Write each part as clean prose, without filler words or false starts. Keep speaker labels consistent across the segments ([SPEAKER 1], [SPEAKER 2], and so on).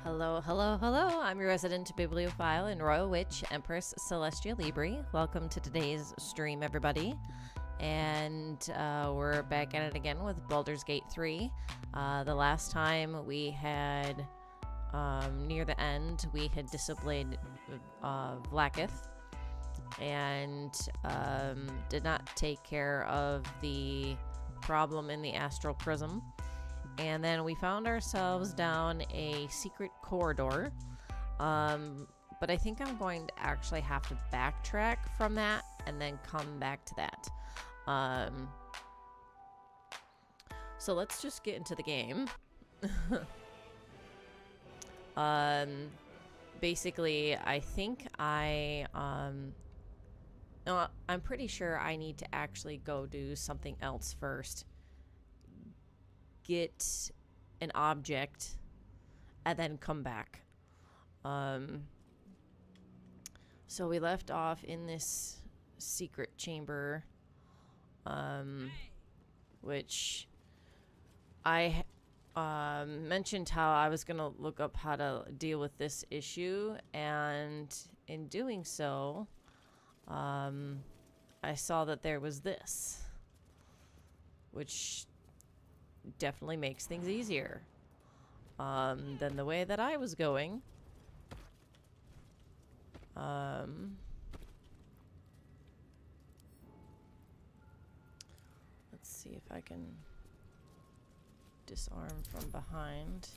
[SPEAKER 1] Hello, hello, hello. I'm your resident bibliophile and royal witch, Empress Celestia Libri. Welcome to today's stream, everybody. And we're back at it again with Baldur's Gate 3. The last time we had, near the end, we had disobeyed Vlaakith and did not take care of the problem in the astral prism. And then we found ourselves down a secret corridor. But I think I'm going to actually have to backtrack from that and then come back to that. So let's just get into the game. Basically, I think no, I'm pretty sure I need to actually go do something else first. Get an object and then come back. So we left off in this secret chamber, which I mentioned how I was gonna look up how to deal with this issue, and in doing so, I saw that there was this, which definitely makes things easier than the way that I was going. Let's see if I can disarm from behind.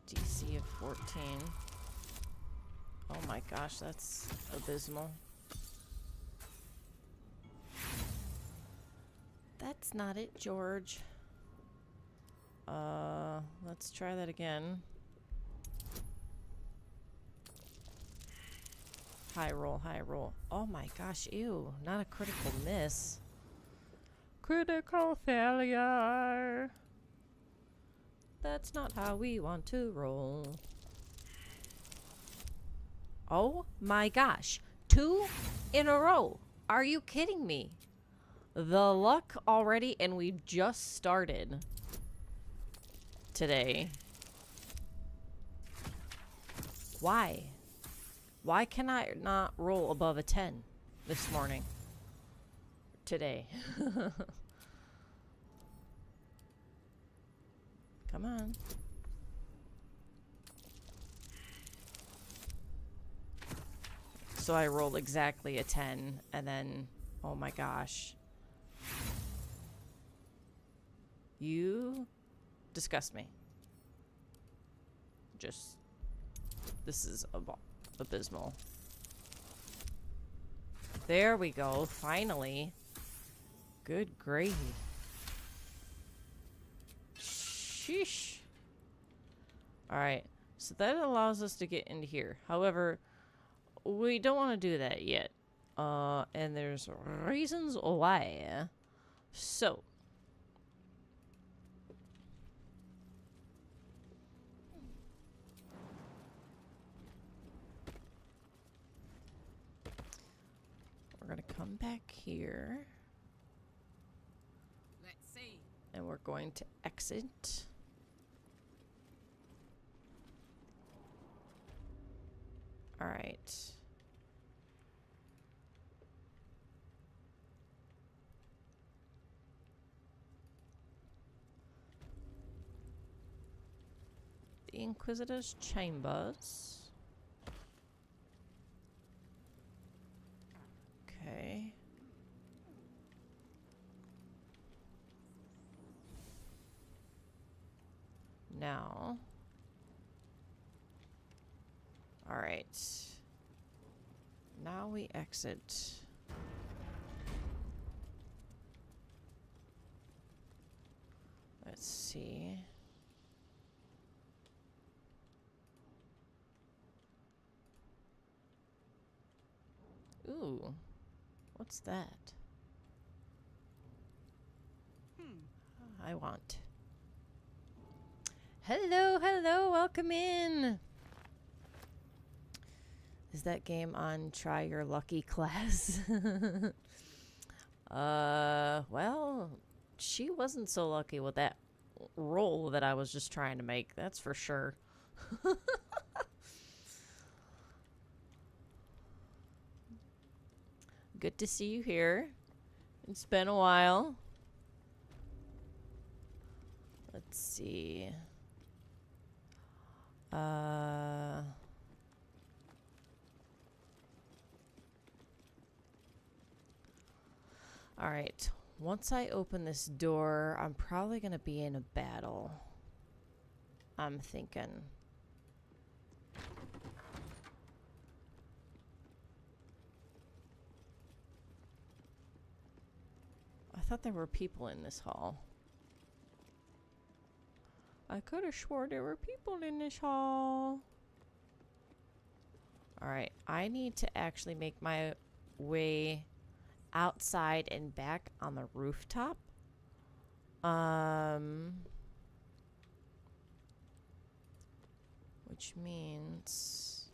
[SPEAKER 1] DC of 14. Oh my gosh, that's abysmal. That's not it, George. Let's try that again. High roll, high roll. Oh my gosh, ew. Not a critical miss. Critical failure. That's not how we want to roll. Oh my gosh. 2 in a row. Are you kidding me? The luck already, and we've just started today. Why? Why can I not roll above a 10 this morning? Today. Come on. So I rolled exactly a 10, and then, oh my gosh. You disgust me. Just, this is abysmal. There we go, finally. Good gravy. Sheesh. Alright, so that allows us to get into here. However, we don't want to do that yet. And there's reasons why. So, we're gonna come back here.
[SPEAKER 2] Let's see.
[SPEAKER 1] And we're going to exit. All right. The Inquisitor's Chambers. Okay. Now. All right. Now we exit. Let's see. Ooh, what's that? I want. Hello, hello, welcome in. Is that game on Try Your Lucky class? Well, she wasn't so lucky with that roll that I was just trying to make, that's for sure. Good to see you here. It's been a while. Let's see. Alright, once I open this door, I'm probably going to be in a battle. I'm thinking. I thought there were people in this hall. I could have swore there were people in this hall. Alright, I need to actually make my way outside and back on the rooftop. Which means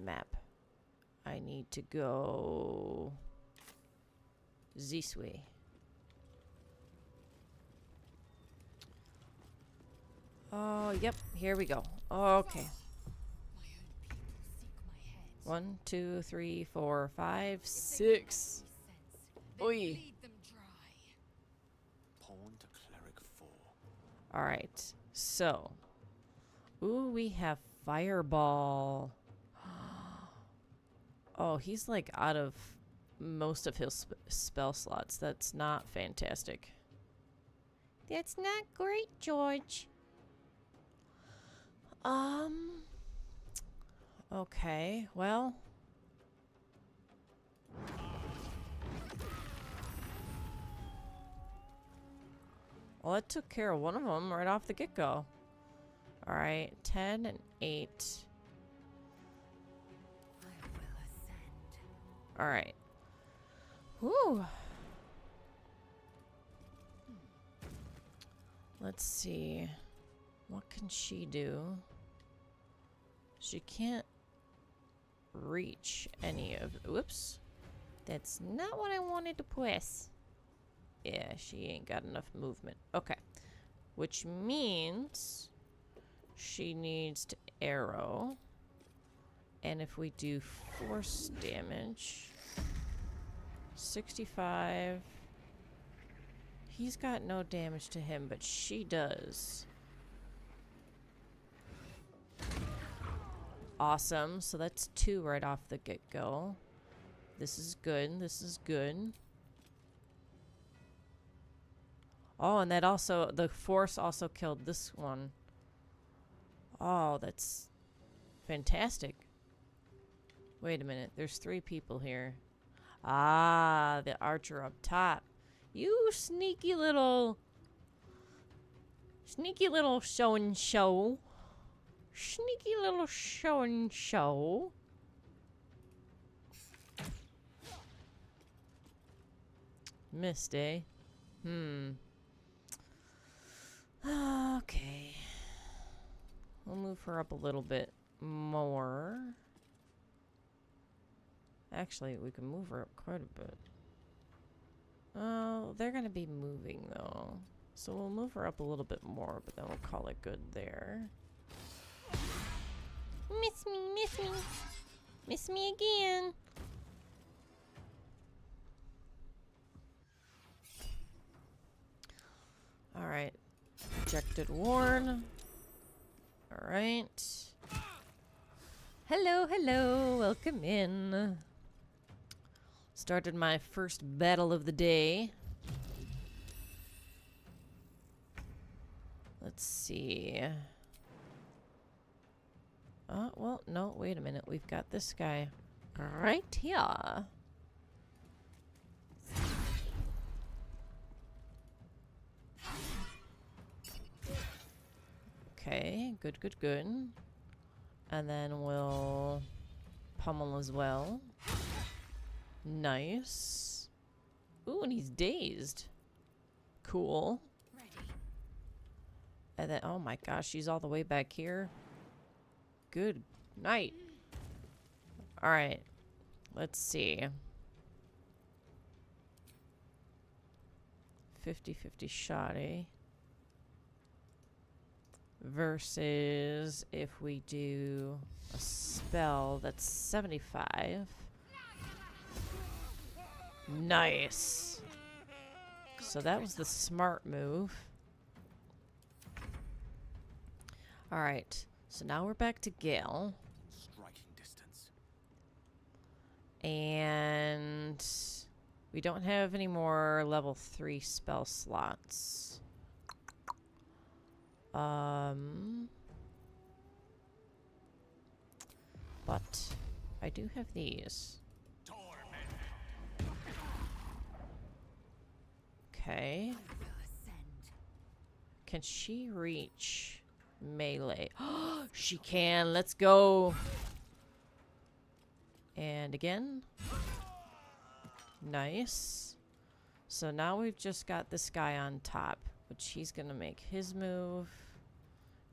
[SPEAKER 1] map. I need to go this way. Oh, yep, here we go. Okay. 1, 2, 3, 4, 5, 6. Oi. Alright, so. Ooh, we have Fireball. Oh, he's like out of most of his spell slots. That's not fantastic. That's not great, George. Okay, well. Well, it took care of one of them right off the get-go. Alright, 10 and 8. Alright. Whew. Let's see. What can she do? She can't reach any of... Whoops. That's not what I wanted to press. Yeah, she ain't got enough movement. Okay. Which means she needs to arrow. And if we do force damage... 65... He's got no damage to him, but she does. Awesome. So that's 2 right off the get-go. This is good. This is good. Oh, and that also, the force also killed this one. Oh, that's fantastic. Wait a minute. There's 3 people here. Ah, the archer up top. You sneaky little show and show. Sneaky little show and show. Missed, eh? Okay. We'll move her up a little bit more. Actually, we can move her up quite a bit. Oh, they're gonna be moving though. So we'll move her up a little bit more, but then we'll call it good there. Miss me, miss me. Miss me again. Alright. Rejected Warn. Alright. Hello, hello. Welcome in. Started my first battle of the day. Let's see. Oh, well, no, wait a minute. We've got this guy right here. Okay, good, good, good. And then we'll pummel as well. Nice. Ooh, and he's dazed. Cool. And then, oh my gosh, she's all the way back here. Good night. Alright. Let's see. 50-50 shoddy. Versus if we do a spell that's 75. Nice. So that was the smart move. Alright. So now we're back to Gale.
[SPEAKER 2] Striking distance.
[SPEAKER 1] And we don't have any more level 3 spell slots. But I do have these. Okay. Can she reach melee? She can. Let's go. And again. Nice. So now we've just got this guy on top, which he's gonna make his move.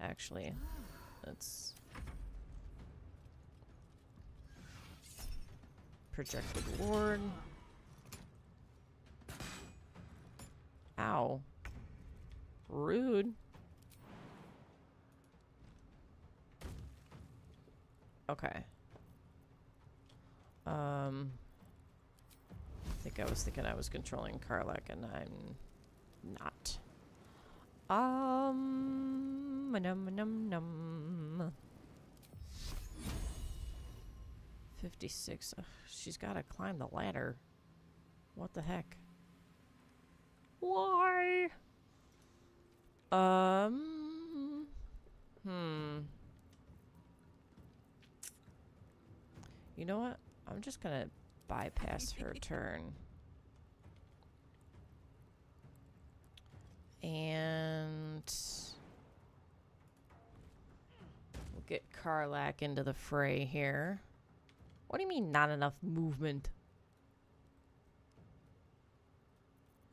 [SPEAKER 1] Actually, let's projected ward. Ow. Rude. Okay. I think I was thinking I was controlling Karlach, and I'm not. Num. 56. Ugh, she's got to climb the ladder. What the heck? Why? You know what? I'm just gonna bypass her turn. And we'll get Karlach into the fray here. What do you mean not enough movement?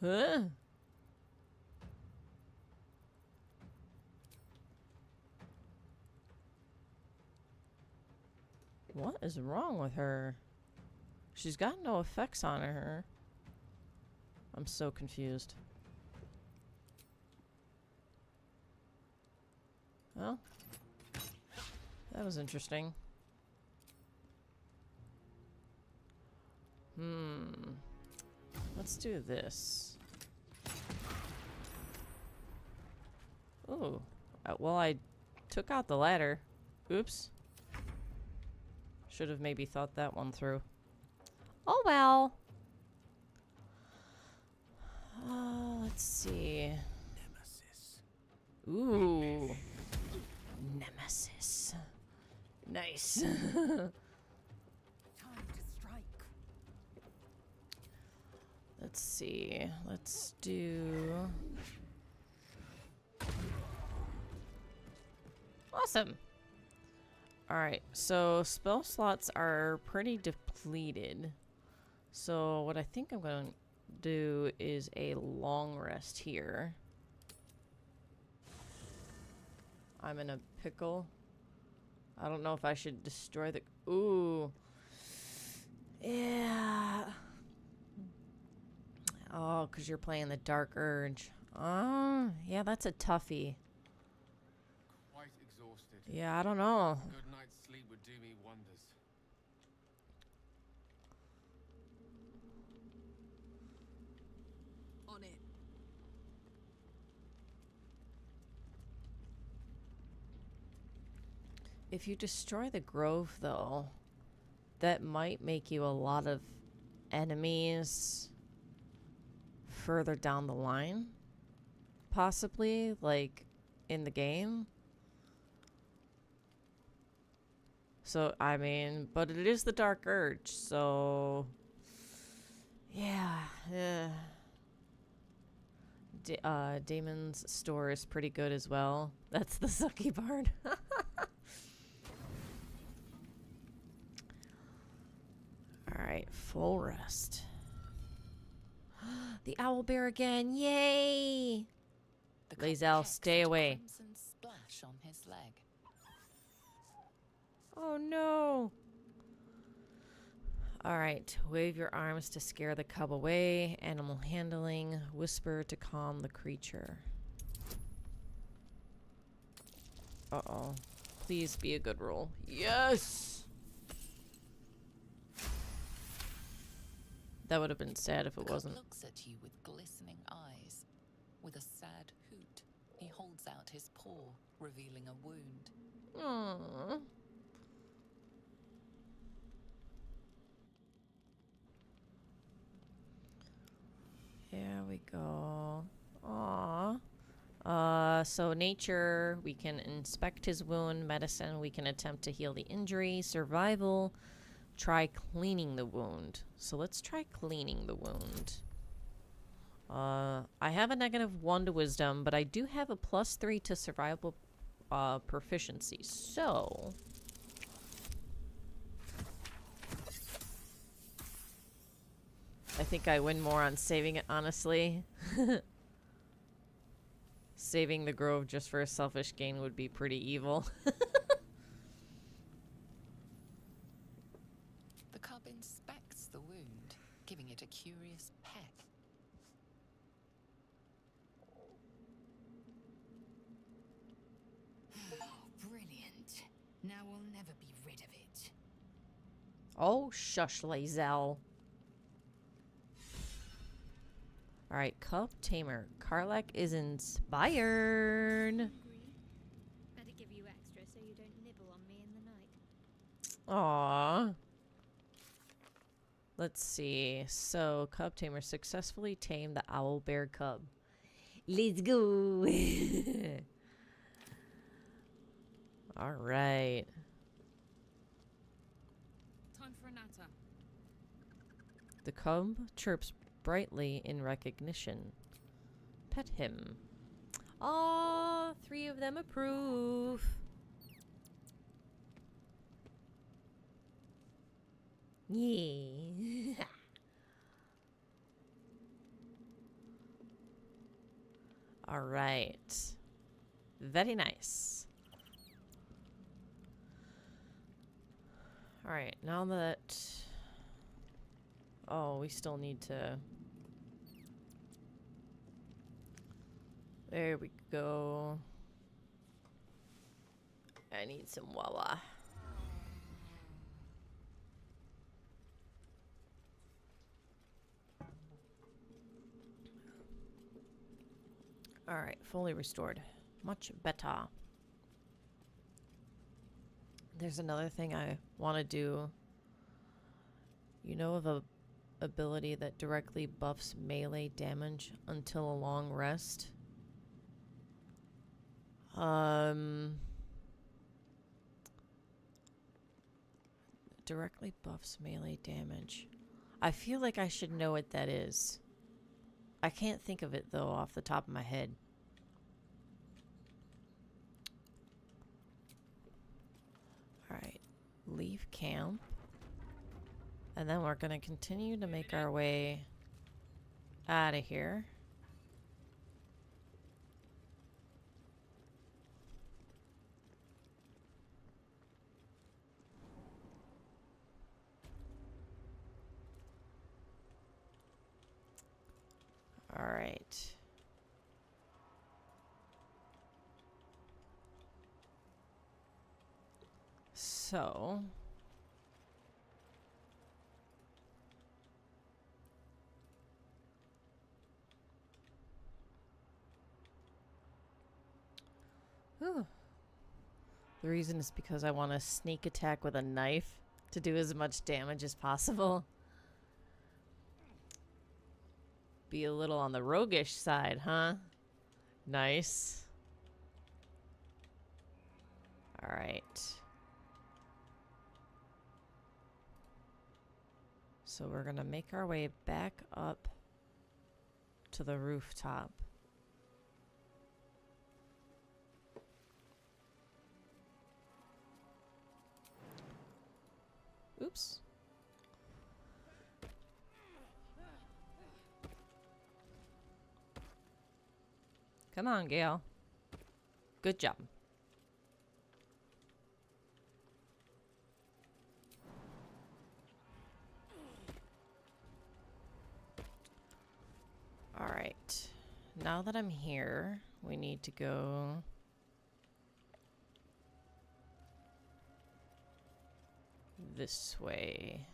[SPEAKER 1] Huh? What is wrong with her? She's got no effects on her. I'm so confused. Well, that was interesting. Let's do this. Ooh. Well, I took out the ladder. Oops. Should have maybe thought that one through. Oh well. Let's see.
[SPEAKER 2] Nemesis.
[SPEAKER 1] Ooh. Nemesis. Nice.
[SPEAKER 3] Time to strike.
[SPEAKER 1] Let's see. Let's do... Awesome. Alright, so spell slots are pretty depleted. So what I think I'm going to do is a long rest here. I'm in a pickle. I don't know if I should destroy the... Ooh. Yeah. Oh, because you're playing the Dark Urge. Yeah, that's a toughie.
[SPEAKER 2] Quite exhausted.
[SPEAKER 1] Yeah, I don't know.
[SPEAKER 2] A good night's sleep would do me wonders.
[SPEAKER 3] On it.
[SPEAKER 1] If you destroy the grove, though, that might make you a lot of enemies further down the line. Possibly, like, in the game. So, I mean, but it is the Dark Urge, so... Yeah. Damon's store is pretty good as well. That's the sucky part. Alright, full rest. The owl bear again, yay! Lae'zel, stay away.
[SPEAKER 3] Crimson splash on his leg.
[SPEAKER 1] Oh no! Alright, wave your arms to scare the cub away. Animal handling, whisper to calm the creature. Uh-oh. Please be a good roll. Yes! That would have been sad if it wasn't.
[SPEAKER 3] The cub looks at you with glistening eyes. With a sad hoot, he holds out his paw, revealing a wound.
[SPEAKER 1] Aww. There we go. Aww. So nature, we can inspect his wound. Medicine, we can attempt to heal the injury. Survival, try cleaning the wound. So let's try cleaning the wound. I have a -1 to wisdom, but I do have a +3 to survival proficiency. So I think I win more on saving it, honestly. Saving the grove just for a selfish gain would be pretty evil.
[SPEAKER 3] The cub inspects the wound, giving it a curious peck.
[SPEAKER 4] Brilliant. Now we'll never be rid of it.
[SPEAKER 1] Oh, shush, Lae'zel. Alright, Cub Tamer. Karlach is inspired.
[SPEAKER 5] Hungry? Better give you extra so you don't nibble on me in the night.
[SPEAKER 1] Aww. Let's see. So, Cub Tamer successfully tamed the owl bear cub. Let's go. Alright.
[SPEAKER 6] Time for a natter.
[SPEAKER 1] The cub chirps brightly in recognition. Pet him. Aw, 3 of them approve. Yeah. All right. Very nice. All right, now that... Oh, we still need to... There we go. I need some Wawa. Alright, fully restored. Much better. There's another thing I want to do. You know of a ability that directly buffs melee damage until a long rest? Directly buffs melee damage. I feel like I should know what that is. I can't think of it, though, off the top of my head. Alright. Leave camp. And then we're going to continue to make our way out of here. All right. So... Whew. The reason is because I want to sneak attack with a knife to do as much damage as possible. Be a little on the roguish side, huh? Nice. All right. So we're gonna make our way back up to the rooftop. Oops. Come on, Gale. Good job. now that I'm here, we need to go... this way.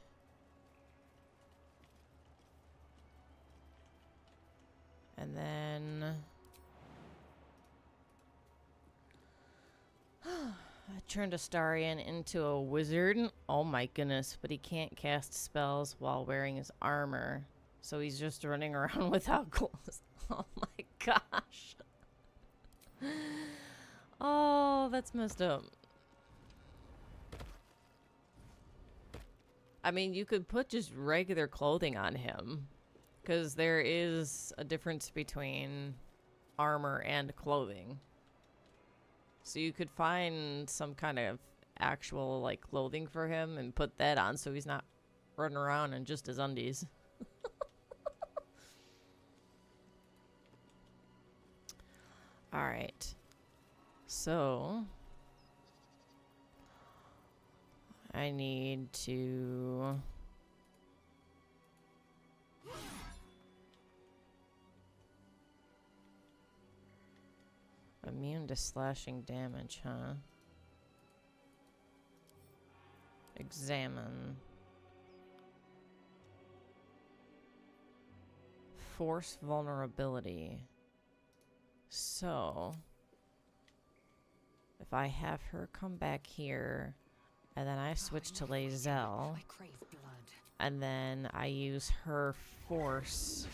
[SPEAKER 1] And then... I turned Astarion into a wizard. Oh my goodness, but he can't cast spells while wearing his armor. So he's just running around without clothes. Oh my gosh. Oh, that's messed up. I mean, you could put just regular clothing on him, because there is a difference between armor and clothing. So you could find some kind of actual, like, clothing for him and put that on so he's not running around in just his undies. Alright. So... I need to... Immune to slashing damage, huh? Examine. Force vulnerability. So... if I have her come back here... and then I switch to Lae'zel. And then I use her force.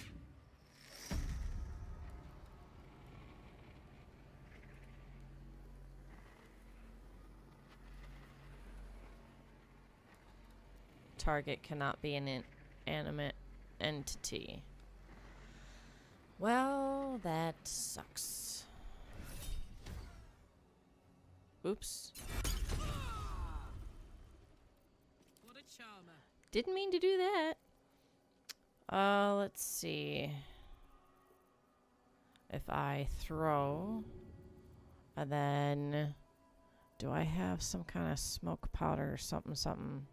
[SPEAKER 1] Target cannot be an inanimate entity. Well, that sucks. Oops. Didn't mean to do that. Let's see. If I throw, and then do I have some kind of smoke powder or something, something?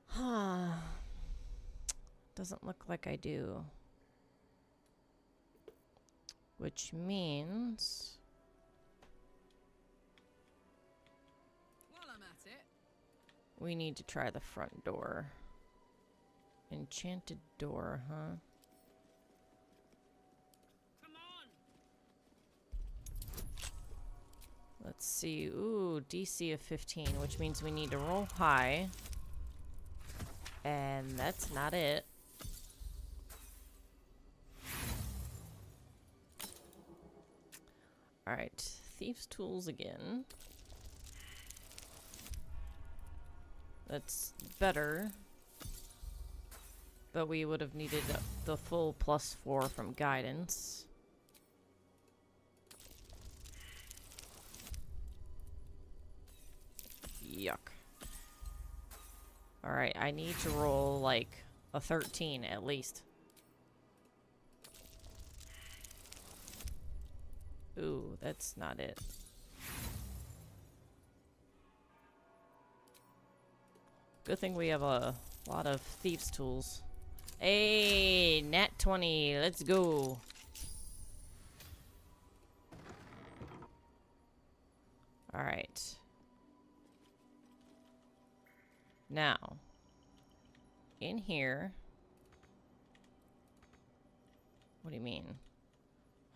[SPEAKER 1] Huh. Doesn't look like I do. Which means...
[SPEAKER 6] while I'm at it,
[SPEAKER 1] we need to try the front door. Enchanted door, huh?
[SPEAKER 6] come on!
[SPEAKER 1] Let's see. Ooh, DC of 15, which means we need to roll high. And that's not it. Alright, Thieves' Tools again. That's better. But we would have needed the full +4 from Guidance. Yuck. Alright, I need to roll like a 13 at least. Ooh, that's not it. Good thing we have a lot of thieves' tools. Hey, nat 20, let's go. Alright. Now, in here. What do you mean?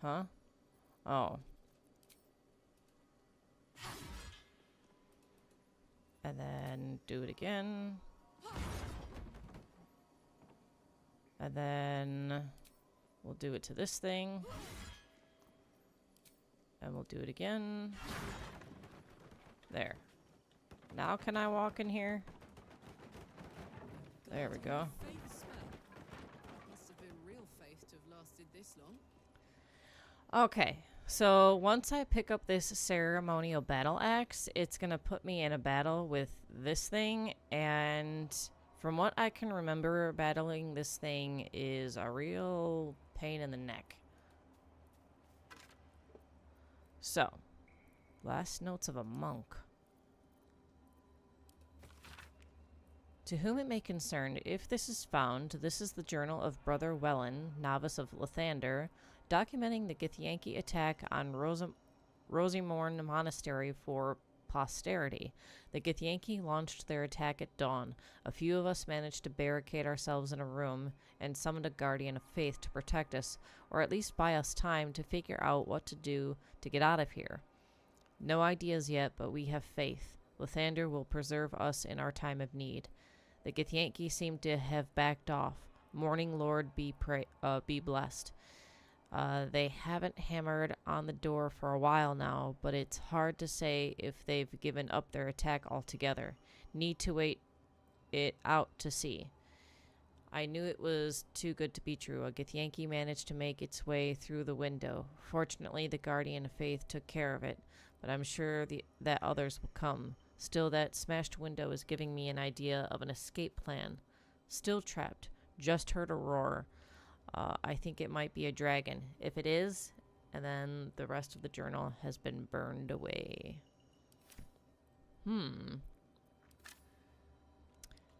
[SPEAKER 1] Huh? Oh. And then do it again. And then we'll do it to this thing. And we'll do it again. There. Now can I walk in here? There we go.
[SPEAKER 6] Faith smell. Must have been real faith to have lasted this long.
[SPEAKER 1] Okay. So once I pick up this ceremonial battle axe, it's going to put me in a battle with this thing. And from what I can remember, battling this thing is a real pain in the neck. So, last notes of a monk. To whom it may concern, if this is found, this is the journal of Brother Wellen, novice of Lathander, documenting the Githyanki attack on Rosimorn Monastery for posterity. The Githyanki launched their attack at dawn. A few of us managed to barricade ourselves in a room and summoned a guardian of faith to protect us, or at least buy us time to figure out what to do to get out of here. No ideas yet, but we have faith. Lathander will preserve us in our time of need. The Githyanki seem to have backed off. Morning Lord be blessed. They haven't hammered on the door for a while now, but it's hard to say if they've given up their attack altogether. Need to wait it out to see. I knew it was too good to be true. A Githyanki managed to make its way through the window. Fortunately, the Guardian of Faith took care of it, but I'm sure that others will come. Still, that smashed window is giving me an idea of an escape plan. Still trapped. Just heard a roar. I think it might be a dragon. If it is, and then the rest of the journal has been burned away.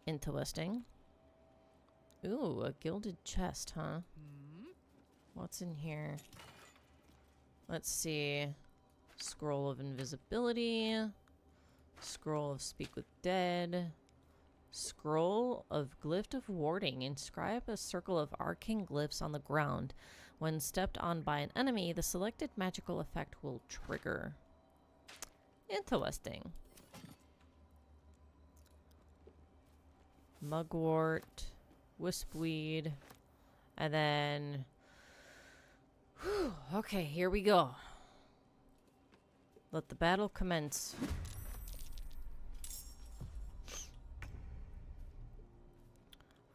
[SPEAKER 1] Interesting. Ooh, a gilded chest, huh? What's in here? Let's see. Scroll of invisibility. Scroll of speak with dead. Scroll of glyph of warding. Inscribe a circle of arcane glyphs on the ground. When stepped on by an enemy, the selected magical effect will trigger. Interesting. Mugwort, wispweed, and then... Whew, okay, here we go. Let the battle commence.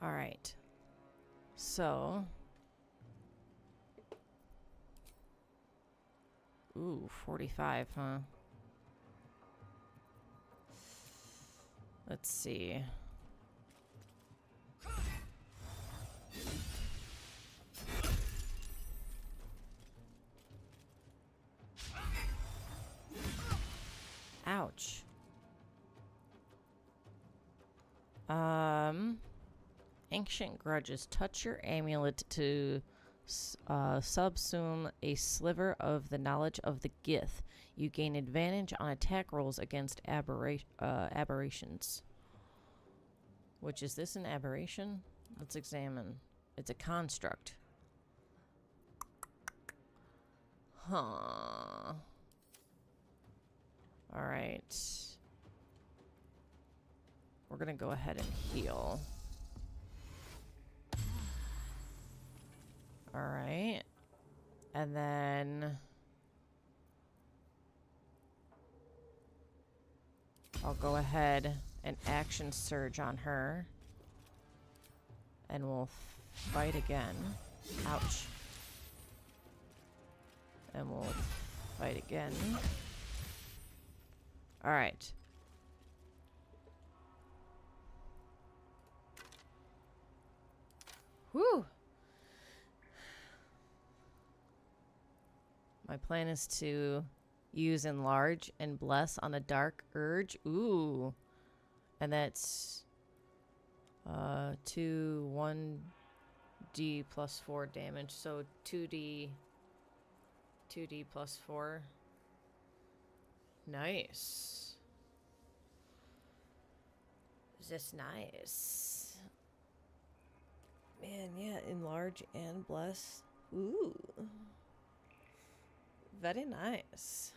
[SPEAKER 1] Alright. So... Ooh, 45, huh? Let's see. Ouch. Ancient grudges. Touch your amulet to subsume a sliver of the knowledge of the Gith. You gain advantage on attack rolls against aberrations. Which, is this an aberration? Let's examine. It's a construct. Huh. Alright. We're gonna go ahead and heal. Alright. And then... I'll go ahead and action surge on her. And we'll fight again. Ouch. And we'll fight again. Alright. Whew! My plan is to use enlarge and bless on a dark urge. Ooh. And that's 1d plus 4 damage. So 2d plus 4. Nice. Just nice. Man, yeah, enlarge and bless. Ooh. Very nice.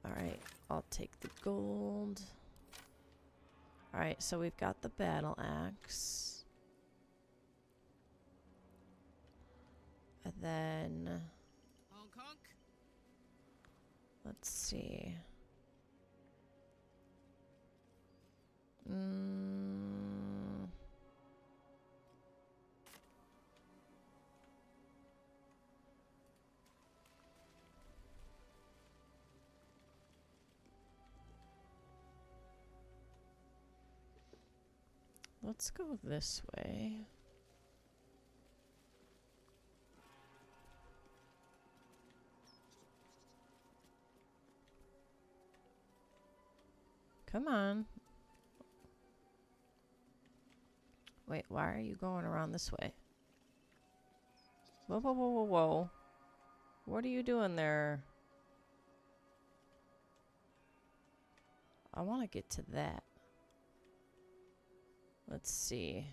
[SPEAKER 1] Alright, I'll take the gold. Alright, so we've got the battle axe. And then...
[SPEAKER 6] Honk honk.
[SPEAKER 1] Let's see. Let's go this way. Come on. Wait, why are you going around this way? Whoa, whoa, whoa, whoa, whoa. What are you doing there? I want to get to that. Let's see.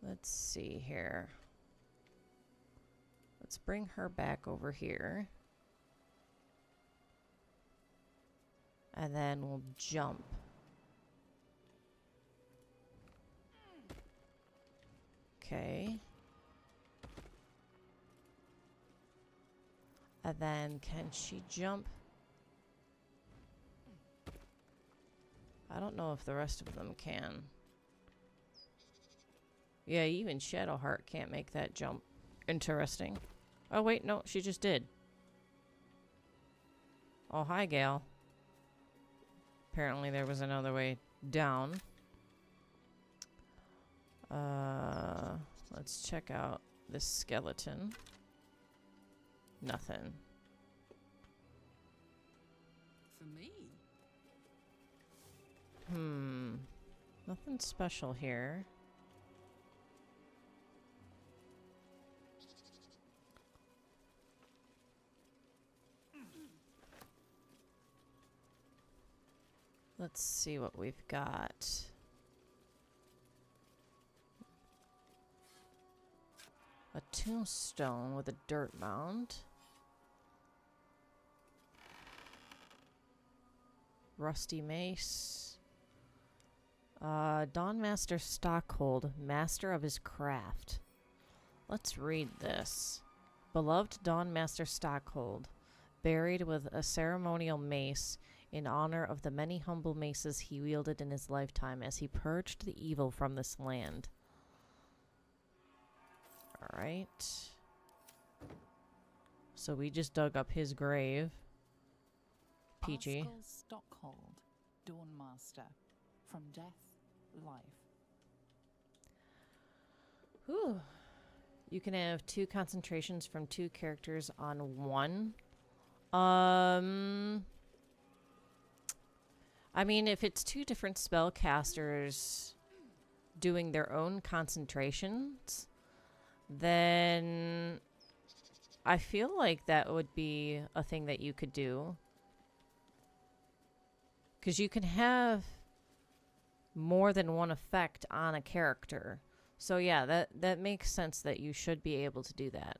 [SPEAKER 1] Let's see here. Let's bring her back over here. And then we'll jump. Okay. And then can she jump? I don't know if the rest of them can. Yeah, even Shadowheart can't make that jump. Interesting. Oh wait, no, she just did. Oh, hi, Gale. Apparently there was another way down. Let's check out this skeleton. Nothing.
[SPEAKER 6] For me?
[SPEAKER 1] Nothing special here. Let's see what we've got. A tombstone with a dirt mound. Rusty mace. Dawnmaster Stockhold, master of his craft. Let's read this. Beloved Dawnmaster Stockhold, buried with a ceremonial mace in honor of the many humble maces he wielded in his lifetime as he purged the evil from this land. Alright. So we just dug up his grave. Peachy.
[SPEAKER 3] Arskull Stockhold, Dawnmaster. From death, life.
[SPEAKER 1] Whew. You can have 2 concentrations from 2 characters on one. I mean, if it's 2 different spellcasters doing their own concentrations, then I feel like that would be a thing that you could do. Because you can have more than one effect on a character. So yeah, that makes sense that you should be able to do that.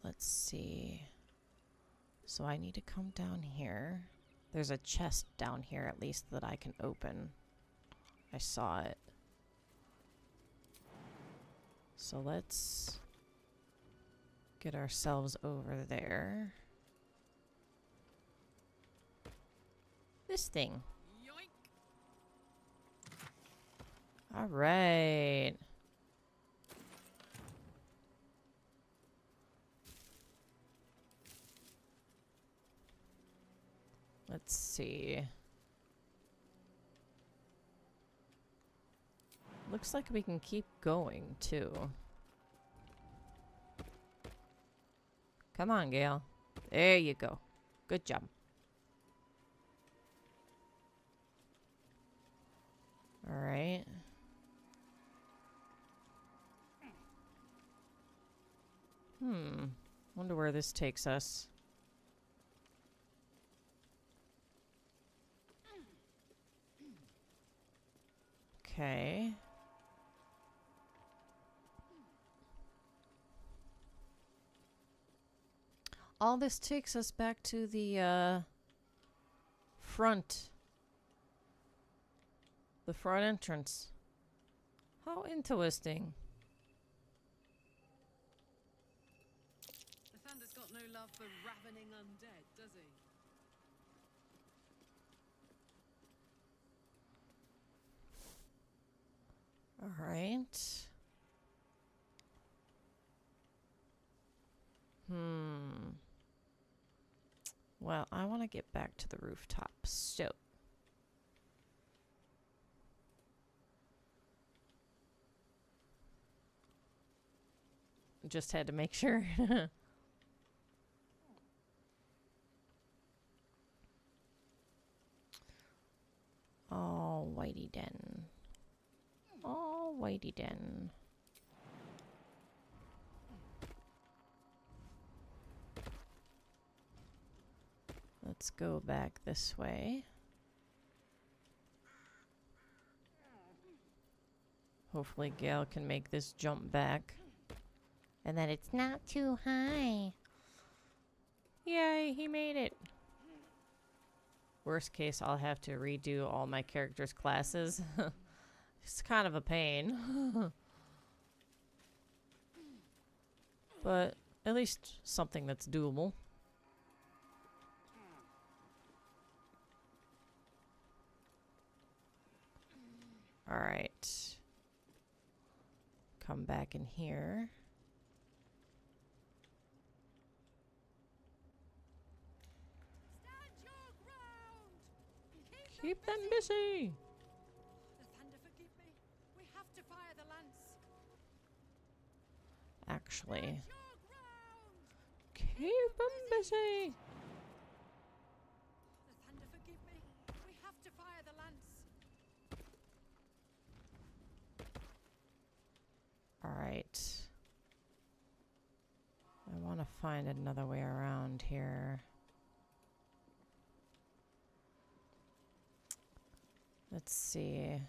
[SPEAKER 1] Let's see. So I need to come down here. There's a chest down here at least that I can open. I saw it. So let's get ourselves over there. This thing.
[SPEAKER 6] Yoink!
[SPEAKER 1] All right. Let's see. Looks like we can keep going, too. Come on, Gale. There you go. Good job. All right. Wonder where this takes us. Okay. All this takes us back to the front. The front entrance. How interesting.
[SPEAKER 6] The Thunder's got no love for ravening undead, does he?
[SPEAKER 1] All right. Well, I want to get back to the rooftop, so just had to make sure. Oh, whitey den. Oh, whitey den. Let's go back this way. Hopefully Gale can make this jump back. And that it's not too high. Yay, he made it. Worst case, I'll have to redo all my characters' classes. It's kind of a pain. But at least something that's doable. Alright. Come back in here. Keep them busy.
[SPEAKER 6] The thunder forgive me. We have to fire the lance.
[SPEAKER 1] Actually,
[SPEAKER 6] Your ground.
[SPEAKER 1] keep them busy.
[SPEAKER 6] The thunder forgive me. We have to fire the lance.
[SPEAKER 1] Alright. I want to find another way around here. Let's see.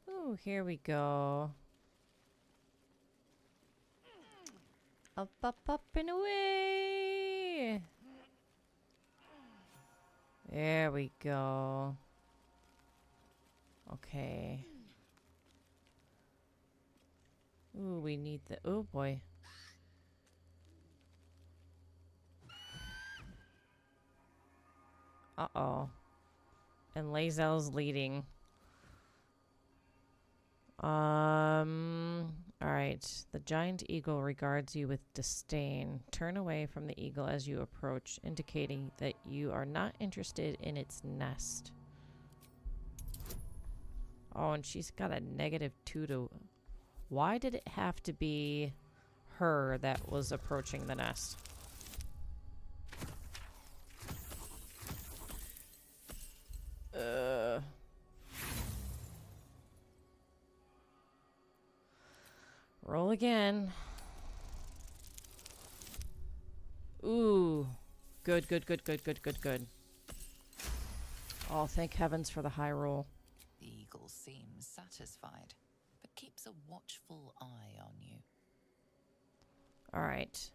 [SPEAKER 1] Ooh, here we go. Up, up, up, and away! There we go. Okay. Ooh, we need the... Oh, boy. Uh-oh. And Lae'zel's leading. Alright. The giant eagle regards you with disdain. Turn away from the eagle as you approach, indicating that you are not interested in its nest. Oh, and she's got a -2 to... Why did it have to be her that was approaching the nest? Roll again. Ooh. Good, good, good, good, good, good, good. Oh, thank heavens for the high roll.
[SPEAKER 3] The eagle seems satisfied, but keeps a watchful eye on you.
[SPEAKER 1] Alright.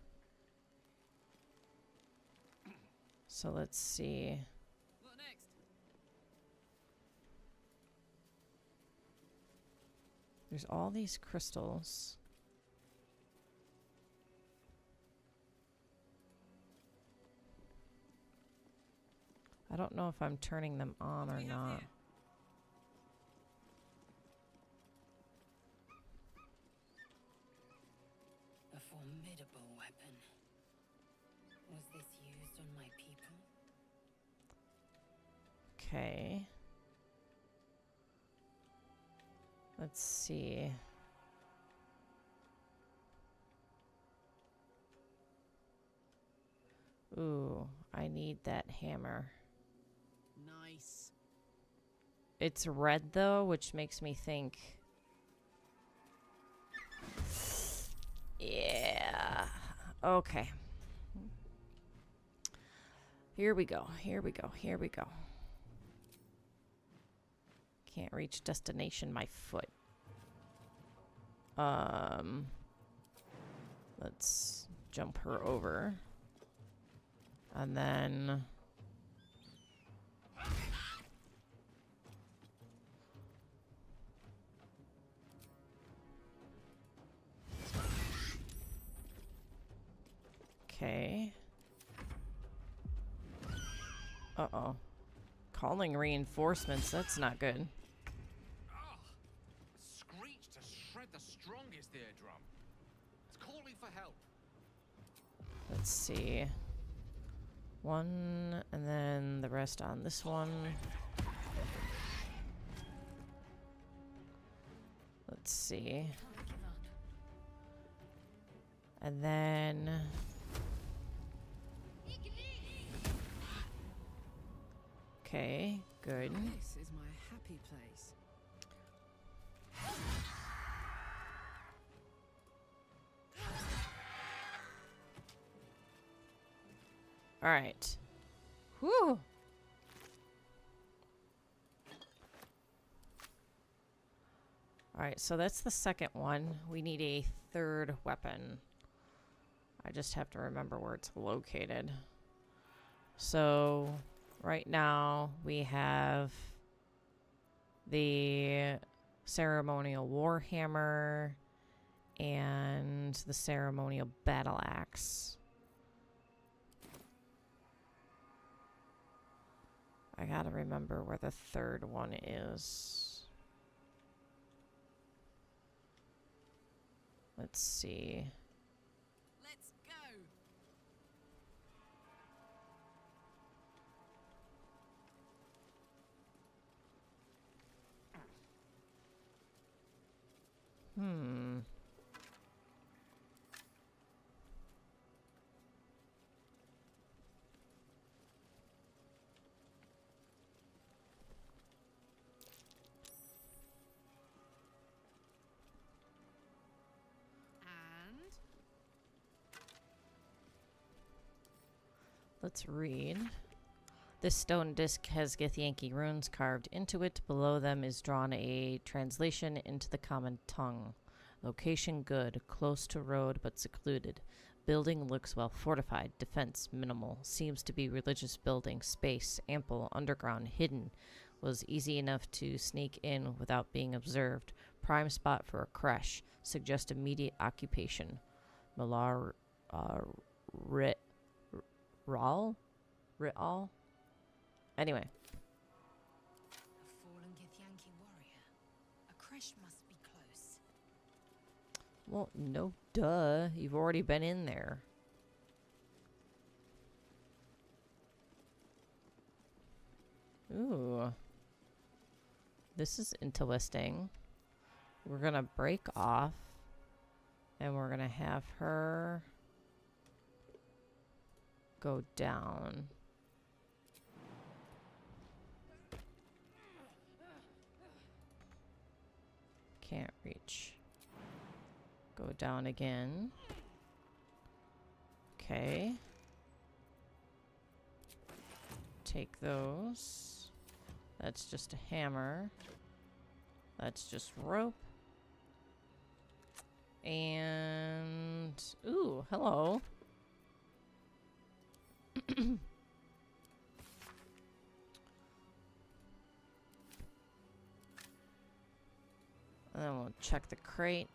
[SPEAKER 1] So let's see.
[SPEAKER 6] What next?
[SPEAKER 1] There's all these crystals. I don't know if I'm turning them on or not.
[SPEAKER 4] A formidable weapon. Was this used on my people?
[SPEAKER 1] Okay. Let's see. Ooh, I need that hammer.
[SPEAKER 6] Nice.
[SPEAKER 1] It's red though, which makes me think. Yeah. Okay. Here we go. Here we go. Here we go. Can't reach destination by foot. Let's jump her over. And then okay. Uh-oh. Calling reinforcements, that's not good.
[SPEAKER 2] Ah! Screech to shred the strongest eardrum. It's calling for help.
[SPEAKER 1] Let's see. One, and then the rest on this one. Let's see. And then... Okay, good.
[SPEAKER 6] This is my happy place.
[SPEAKER 1] All right. Whew. All right, so that's the second one. We need a third weapon. I just have to remember where it's located. So right now we have the ceremonial warhammer and the ceremonial battle axe. I gotta remember where the third one is. Let's see.
[SPEAKER 6] Let's go.
[SPEAKER 1] Hmm.
[SPEAKER 6] And
[SPEAKER 1] Let's read. This stone disc has Githyanki runes carved into it. Below them is drawn a translation into the common tongue. Location good, close to road but secluded. Building looks well fortified. Defense minimal. Seems to be religious building. Space ample, underground, hidden. Was easy enough to sneak in without being observed. Prime spot for a creche. Suggest immediate occupation. Malar Rit'al? Anyway.
[SPEAKER 4] A fallen Githyanki warrior. A creche must be close.
[SPEAKER 1] Well, no duh. You've already been in there. Ooh. This is interesting. We're gonna break off. And we're gonna have her go down. Can't reach. Go down again. Okay. Take those. That's just a hammer. That's just rope. And... Ooh, hello. And then we'll check the crate.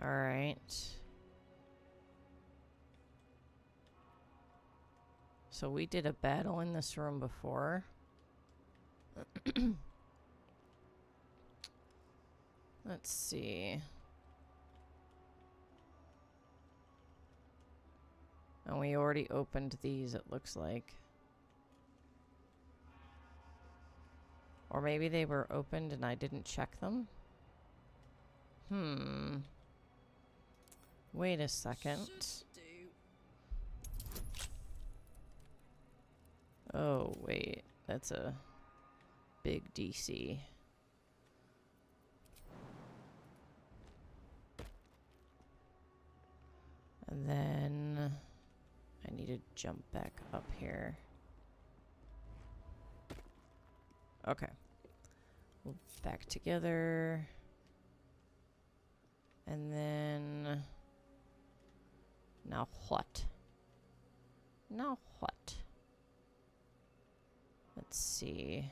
[SPEAKER 1] All right. So we did a battle in this room before. Let's see. And we already opened these, it looks like. Or maybe they were opened and I didn't check them? Wait a second. Oh, wait. That's a big DC. And then I need to jump back up here. Okay. We'll back together. And then... Now what? Now what? Let's see.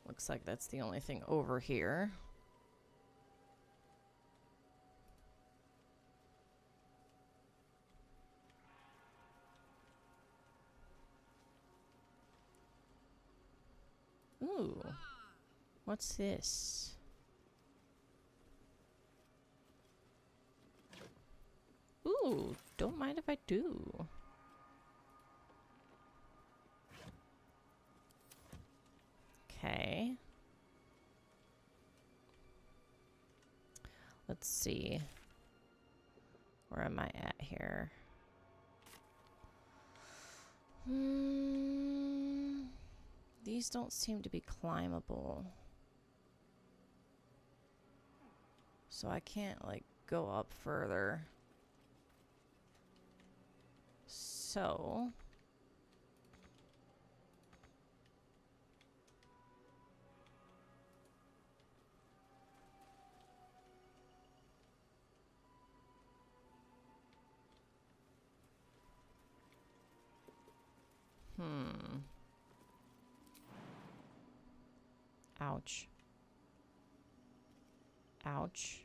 [SPEAKER 1] Looks like that's the only thing over here. Ooh. What's this? Ooh, don't mind if I do. Okay. Let's see. Where am I at here? These don't seem to be climbable. So I can't, like, go up further. So... Ouch. Ouch.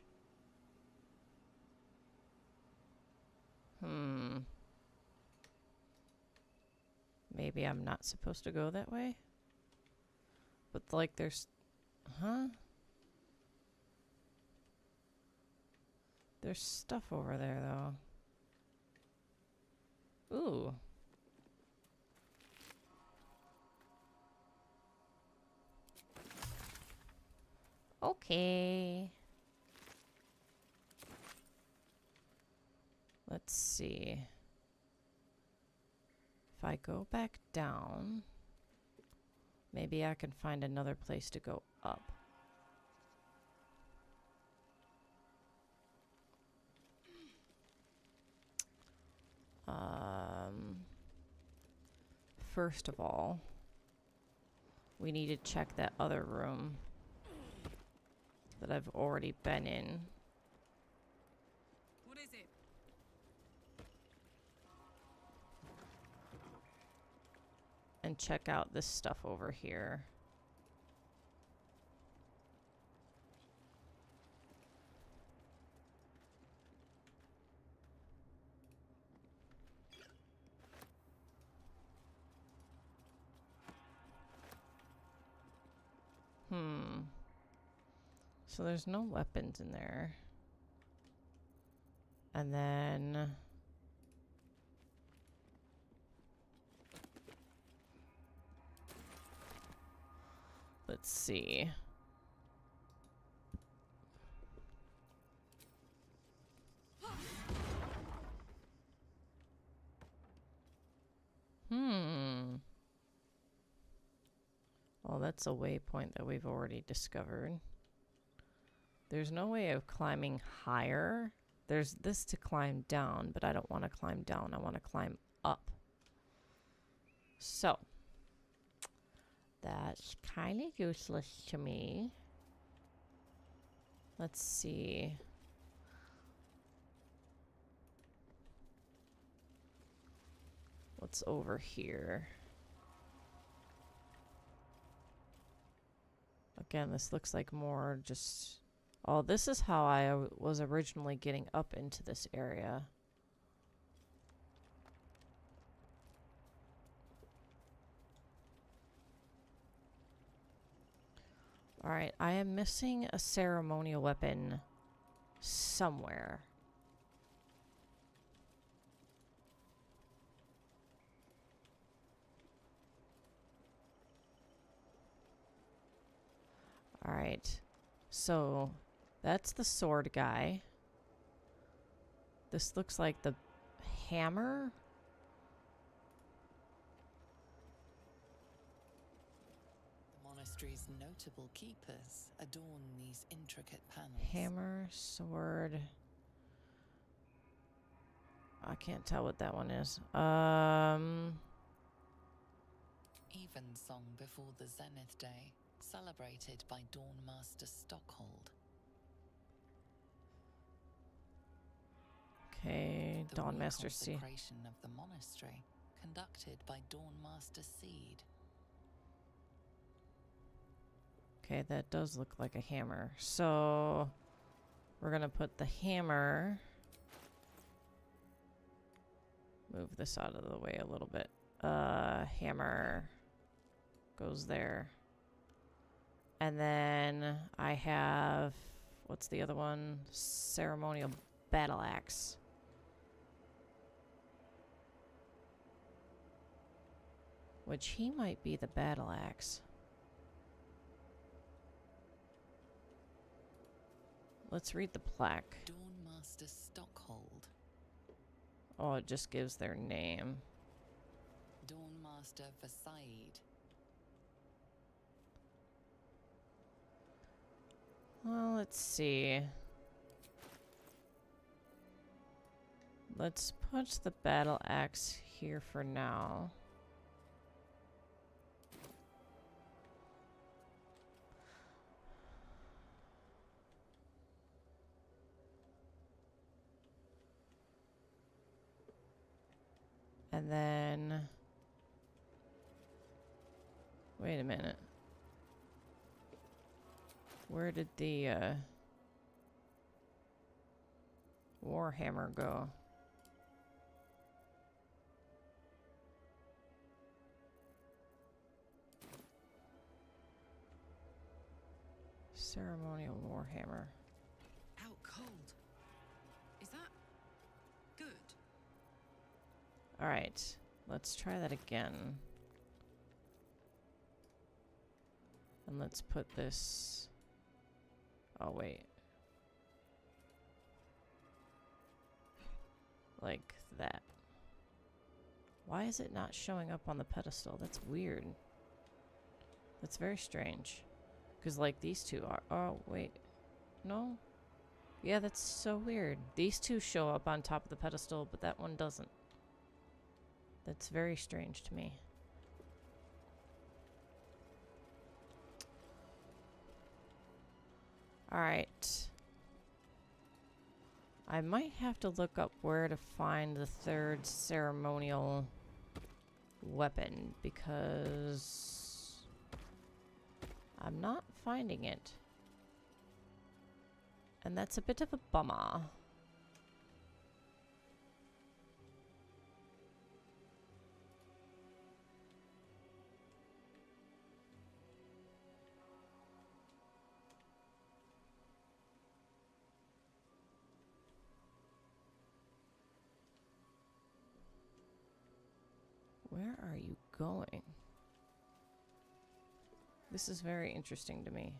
[SPEAKER 1] Maybe I'm not supposed to go that way? But, like, there's... Huh? There's stuff over there, though. Ooh. Okay. Let's see. If I go back down, maybe I can find another place to go up. First of all, we need to check that other room that I've already been in.
[SPEAKER 6] What is it?
[SPEAKER 1] And check out this stuff over here. So there's no weapons in there. And then... let's see. Well, that's a waypoint that we've already discovered. There's no way of climbing higher. There's this to climb down, but I don't want to climb down. I want to climb up. So, that's kind of useless to me. Let's see. What's over here? Again, this looks like more just... Oh, this is how I was originally getting up into this area. Alright, I am missing a ceremonial weapon somewhere. Alright, so that's the sword guy. This looks like the hammer.
[SPEAKER 3] The monastery's notable keepers adorn these intricate panels.
[SPEAKER 1] Hammer, sword. I can't tell what that one is.
[SPEAKER 3] Evensong before the Zenith Day, celebrated by Dawnmaster Stockhold.
[SPEAKER 1] Okay,
[SPEAKER 3] The
[SPEAKER 1] Dawnmaster C.
[SPEAKER 3] reconsecration of the monastery, conducted by Dawnmaster Seed.
[SPEAKER 1] Okay, that does look like a hammer. So, we're gonna put the hammer... Move this out of the way a little bit. Hammer goes there. And then I have... What's the other one? Ceremonial battle axe. Which he might be the battle axe. Let's read the plaque.
[SPEAKER 3] Dawnmaster Stockhold.
[SPEAKER 1] Oh, it just gives their name.
[SPEAKER 3] Dawnmaster Versailles.
[SPEAKER 1] Well, let's see. Let's put the battle axe here for now. And then... Wait a minute. Where did the Warhammer go? Ceremonial Warhammer.
[SPEAKER 6] Out cold. Is that good?
[SPEAKER 1] Alright, let's try that again. And let's put this... Oh, wait. Like that. Why is it not showing up on the pedestal? That's weird. That's very strange. Because, like, these two are... Oh, wait. No? Yeah, that's so weird. These two show up on top of the pedestal, but that one doesn't. That's very strange to me. Alright. I might have to look up where to find the third ceremonial weapon, because I'm not finding it. And that's a bit of a bummer. Where are you going? This is very interesting to me.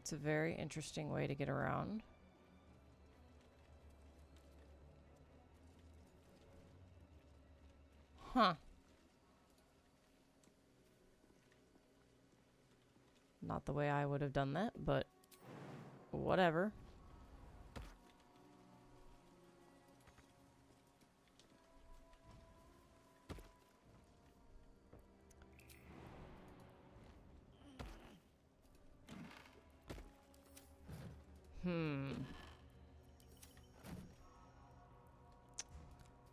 [SPEAKER 1] It's a very interesting way to get around. Huh. Not the way I would have done that, but whatever.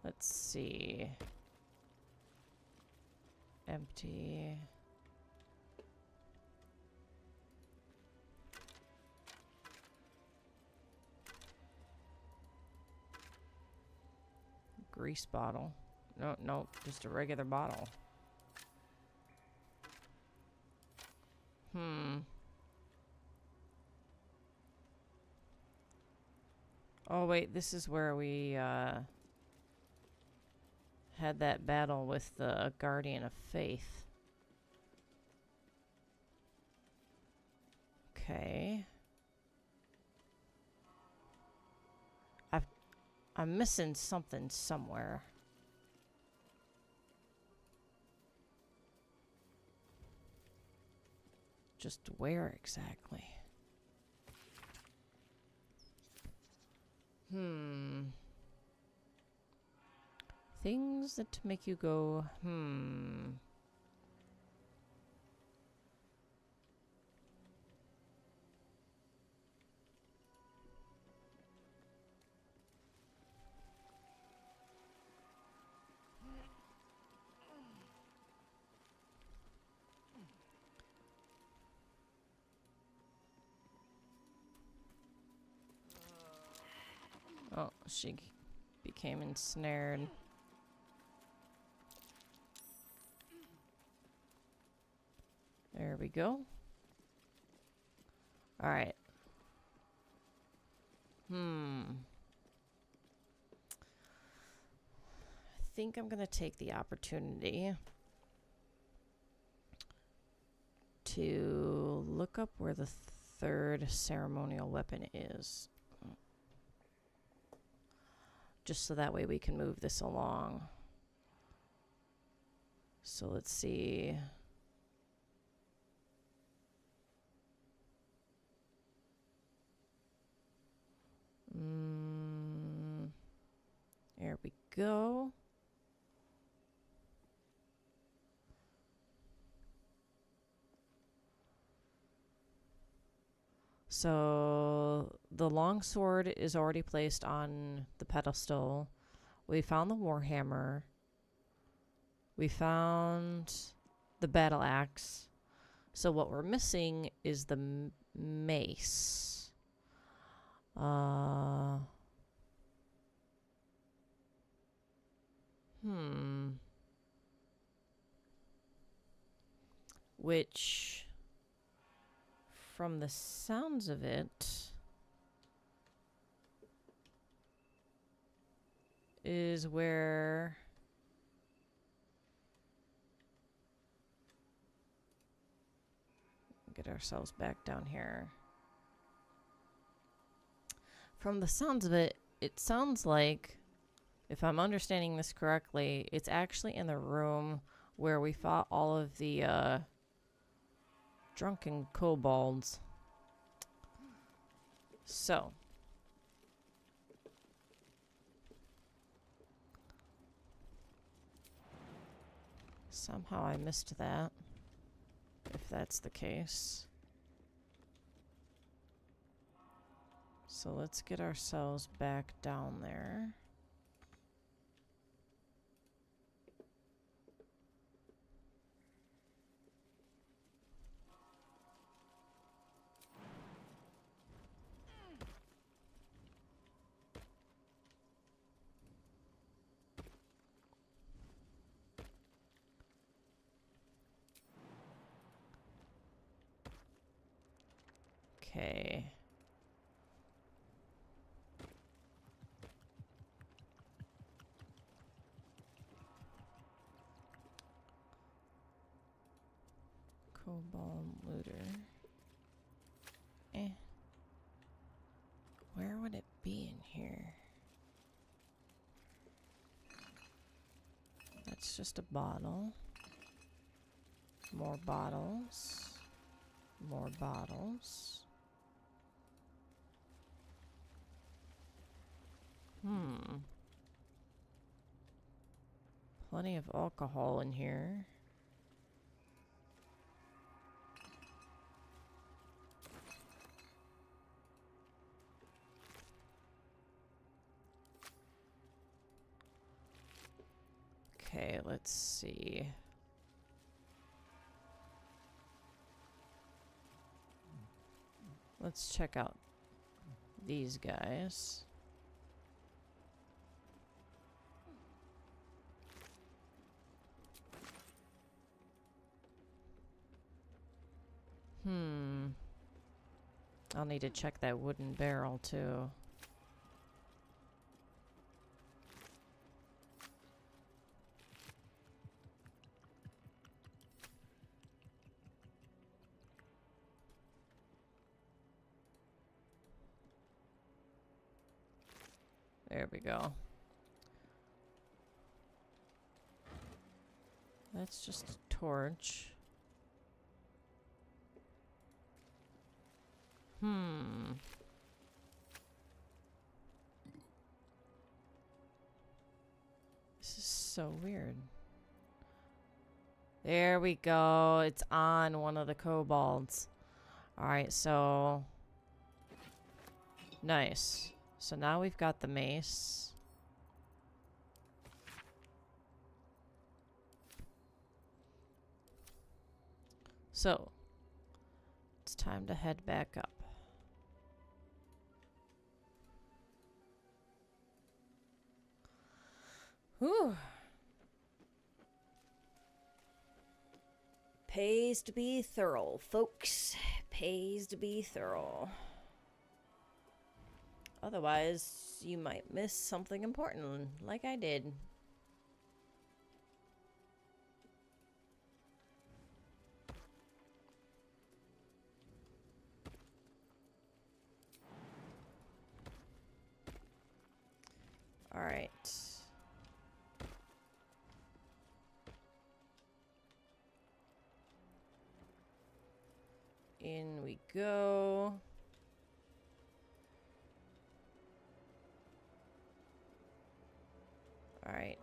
[SPEAKER 1] Let's see. Empty. Grease bottle. No, no, just a regular bottle. Oh, wait, this is where we, had that battle with the Guardian of Faith. Okay. I'm missing something somewhere. Just where exactly? Things that make you go, Oh, she became ensnared. There we go. All right. I think I'm going to take the opportunity to look up where the third ceremonial weapon is. Just so that way we can move this along. So let's see. There we go. So the longsword is already placed on the pedestal. We found the warhammer. We found the battle axe. So what we're missing is the mace. Which, from the sounds of it, is where get ourselves back down here. From the sounds of it, it sounds like, if I'm understanding this correctly, it's actually in the room where we fought all of the drunken kobolds. So somehow I missed that, if that's the case. So let's get ourselves back down there. Okay. Kobold looter. Where would it be in here? That's just a bottle. More bottles. More bottles. Plenty of alcohol in here. Okay, let's see. Let's check out these guys. I'll need to check that wooden barrel too. There we go. That's just a torch. This is so weird. There we go. It's on one of the kobolds. Alright, so... Nice. So now we've got the mace. So, it's time to head back up. Whew. Pays to be thorough, folks. pays to be thorough. Otherwise, you might miss something important, like I did. All right. In we go. All right.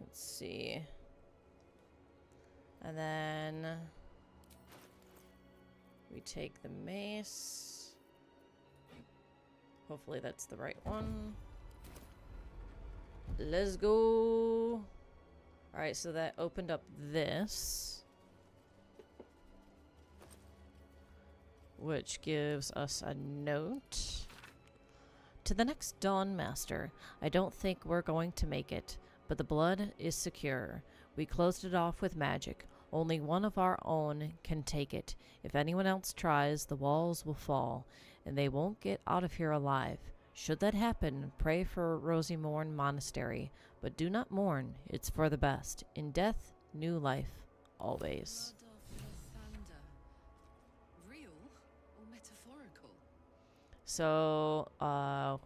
[SPEAKER 1] Let's see. And then we take the mace. Hopefully that's the right one. Let's go. Alright, so that opened up this, which gives us a note. To the next Dawn Master, I don't think we're going to make it, but the blood is secure. We closed it off with magic. Only one of our own can take it. If anyone else tries, the walls will fall, and they won't get out of here alive. Should that happen, pray for Rosy Morn Monastery, but do not mourn. It's for the best. In death, new life, always.
[SPEAKER 6] Blood of Lathander. Real or metaphorical?
[SPEAKER 1] So,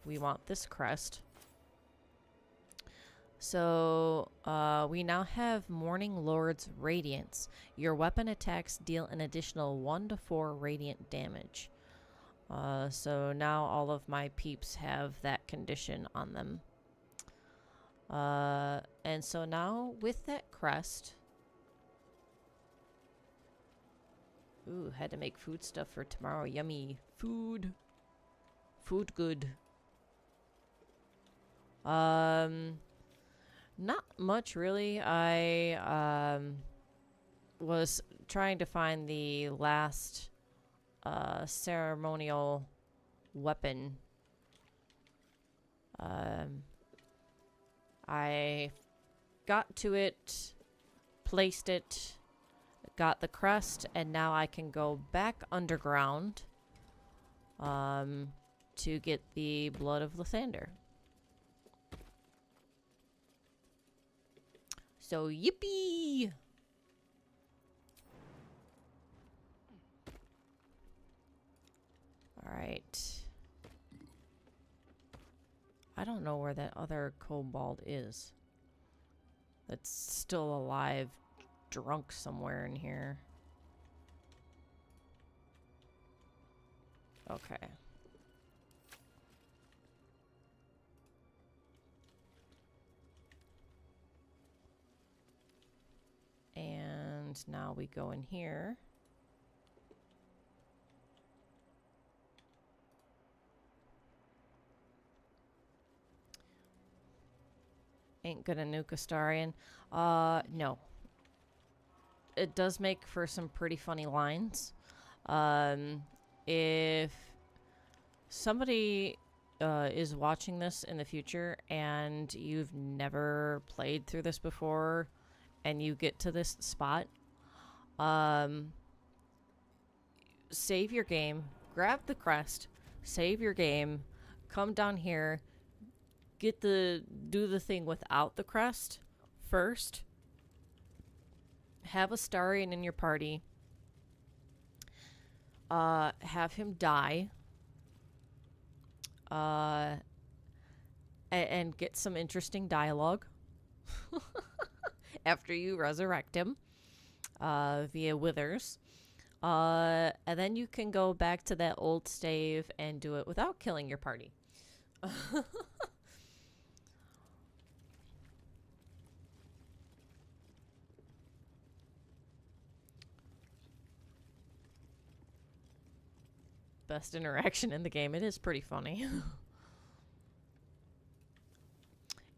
[SPEAKER 1] we want this crest. So, we now have Morning Lord's Radiance. Your weapon attacks deal an additional 1 to 4 radiant damage. So now all of my peeps have that condition on them. And so now with that crest... Ooh, had to make food stuff for tomorrow. Yummy. Food. Food good. Not much really. I was trying to find the last ceremonial weapon. I got to it, placed it, got the crest, and now I can go back underground to get the blood of Lathander. So, yippee! Alright. I don't know where that other kobold is. That's still alive, drunk somewhere in here. Okay. And now we go in here. Ain't gonna nuke Astarion. No. It does make for some pretty funny lines. If somebody is watching this in the future and you've never played through this before and you get to this spot, save your game, grab the crest, save your game, come down here, do the thing without the crest first, have Astarion in your party, have him die, and get some interesting dialogue after you resurrect him via Withers. And then you can go back to that old stave and do it without killing your party. Best interaction in the game. It is pretty funny.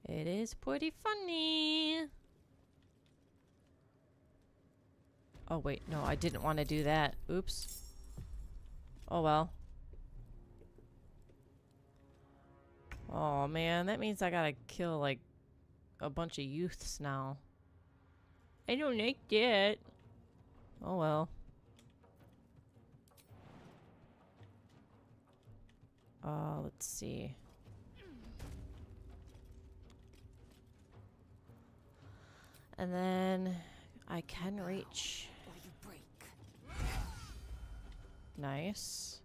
[SPEAKER 1] It is pretty funny. Oh, wait. No, I didn't want to do that. Oops. Oh, well. Oh, man. That means I gotta kill, like, a bunch of youths now. I don't like that. Oh well. Let's see. And then I can reach. Nice.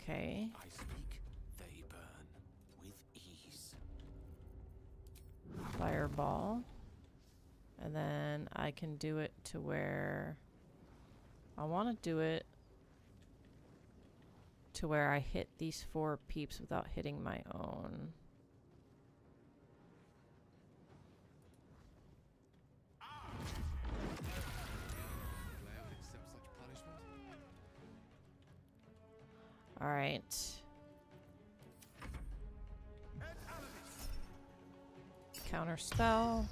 [SPEAKER 1] Okay.
[SPEAKER 2] I speak, they burn with ease.
[SPEAKER 1] Fireball. And then I can do it to where I want to do it to where I hit these 4 peeps without hitting my own. All right. Counter spell.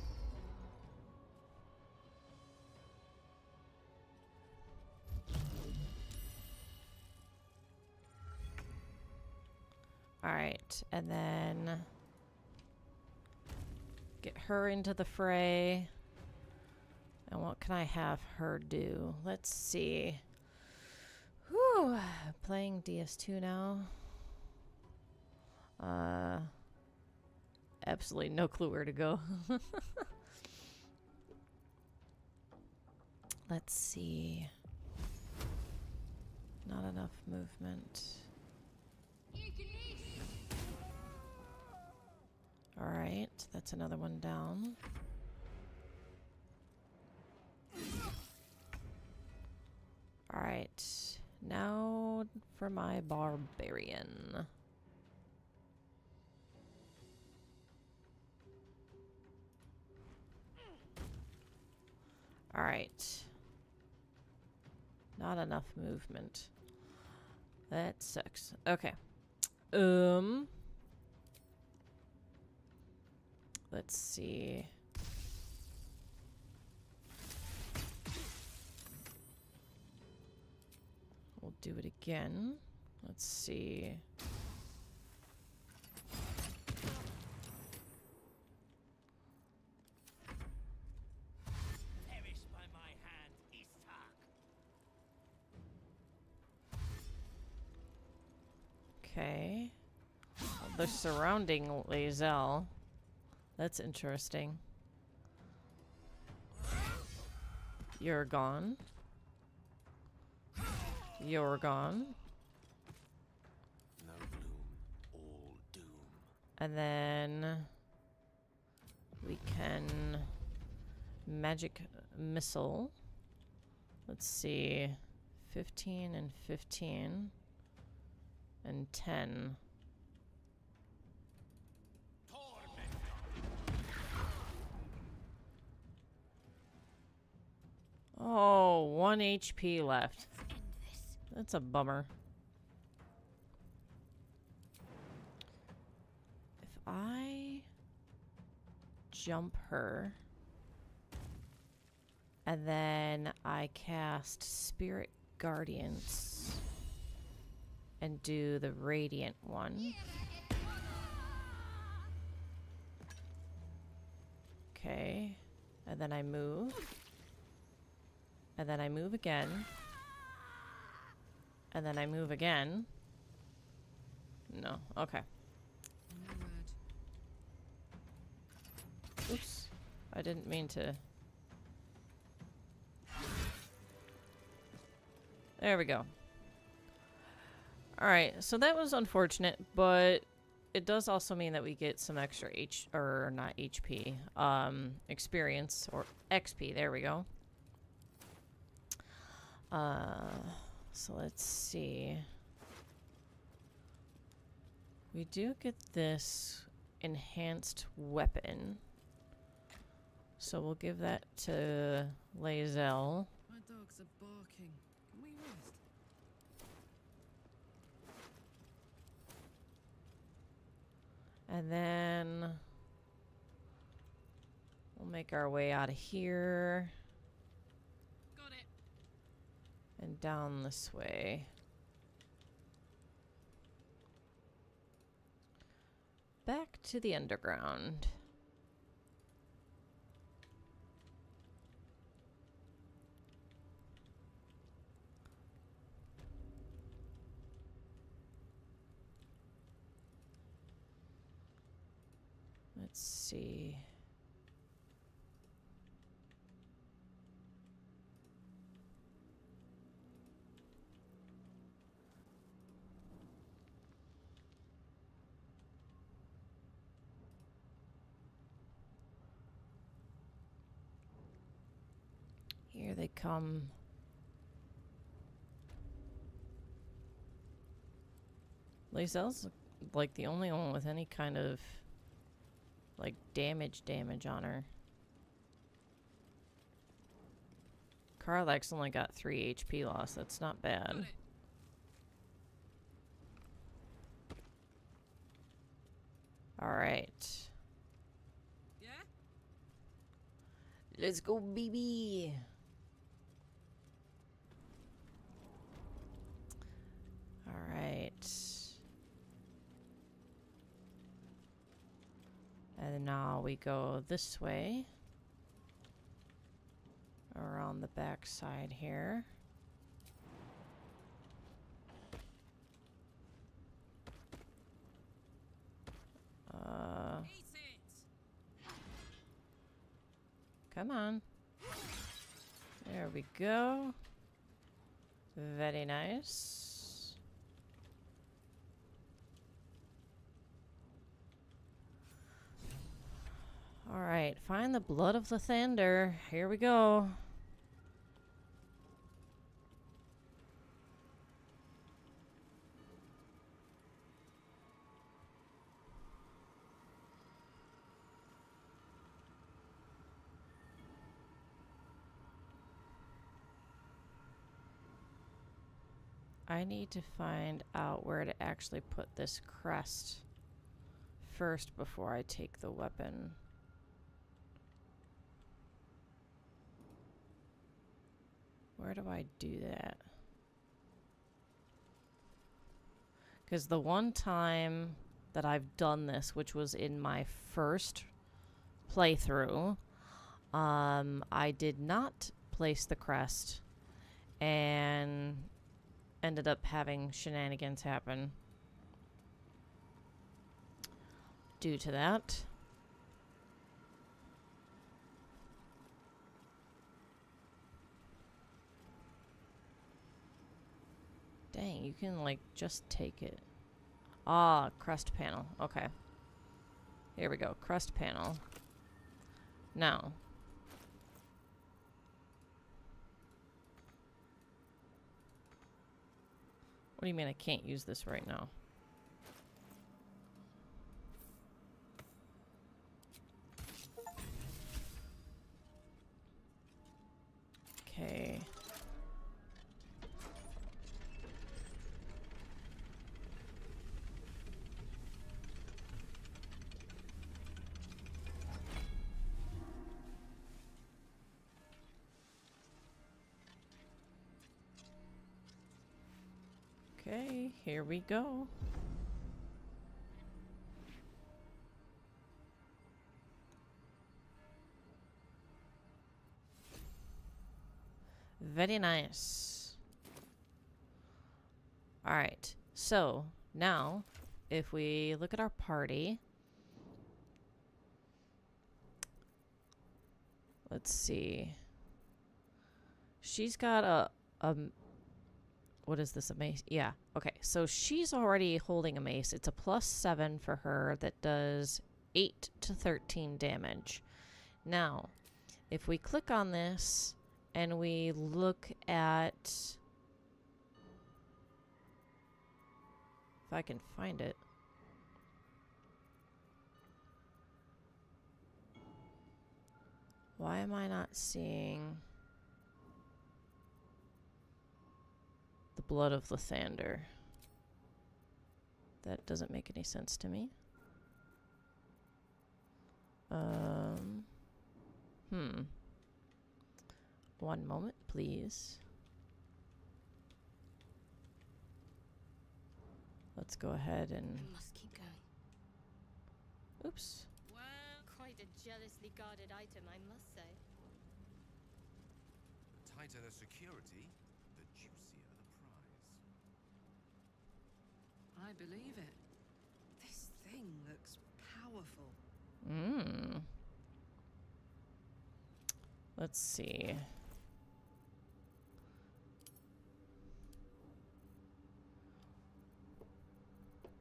[SPEAKER 1] All right, and then get her into the fray. And what can I have her do? Let's see. Whew, playing DS2 now. Absolutely no clue where to go. Let's see. Not enough movement. All right, that's another one down. All right, now for my barbarian. All right. Not enough movement. That sucks. Okay. Let's see. We'll do it again. Let's see. Okay. They're surrounding Lae'zel. That's interesting. You're gone. You're gone.
[SPEAKER 2] No bloom, all doom.
[SPEAKER 1] And then we can magic missile. Let's see. 15 and 15 and 10. Oh, 1 HP left. That's a bummer. If I jump her and then I cast Spirit Guardians and do the Radiant one. Okay. And then I move. And then I move again. And then I move again. No. Okay. Oops. I didn't mean to. There we go. Alright, so that was unfortunate, but it does also mean that we get some extra experience, or XP, there we go. So let's see. We do get this enhanced weapon. So we'll give that to Lae'zel.
[SPEAKER 6] My dogs are barking. Can we rest?
[SPEAKER 1] And then we'll make our way out of here.
[SPEAKER 6] Got it.
[SPEAKER 1] And down this way. Back to the underground. Let's see. Here they come. Lazelle's like the only one with any kind of like damage on her. Karlach's only got 3 HP loss. That's not bad. Alright.
[SPEAKER 6] Yeah?
[SPEAKER 1] Let's go, baby. Alright. And now we go this way. Around the back side here. Come on. There we go. Very nice. All right, find the blood of the thunder. Here we go. I need to find out where to actually put this crest first before I take the weapon. Where do I do that? Because the one time that I've done this, which was in my first playthrough, I did not place the crest and ended up having shenanigans happen due to that. Dang, you can like just take it. Ah, crust panel. Okay. Here we go. Crust panel. Now. What do you mean I can't use this right now? Okay. Okay, here we go. Very nice. All right, so now if we look at our party, let's see. She's got a what is this, a mace? Yeah, okay. So she's already holding a mace. It's a +7 for her that does 8 to 13 damage. Now, if we click on this and we look at... If I can find it. Why am I not seeing... the blood of Lathander? That doesn't make any sense to me. One moment, please. Let's go ahead and...
[SPEAKER 4] I must keep going.
[SPEAKER 1] Oops.
[SPEAKER 6] Well,
[SPEAKER 5] Quite a jealously guarded item, I must say.
[SPEAKER 2] Tighter the security, the juicier the prize.
[SPEAKER 6] I believe it. This thing looks powerful.
[SPEAKER 1] Mmm. Let's see.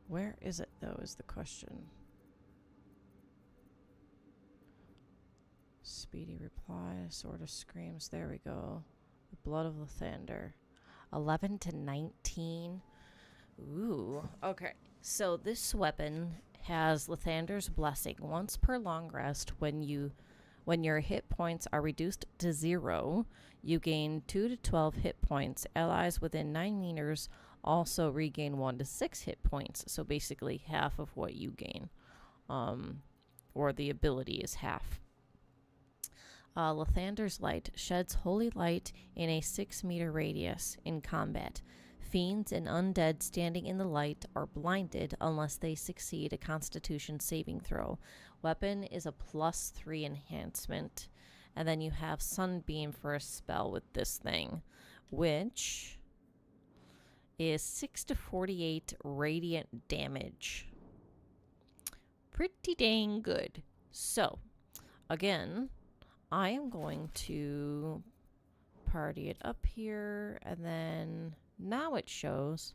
[SPEAKER 1] Where is it, though, is the question. Speedy reply, sort of screams. There we go. The blood of Lathander. 11 to 19. Ooh. Okay. So this weapon has Lathander's blessing. Once per long rest, when your hit points are reduced to 0, you gain 2 to 12 hit points. Allies within 9 meters also regain 1 to 6 hit points. So basically half of what you gain. Or the ability is half. Lathander's light sheds holy light in a 6-meter radius in combat. Fiends and undead standing in the light are blinded unless they succeed a Constitution saving throw. Weapon is a +3 enhancement. And then you have Sunbeam for a spell with this thing, which is 6 to 48 radiant damage. Pretty dang good. So, again, I am going to party it up here, and then now it shows.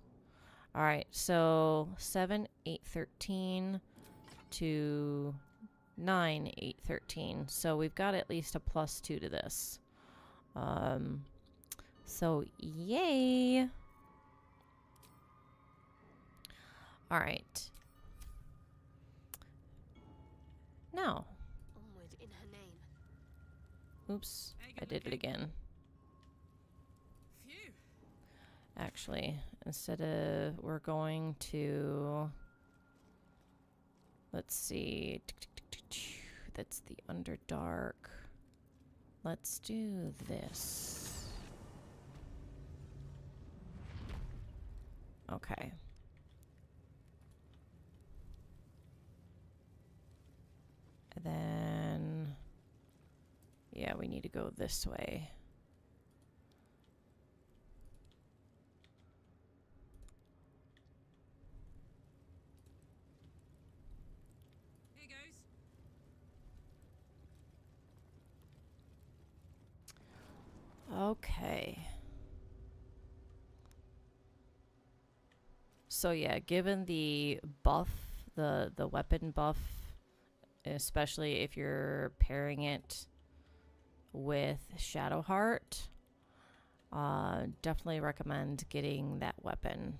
[SPEAKER 1] All right, so 7, 8, 13 to 9, 8, 13. So we've got at least a +2 to this. So yay. All right. Now.
[SPEAKER 5] Onward in her name.
[SPEAKER 1] Oops, I did it again.
[SPEAKER 6] Phew.
[SPEAKER 1] Actually, instead of, we're going to, let's see, that's the Underdark. Let's do this. Okay. And then, yeah, we need to go this way.
[SPEAKER 6] Here goes.
[SPEAKER 1] Okay. So yeah, given the buff, the weapon buff, especially if you're pairing it with Shadowheart, definitely recommend getting that weapon.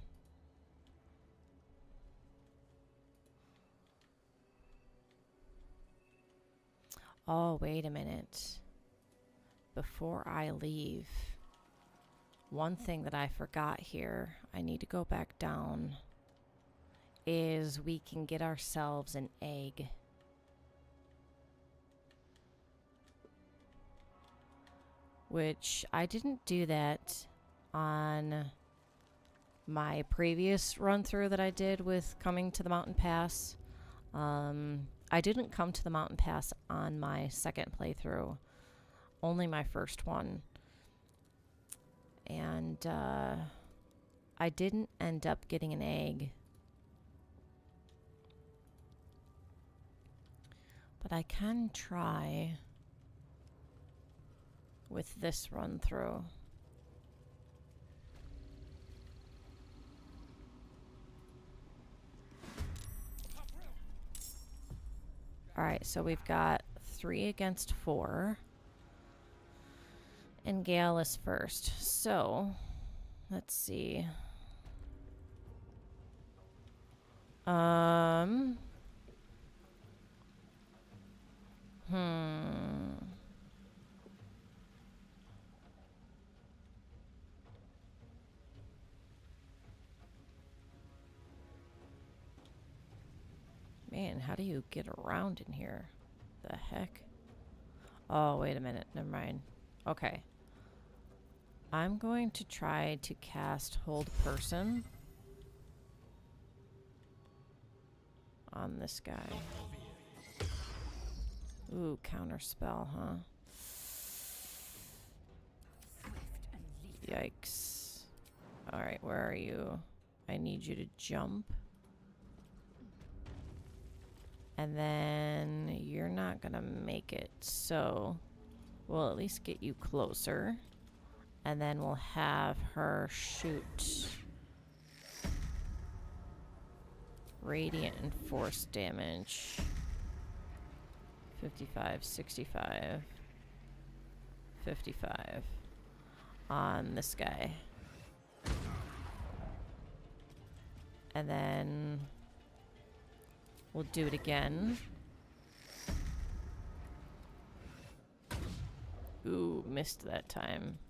[SPEAKER 1] Oh, wait a minute. Before I leave, one thing that I forgot here, I need to go back down, is we can get ourselves an egg. Which I didn't do that on my previous run through that I did with coming to the mountain pass. I didn't come to the mountain pass on my second playthrough, only my first one. And I didn't end up getting an egg. But I can try with this run through. Alright, so we've got 3 against 4. And Gale is first. So, let's see. Man, how do you get around in here? The heck? Oh, wait a minute. Never mind. Okay. I'm going to try to cast Hold Person on this guy. Ooh, counter spell, huh? Yikes. Alright, where are you? I need you to jump. And then you're not gonna make it, so we'll at least get you closer. And then we'll have her shoot radiant and force damage. 55, 65, 55 on this guy. And then we'll do it again. Ooh, missed that time.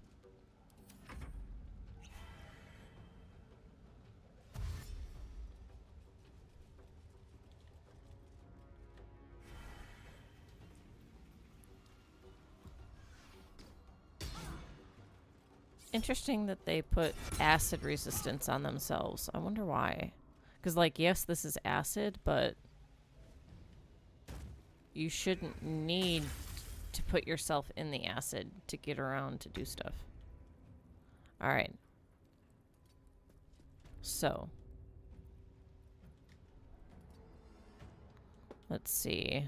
[SPEAKER 1] Interesting that they put acid resistance on themselves. I wonder why. Because, like, yes, this is acid, but you shouldn't need to put yourself in the acid to get around to do stuff. Alright. So. Let's see.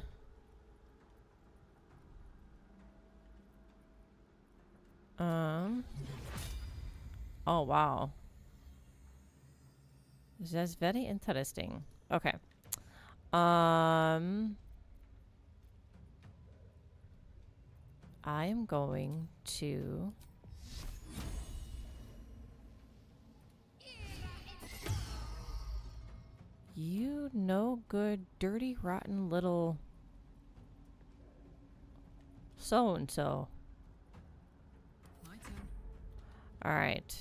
[SPEAKER 1] Oh, wow. That's very interesting. Okay. I'm going to... You no good, dirty, rotten little... so-and-so.
[SPEAKER 6] My turn.
[SPEAKER 1] Alright.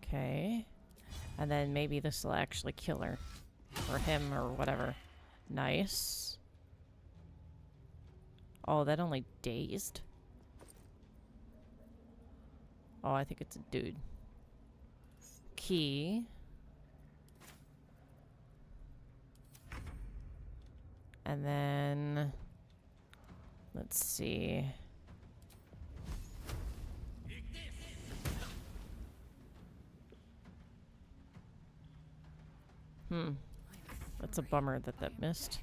[SPEAKER 1] Okay. And then maybe this will actually kill her. Or him, or whatever. Nice. Oh, that only dazed? Oh, I think it's a dude. Key. And then... Let's see... That's a bummer that that missed.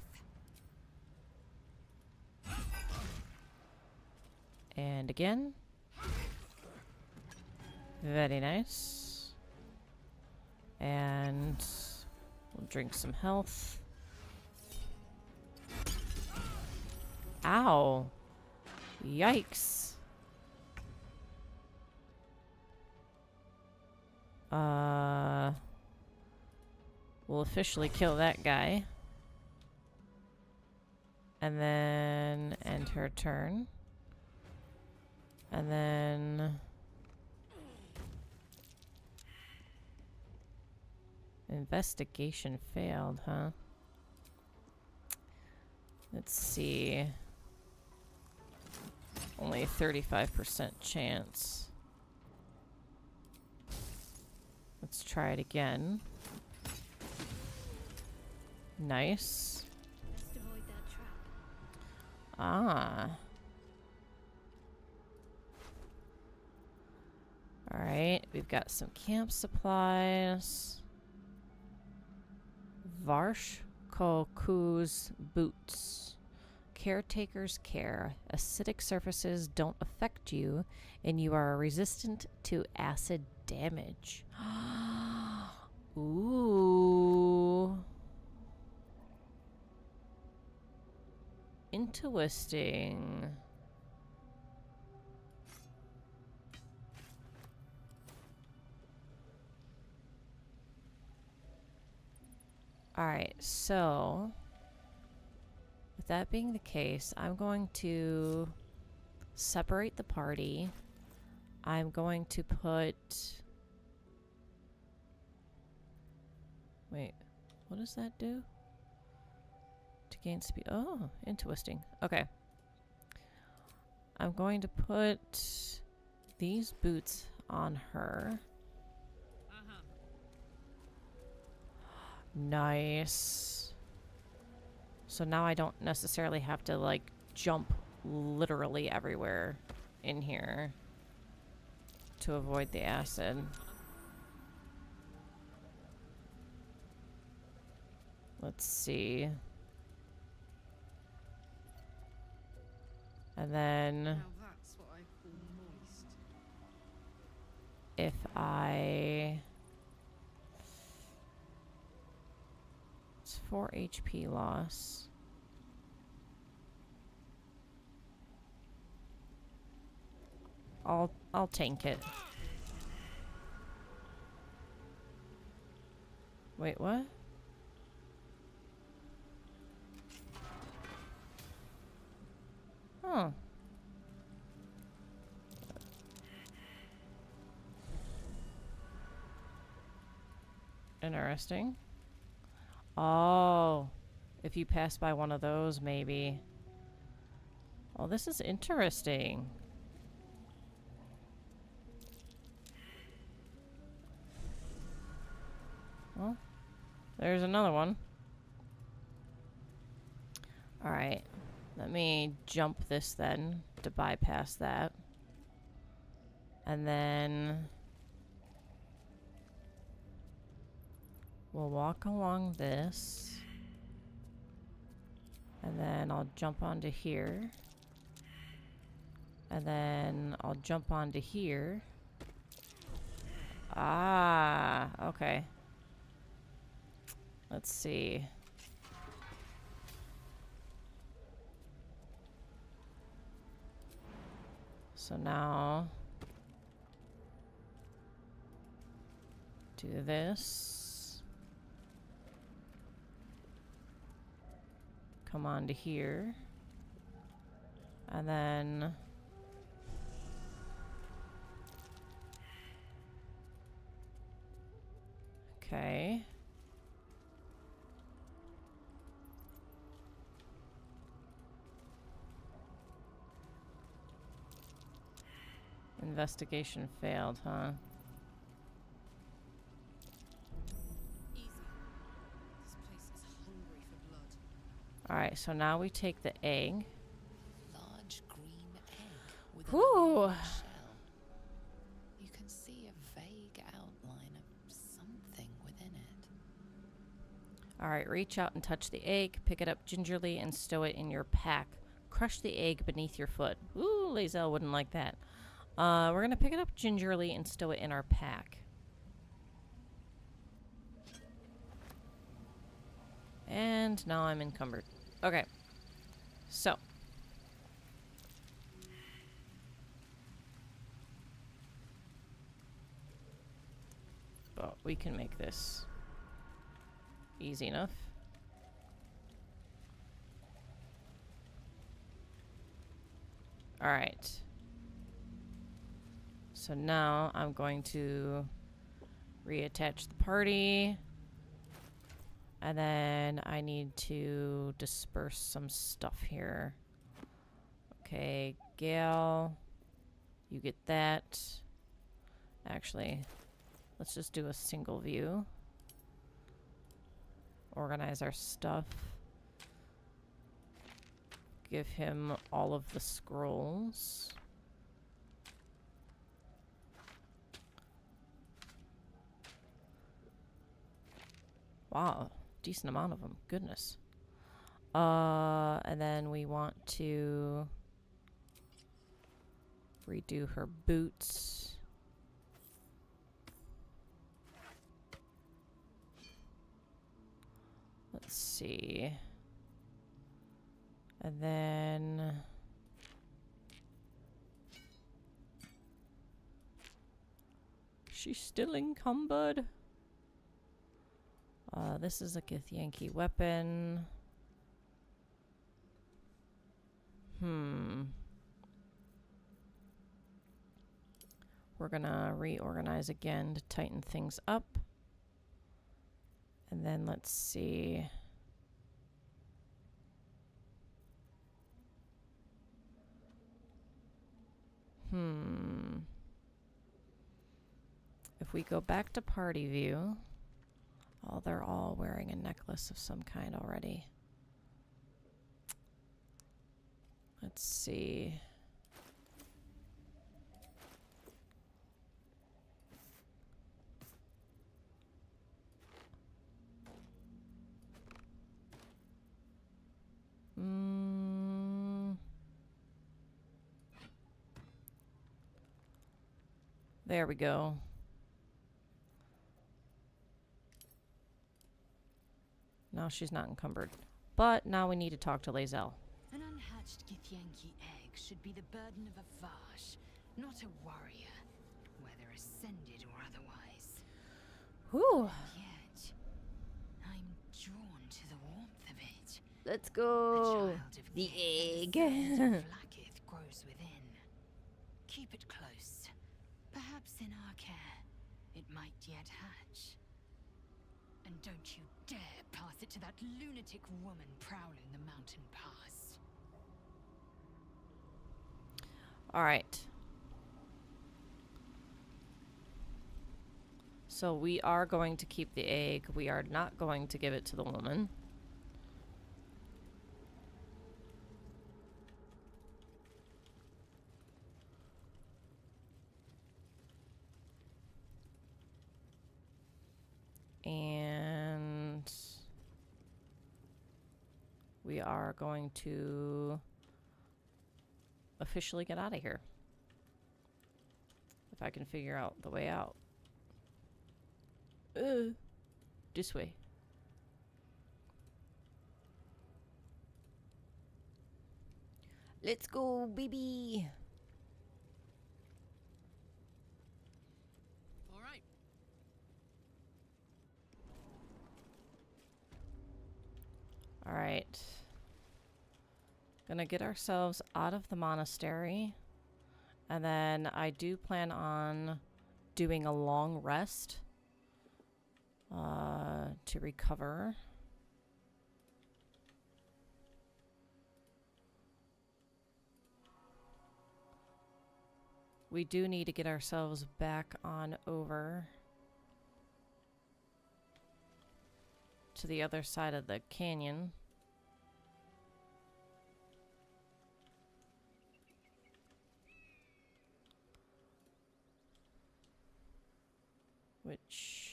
[SPEAKER 1] And again. Very nice. And we'll drink some health. Ow. Yikes. We'll officially kill that guy. And then end her turn. And then... Investigation failed, huh? Let's see. Only 35% chance. Let's try it again. Nice.
[SPEAKER 5] Just avoid that trap.
[SPEAKER 1] Ah. Alright, we've got some camp supplies. Varshkoku's boots. Caretaker's care. Acidic surfaces don't affect you, and you are resistant to acid damage. Ooh. Interesting. Alright, so with that being the case, I'm going to separate the party. I'm going to put... Wait, what does that do? To gain speed. Oh, interesting. Okay. I'm going to put these boots on her. Nice. So now I don't necessarily have to, like, jump literally everywhere in here to avoid the acid. Let's see. And then
[SPEAKER 6] Now that's what I call moist.
[SPEAKER 1] if I... It's 4 HP loss. I'll tank it. Wait, what? Oh. Interesting. Oh. If you pass by one of those, maybe. Oh, this is interesting. Well, there's another one. Alright. Let me jump this then to bypass that. And then we'll walk along this. And then I'll jump onto here. And then I'll jump onto here. Ah, okay. Let's see. So now do this. Come on to here. And then okay. Investigation failed, huh?
[SPEAKER 6] Easy. This place is hungry for blood.
[SPEAKER 1] Alright, so now we take the egg.
[SPEAKER 3] Large green egg with
[SPEAKER 1] Whew.
[SPEAKER 3] an uneven shell. You can see a vague outline of something within it.
[SPEAKER 1] Alright, reach out and touch the egg. Pick it up gingerly and stow it in your pack. Crush the egg beneath your foot. Ooh, Lae'zel wouldn't like that. We're gonna pick it up gingerly and stow it in our pack. And now I'm encumbered. Okay. So. But we can make this easy enough. Alright. So now I'm going to reattach the party. And then I need to disperse some stuff here. Okay, Gale, you get that. Actually, let's just do a single view. Organize our stuff. Give him all of the scrolls. Wow, decent amount of them. Goodness. And then we want to redo her boots. Let's see. And then she's still encumbered. This is a Githyanki weapon. We're gonna reorganize again to tighten things up. And then let's see. if we go back to party view, oh, they're all wearing a necklace of some kind already. Let's see. There we go. Now she's not encumbered. But now we need to talk to Lae'zel.
[SPEAKER 4] An unhatched Githyanki egg should be the burden of a Vash, not a warrior, whether ascended or otherwise.
[SPEAKER 1] Whew.
[SPEAKER 4] Yet, I'm drawn to the warmth of it.
[SPEAKER 1] Let's
[SPEAKER 4] A
[SPEAKER 1] go.
[SPEAKER 4] child of
[SPEAKER 1] The
[SPEAKER 4] Gith
[SPEAKER 1] egg.
[SPEAKER 4] and the scent of Vlaakith grows within. Keep it close. Perhaps in our care, it might yet hatch. And don't you dare pass it to that lunatic woman prowling the mountain pass.
[SPEAKER 1] All right. So we are going to keep the egg. We are not going to give it to the woman. And we are going to officially get out of here. If I can figure out the way out. This way. Let's go, baby.
[SPEAKER 6] All right.
[SPEAKER 1] All right. Gonna get ourselves out of the monastery. And then I do plan on doing a long rest to recover. We do need to get ourselves back on over to the other side of the canyon. Which...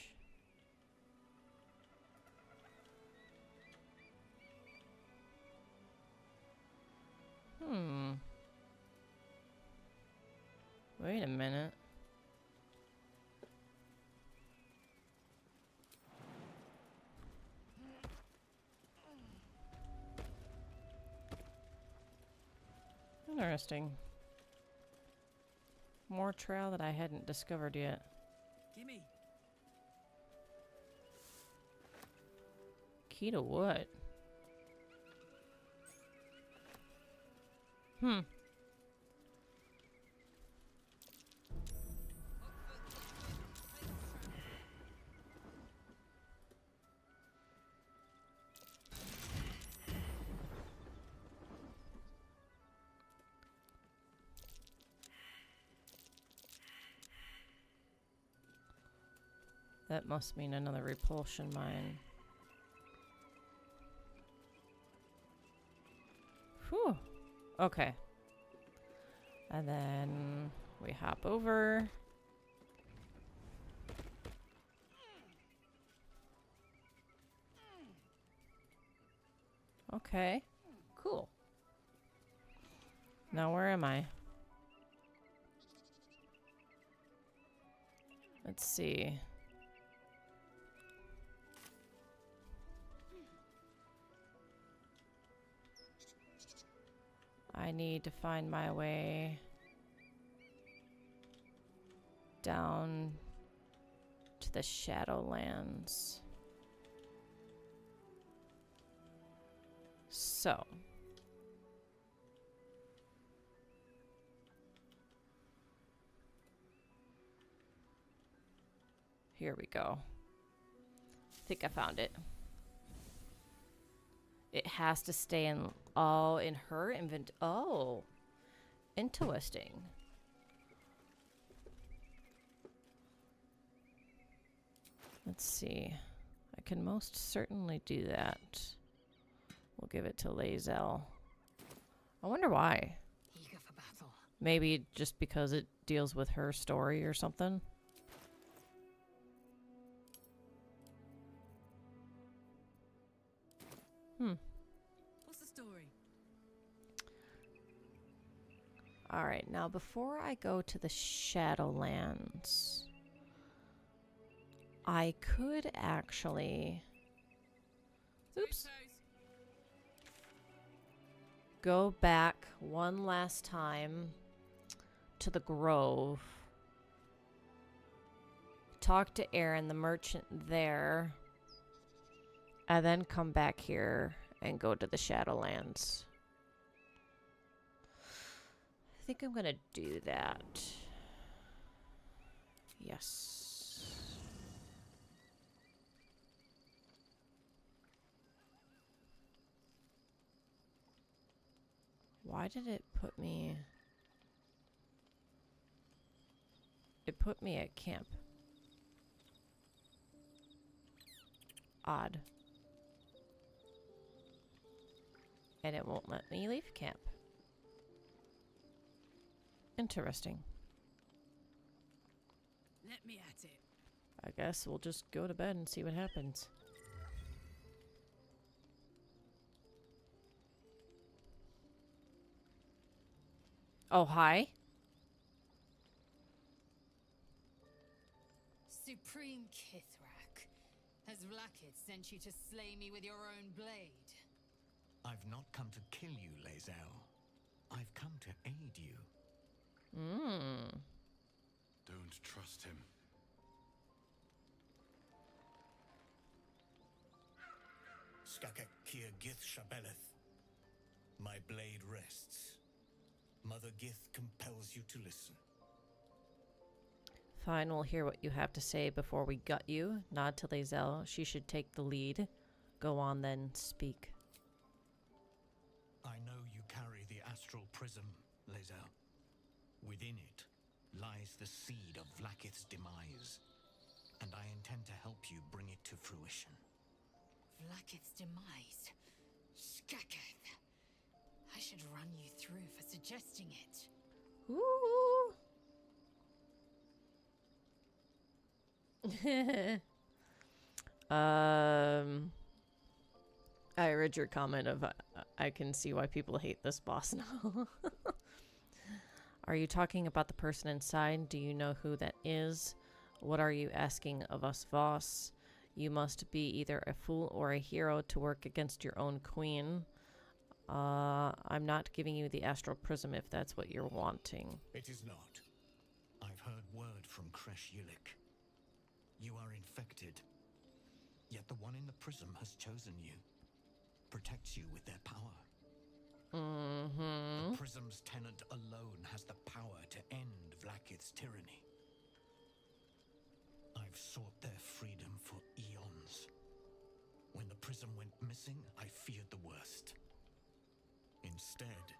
[SPEAKER 1] Wait a minute. Interesting. More trail that I hadn't discovered yet.
[SPEAKER 6] Gimme.
[SPEAKER 1] Key to what? That must mean another repulsion mine. Whew. Okay. And then we hop over. Okay. Cool. Now where am I? Let's see. I need to find my way down to the Shadowlands. So. Here we go. I think I found it. It has to stay in in her invent. Oh, interesting. Let's see. I can most certainly do that. We'll give it to Lae'zel. I wonder why.
[SPEAKER 4] Eager for battle.
[SPEAKER 1] Maybe just because it deals with her story or something.
[SPEAKER 6] What's the story?
[SPEAKER 1] Alright, now before I go to the Shadowlands, I could actually... Oops. Go back one last time to the Grove. Talk to Aaron, the merchant there. And then come back here and go to the Shadowlands. I think I'm gonna do that. Yes. Why did it put me... It put me at camp. Odd. And it won't let me leave camp. Interesting.
[SPEAKER 6] Let me at it.
[SPEAKER 1] I guess we'll just go to bed and see what happens. Oh, hi.
[SPEAKER 4] Supreme Kithrak, has Vlaakith sent you to slay me with your own blade?
[SPEAKER 7] I've not come to kill you, Lae'zel. I've come to aid you.
[SPEAKER 2] Don't trust him.
[SPEAKER 7] Skakek Kier Gith Shabeleth. My blade rests. Mother Gith compels you to listen.
[SPEAKER 1] Fine, we'll hear what you have to say before we gut you. Nod to Lae'zel. She should take the lead. Go on then, speak.
[SPEAKER 7] I know you carry the astral prism, Lae'zel. Within it lies the seed of Vlaakith's demise, and I intend to help you bring it to fruition.
[SPEAKER 4] Vlaakith's demise? Skaketh. I should run you through for suggesting it.
[SPEAKER 1] Ooh. I read your comment of I can see why people hate this boss now. Are you talking about the person inside? Do you know who that is? What are you asking of us, Voss? You must be either a fool or a hero to work against your own queen. I'm not giving you the astral prism if that's what you're wanting.
[SPEAKER 7] It is not. I've heard word from Kresh Yilik. You are infected. Yet the one in the prism has chosen you. Protects you with their power. The prism's tenant alone has the power to end Vlaakith's tyranny. I've sought their freedom for eons. When the prism went missing, I feared the worst. Instead,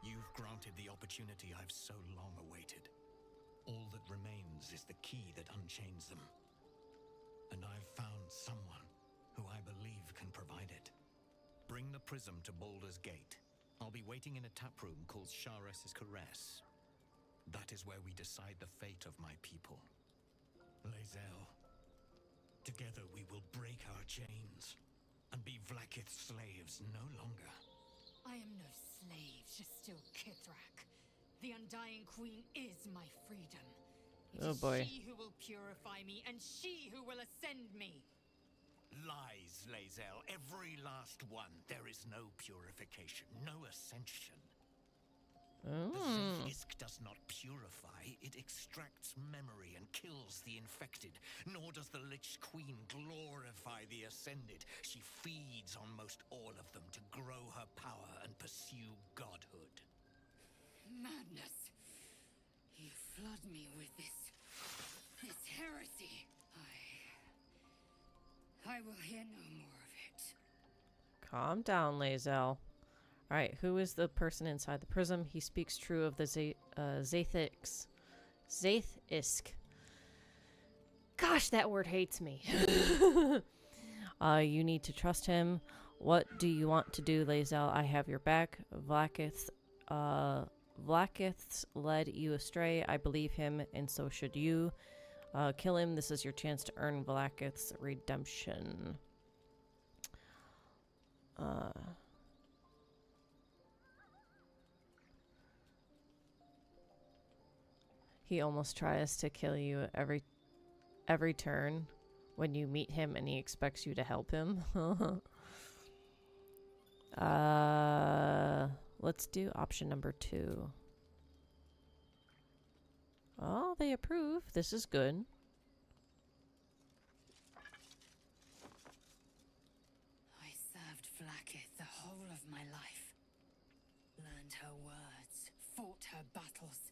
[SPEAKER 7] you've granted the opportunity I've so long awaited. All that remains is the key that unchains them. And I've found someone who I believe can provide it. Bring the prism to Baldur's Gate. I'll be waiting in a taproom called Shares's Caress. That is where we decide the fate of my people. Lae'zel, together we will break our chains and be Vlaakith's slaves no longer.
[SPEAKER 4] I am no slave, just still Kithrak. The Undying Queen is my freedom. It
[SPEAKER 1] Oh
[SPEAKER 4] is
[SPEAKER 1] boy.
[SPEAKER 4] she who will purify me, and she who will ascend me.
[SPEAKER 7] Lies, Lae'zel, every last one. There is no purification, no ascension. The Zephyrisk does not purify, it extracts memory and kills the infected. Nor does the Lich Queen glorify the ascended. She feeds on most all of them to grow her power and pursue godhood.
[SPEAKER 4] Madness. You flood me with this heresy. I will hear no more of it.
[SPEAKER 1] Calm down, Lae'zel. Alright, who is the person inside the prism? He speaks true of the Zaithisk. Gosh, that word hates me. You need to trust him. What do you want to do, Lae'zel? I have your back. Vlaakith's led you astray. I believe him, and so should you. Kill him. This is your chance to earn Vlaakith's redemption. He almost tries to kill you every turn when you meet him, and he expects you to help him. Let's do option number 2. Oh, they approve. This is good.
[SPEAKER 4] I served Vlaakith the whole of my life. Learned her words, fought her battles.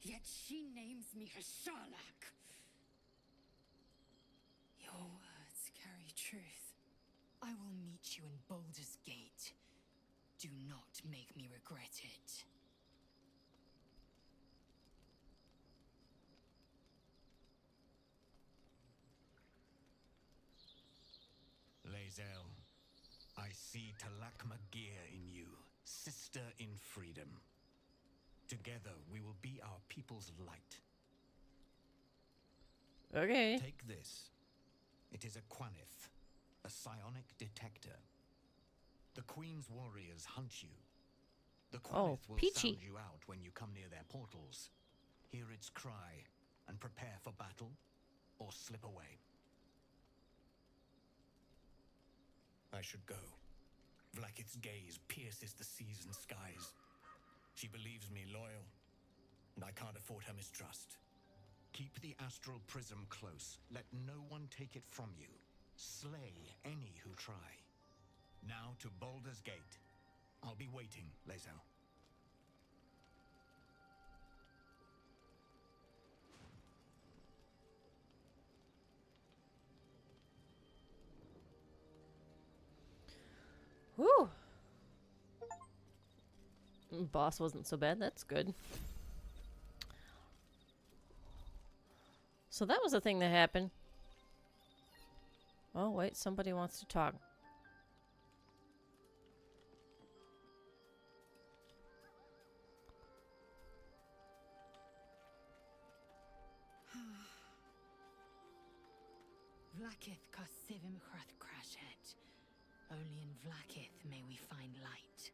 [SPEAKER 4] Yet she names me a Sharlak. Your words carry truth. I will meet you in Baldur's Gate. Do not make me regret it.
[SPEAKER 7] Lae'zel, I see Talakma Gear in you, sister in freedom. Together we will be our people's light.
[SPEAKER 1] Okay.
[SPEAKER 7] Take this. It is a Quanith, a psionic detector. The Queen's warriors hunt you. The Quanith will
[SPEAKER 1] peachy.
[SPEAKER 7] sound you out when you come near their portals. Hear its cry and prepare for battle, or slip away. I should go. Vlaakith's gaze pierces the seas and skies. She believes me loyal, and I can't afford her mistrust. Keep the astral prism close. Let no one take it from you. Slay any who try. Now to Baldur's Gate. I'll be waiting, Lae'zel.
[SPEAKER 1] Whew. Boss wasn't so bad. That's good. So that was a thing that happened. Oh, wait. Somebody wants to talk.
[SPEAKER 4] Vlaakith Kosivim Hrath Crashet. Only in Vlaakith may we find light.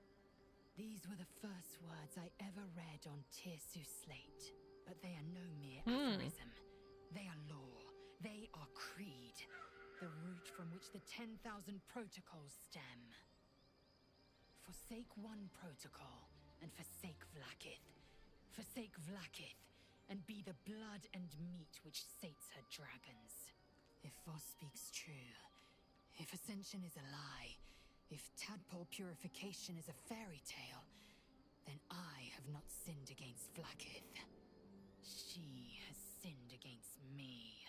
[SPEAKER 4] These were the first words I ever read on Tirsu slate, but they are no mere aphorism. They are law. They are creed. The root from which the 10,000 protocols stem. Forsake one protocol, and forsake Vlaakith. Forsake Vlaakith, and be the blood and meat which sates her dragons. If Voss speaks true, if ascension is a lie, if tadpole purification is a fairy tale, then I have not sinned against Vlaakith. She has sinned against me.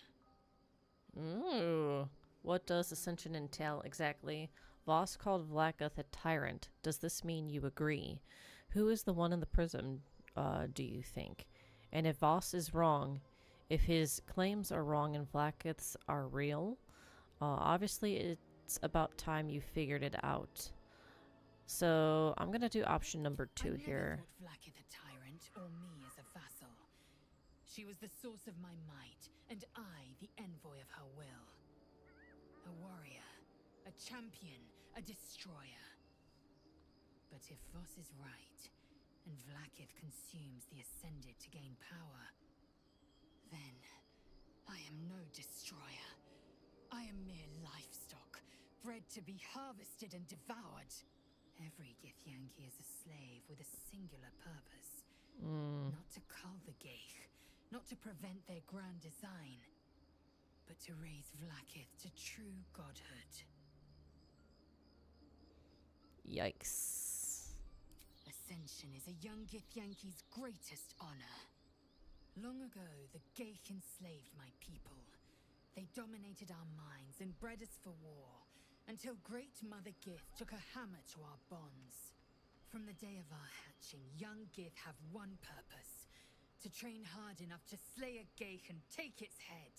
[SPEAKER 1] Ooh. What does ascension entail exactly? Voss called Vlaakith a tyrant. Does this mean you agree? Who is the one in the prism, do you think? And if Voss is wrong, if his claims are wrong and Vlaakith's are real, obviously it's about time you figured it out. So I'm gonna do option number 2 here.
[SPEAKER 4] I never thought Vlaakith a tyrant, or me as a vassal. She was the source of my might, and I the envoy of her will. A warrior, a champion, a destroyer. But if Voss is right, and Vlaakith consumes the Ascended to gain power, then I am no destroyer. I am mere livestock, bred to be harvested and devoured. Every Githyanki is a slave with a singular purpose. Not to cull the Geich, not to prevent their grand design, but to raise Vlaakith to true godhood.
[SPEAKER 1] Yikes.
[SPEAKER 4] Ascension is a young Githyanki's greatest honor. Long ago, the Geich enslaved my people. They dominated our minds and bred us for war, until Great Mother Gith took a hammer to our bonds. From the day of our hatching, young Gith have one purpose: to train hard enough to slay a Geich and take its head.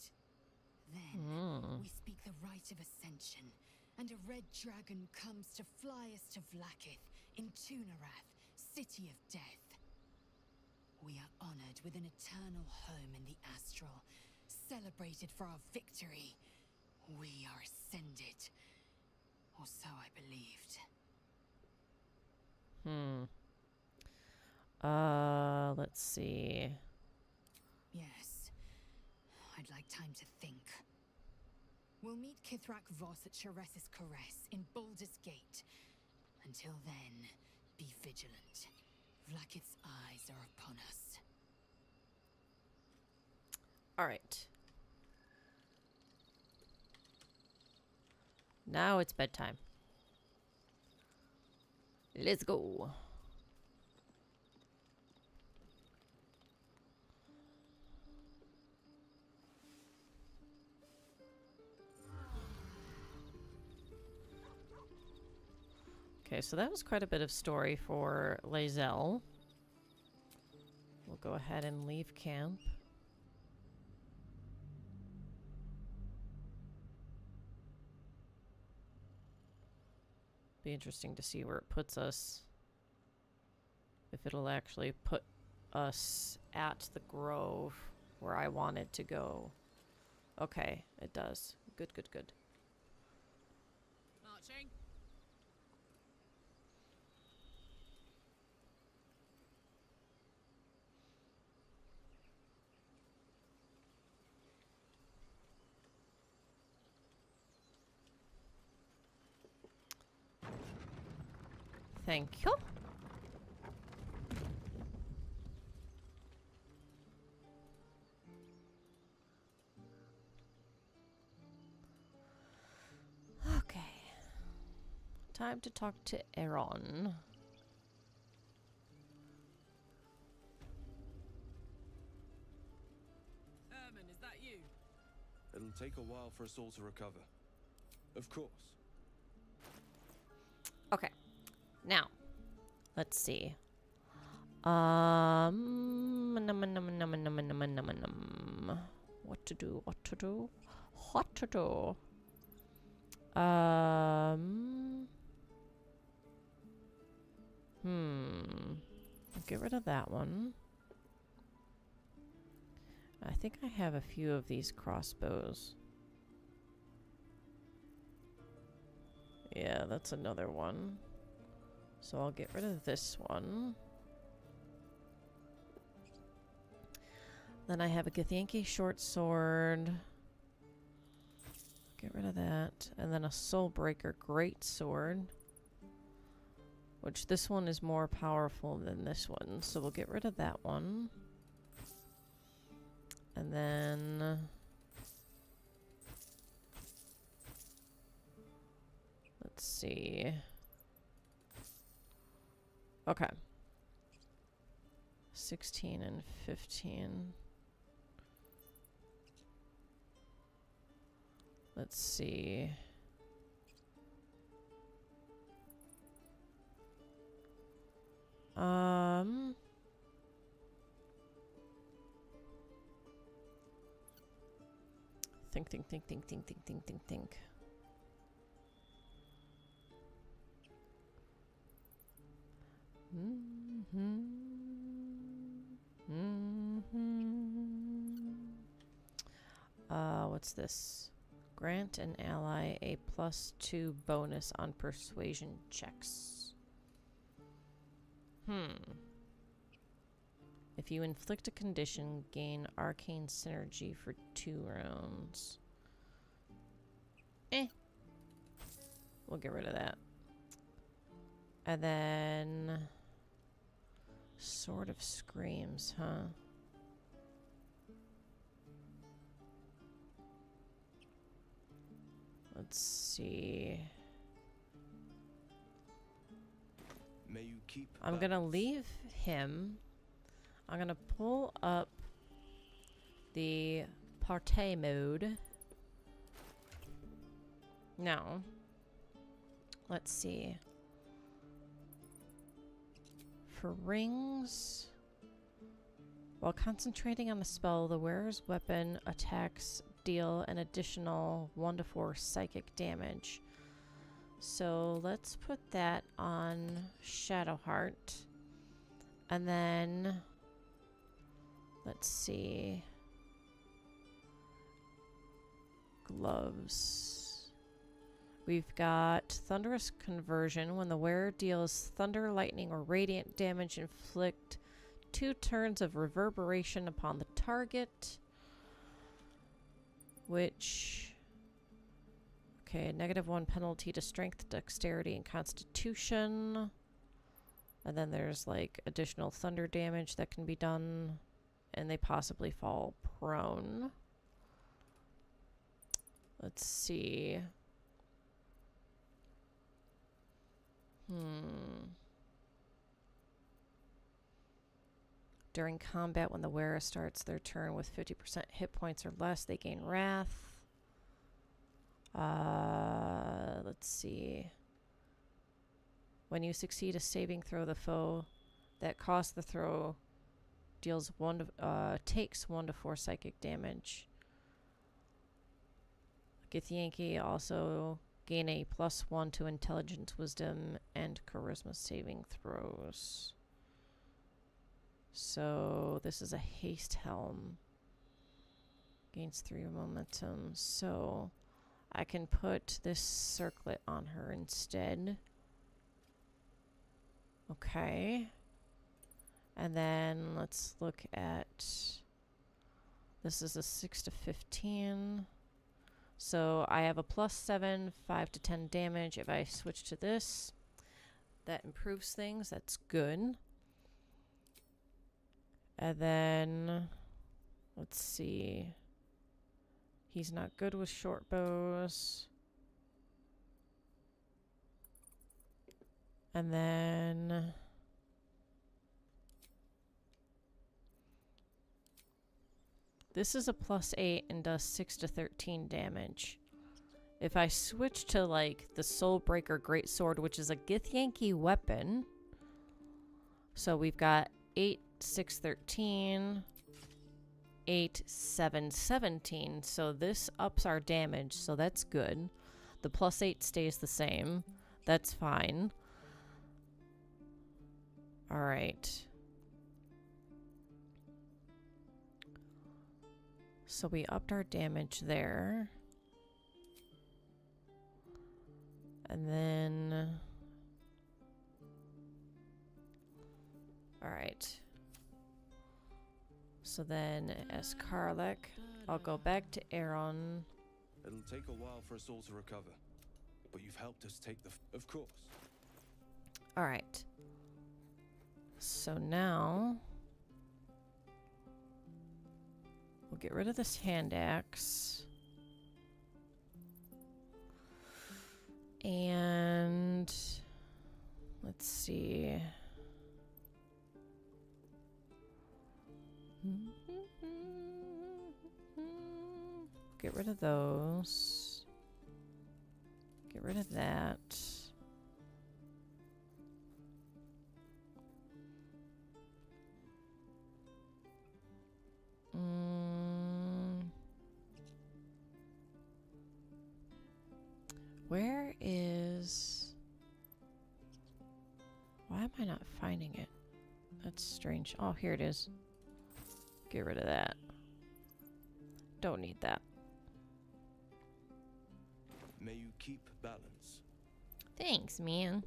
[SPEAKER 4] Then we speak the rite of ascension, and a red dragon comes to fly us to Vlaakith in Tunarath, city of death. We are honored with an eternal home in the astral, celebrated for our victory. We are ascended, or so I believed.
[SPEAKER 1] Let's see.
[SPEAKER 4] Yes, I'd like time to think. We'll meet Kithrak Voss at Cheres's Caress in Baldur's Gate. Until then, be vigilant. Vlaakith's eyes are upon us.
[SPEAKER 1] All right. Now it's bedtime. Let's go. Okay, so that was quite a bit of story for Lae'zel. We'll go ahead and leave camp. Be interesting to see where it puts us. If it'll actually put us at the grove where I wanted to go. Okay, it does. Good, good, good.
[SPEAKER 6] Marching.
[SPEAKER 1] Thank you. Okay. Time to talk to Aaron.
[SPEAKER 6] Herman, is that you?
[SPEAKER 8] It'll take a while for us all to recover. Of course.
[SPEAKER 1] Okay. Now, let's see. What to do? What to do? What to do? Get rid of that one. I think I have a few of these crossbows. Yeah, that's another one. So I'll get rid of this one. Then I have a Githyanki short sword. Get rid of that. And then a Soulbreaker great sword. Which this one is more powerful than this one. So we'll get rid of that one. And then... let's see... okay. 16 and 15. Let's see. Think. What's this? Grant an ally a +2 bonus on persuasion checks. If you inflict a condition, gain arcane synergy for 2 rounds. We'll get rid of that. And then... Sword of Screams, huh? Let's see.
[SPEAKER 8] May you keep
[SPEAKER 1] I'm gonna leave him. I'm gonna pull up the partay mode. Now, let's see. For rings, while concentrating on a spell, the wearer's weapon attacks deal an additional 1 to 4 psychic damage. So let's put that on Shadowheart. And then let's see. Gloves. We've got Thunderous Conversion. When the wearer deals thunder, lightning, or radiant damage, inflict 2 turns of reverberation upon the target. Which... okay, -1 penalty to strength, dexterity, and constitution. And then there's like additional thunder damage that can be done. And they possibly fall prone. Let's see. During combat, when the wearer starts their turn with 50% hit points or less, they gain wrath. Let's see. When you succeed a saving throw, the foe that costs the throw deals takes 1 to 4 psychic damage. Githyanki also gain a +1 to intelligence, wisdom, and charisma saving throws. So this is a haste helm. Gains 3 momentum. So I can put this circlet on her instead. Okay. And then let's look at... this is a 6 to 15. So I have a +7, 5 to 10 damage. If I switch to this, that improves things. That's good. And then, let's see. He's not good with short bows. And then... this is a +8 and does 6 to 13 damage. If I switch to like the Soulbreaker Greatsword, which is a Githyanki weapon. So we've got 8, 6, 13, 8, 7, 17. So this ups our damage, so that's good. The +8 stays the same. That's fine. Alright. So we upped our damage there. And then... alright. So then, as Karlek, I'll go back to Aaron.
[SPEAKER 8] It'll take a while for us all to recover, but you've helped us take the... of course.
[SPEAKER 1] Alright. So now... we'll get rid of this hand axe. And... let's see... get rid of those. Get rid of that. Where is... why am I not finding it? That's strange. Oh, here it is. Get rid of that. Don't need that.
[SPEAKER 8] May you keep balance.
[SPEAKER 1] Thanks, man.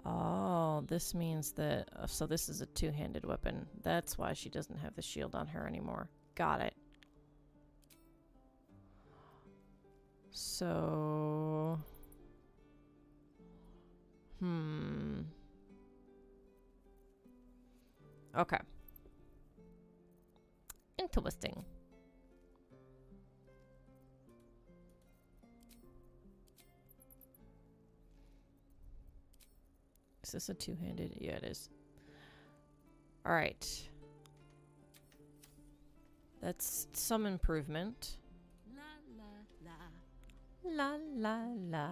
[SPEAKER 1] Oh, this means that... so this is a two-handed weapon. That's why she doesn't have the shield on her anymore. Got it. So... okay. Interesting. Is this a two-handed? Yeah, it is. All right. That's some improvement.
[SPEAKER 6] La la la.
[SPEAKER 1] La la la.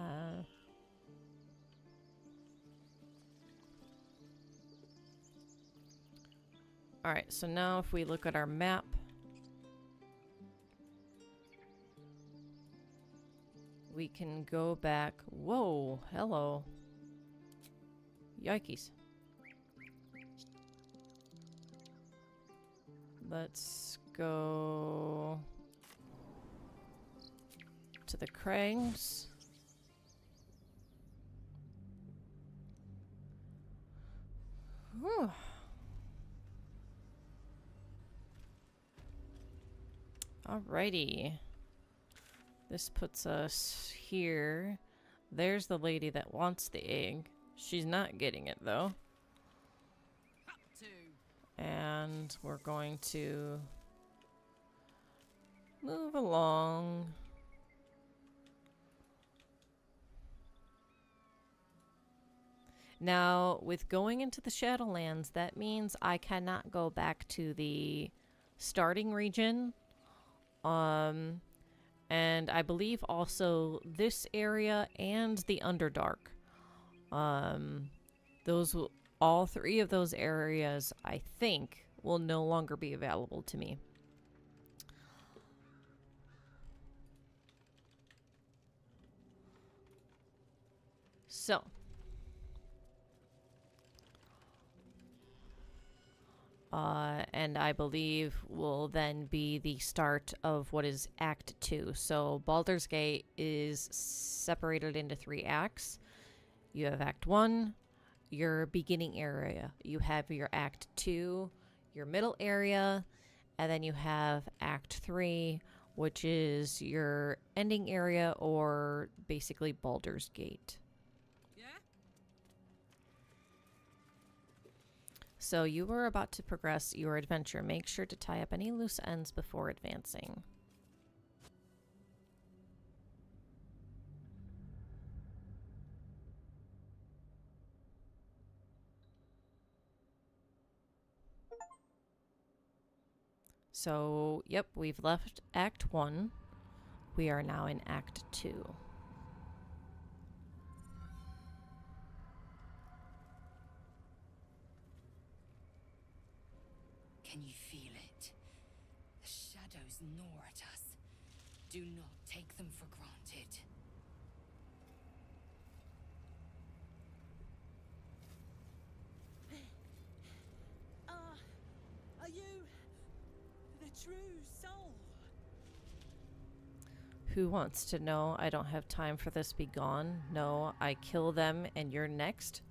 [SPEAKER 1] Alright, so now if we look at our map, we can go back. Whoa, hello. Yikes. Let's go to the crags. Whew. Alrighty. This puts us here. There's the lady that wants the egg. She's not getting it though. And we're going to move along. Now, with going into the Shadowlands, that means I cannot go back to the starting region. And I believe also this area and the Underdark. Those will, all three of those areas, I think, will no longer be available to me. So, and I believe will then be the start of what is Act 2. So Baldur's Gate is separated into 3 acts. You have Act 1, your beginning area. You have your Act 2, your middle area, and then you have Act 3, which is your ending area, or basically Baldur's Gate. So you were about to progress your adventure. Make sure to tie up any loose ends before advancing. So, yep, we've left Act 1. We are now in Act 2.
[SPEAKER 4] Can you feel it? The shadows gnaw at us. Do not take them for granted.
[SPEAKER 6] Are you the true soul?
[SPEAKER 1] Who wants to know? I don't have time for this. Be gone. No, I kill them and you're next.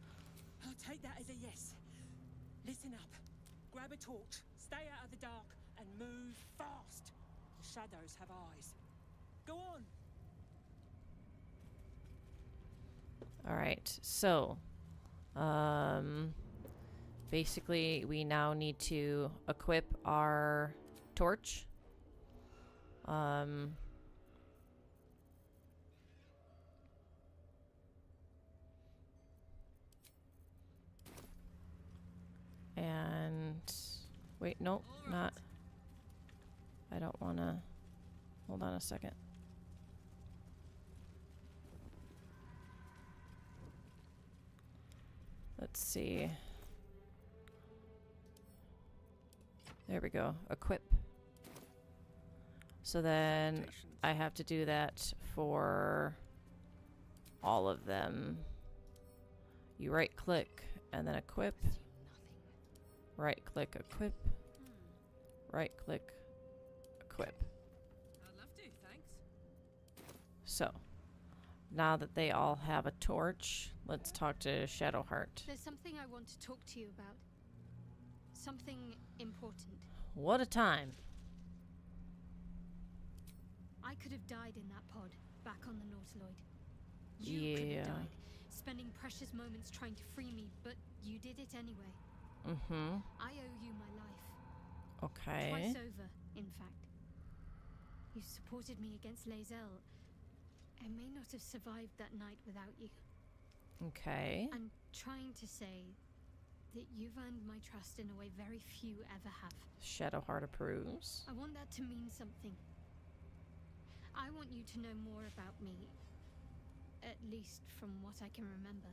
[SPEAKER 6] I'll take that as a yes. Listen up. Grab a torch. Stay out of the dark and move fast. The shadows have eyes. Go on.
[SPEAKER 1] All right. So, basically we now need to equip our torch. And wait, nope, not. I don't want to. Hold on a second. Let's see. There we go. Equip. So then I have to do that for all of them. You right click and then equip. Right click, equip. Right click, equip.
[SPEAKER 6] I'd love to, thanks.
[SPEAKER 1] So, now that they all have a torch, let's talk to Shadowheart.
[SPEAKER 5] There's something I want to talk to you about. Something important.
[SPEAKER 1] What a time.
[SPEAKER 5] I could have died in that pod, back on the Nautiloid. You could have died, spending precious moments trying to free me, but you did it anyway.
[SPEAKER 1] Mm-hmm.
[SPEAKER 5] I owe you my life.
[SPEAKER 1] Okay.
[SPEAKER 5] Twice over, in fact. You supported me against Lae'zel. I may not have survived that night without you.
[SPEAKER 1] Okay.
[SPEAKER 5] I'm trying to say that you've earned my trust in a way very few ever have.
[SPEAKER 1] Shadowheart approves.
[SPEAKER 5] I want that to mean something. I want you to know more about me, at least from what I can remember.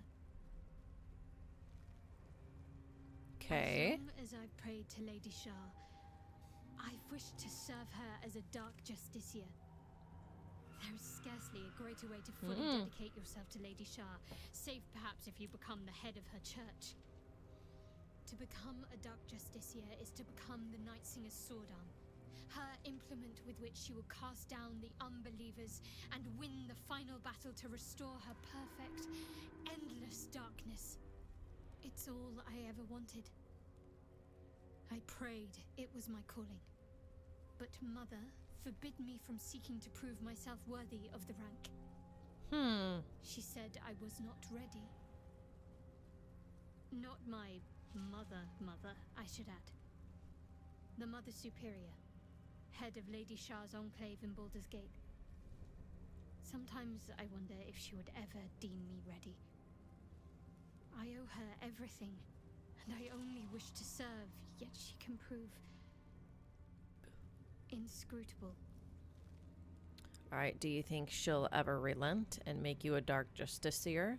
[SPEAKER 1] Okay.
[SPEAKER 5] As long as I've prayed to Lady Shah, I've wished to serve her as a dark justiciar. There is scarcely a greater way to fully dedicate yourself to Lady Shah, save perhaps if you become the head of her church. To become a dark justiciar is to become the Night Singer's sword arm, her implement with which she will cast down the unbelievers and win the final battle to restore her perfect, endless darkness. It's all I ever wanted. I prayed it was my calling. But Mother forbid me from seeking to prove myself worthy of the rank. She said I was not ready. Not my mother, I should add. The Mother Superior, head of Lady Shah's enclave in Baldur's Gate. Sometimes I wonder if she would ever deem me ready. I owe her everything, and I only wish to serve, yet she can prove inscrutable.
[SPEAKER 1] Alright, do you think she'll ever relent and make you a dark justiciar?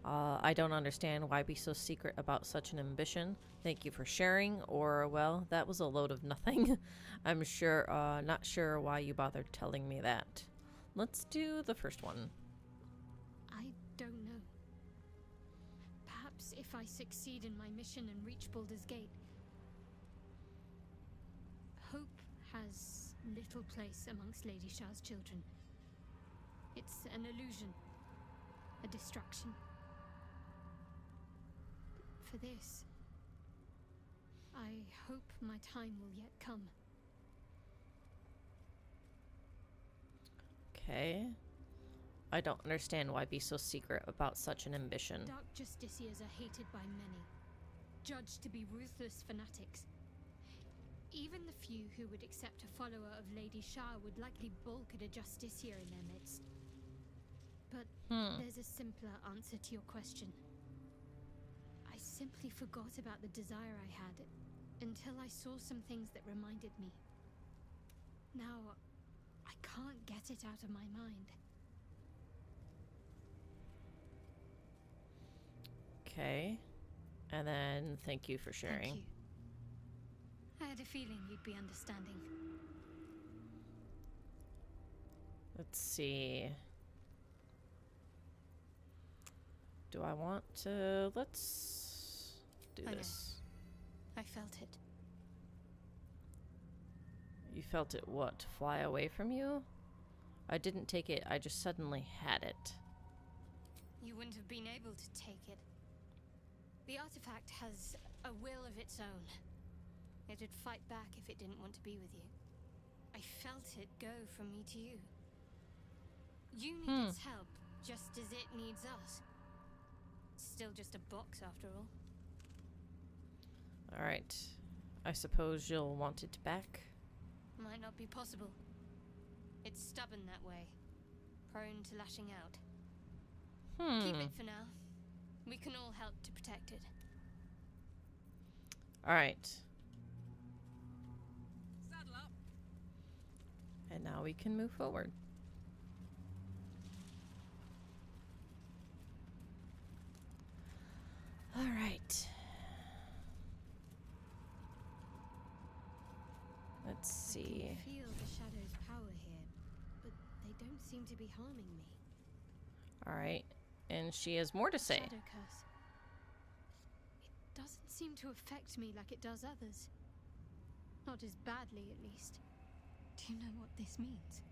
[SPEAKER 1] I don't understand why be so secret about such an ambition. Thank you for sharing, or, well, that was a load of nothing. I'm sure, not sure why you bothered telling me that. Let's do the first one.
[SPEAKER 5] I don't know. Perhaps if I succeed in my mission and reach Baldur's Gate, hope has little place amongst Lady Shah's children. It's an illusion, a distraction. For this, I hope my time will yet come.
[SPEAKER 1] Okay. I don't understand why be so secret about such an ambition.
[SPEAKER 5] Dark justiciars are hated by many, judged to be ruthless fanatics. Even the few who would accept a follower of Lady Shah would likely balk at a justiciar in their midst. But there's a simpler answer to your question. I simply forgot about the desire I had until I saw some things that reminded me. Now, I can't get it out of my mind.
[SPEAKER 1] Okay. And then, thank you for sharing.
[SPEAKER 5] Thank you. I had a feeling you'd be understanding.
[SPEAKER 1] Let's see. Do I want to... Let's do
[SPEAKER 5] I know.
[SPEAKER 1] this.
[SPEAKER 5] I felt it.
[SPEAKER 1] You felt it what? Fly away from you? I didn't take it, I just suddenly had it.
[SPEAKER 5] You wouldn't have been able to take it. The artifact has a will of its own. It'd fight back if it didn't want to be with you. I felt it go from me to you. You need its help, just as it needs us. It's still just a box, after all.
[SPEAKER 1] Alright. I suppose you'll want it back?
[SPEAKER 5] Might not be possible. It's stubborn that way. Prone to lashing out. Keep it for now. We can all help to protect it.
[SPEAKER 1] Alright.
[SPEAKER 2] Saddle up.
[SPEAKER 1] And now we can move forward. Alright. Let's see.
[SPEAKER 5] I can feel the shadow's power here, but they don't seem to be harming me.
[SPEAKER 1] Alright. And she has more to say.
[SPEAKER 5] Shadow curse. It doesn't seem to affect me like it does others. Not as badly, at least. Do you know what this means?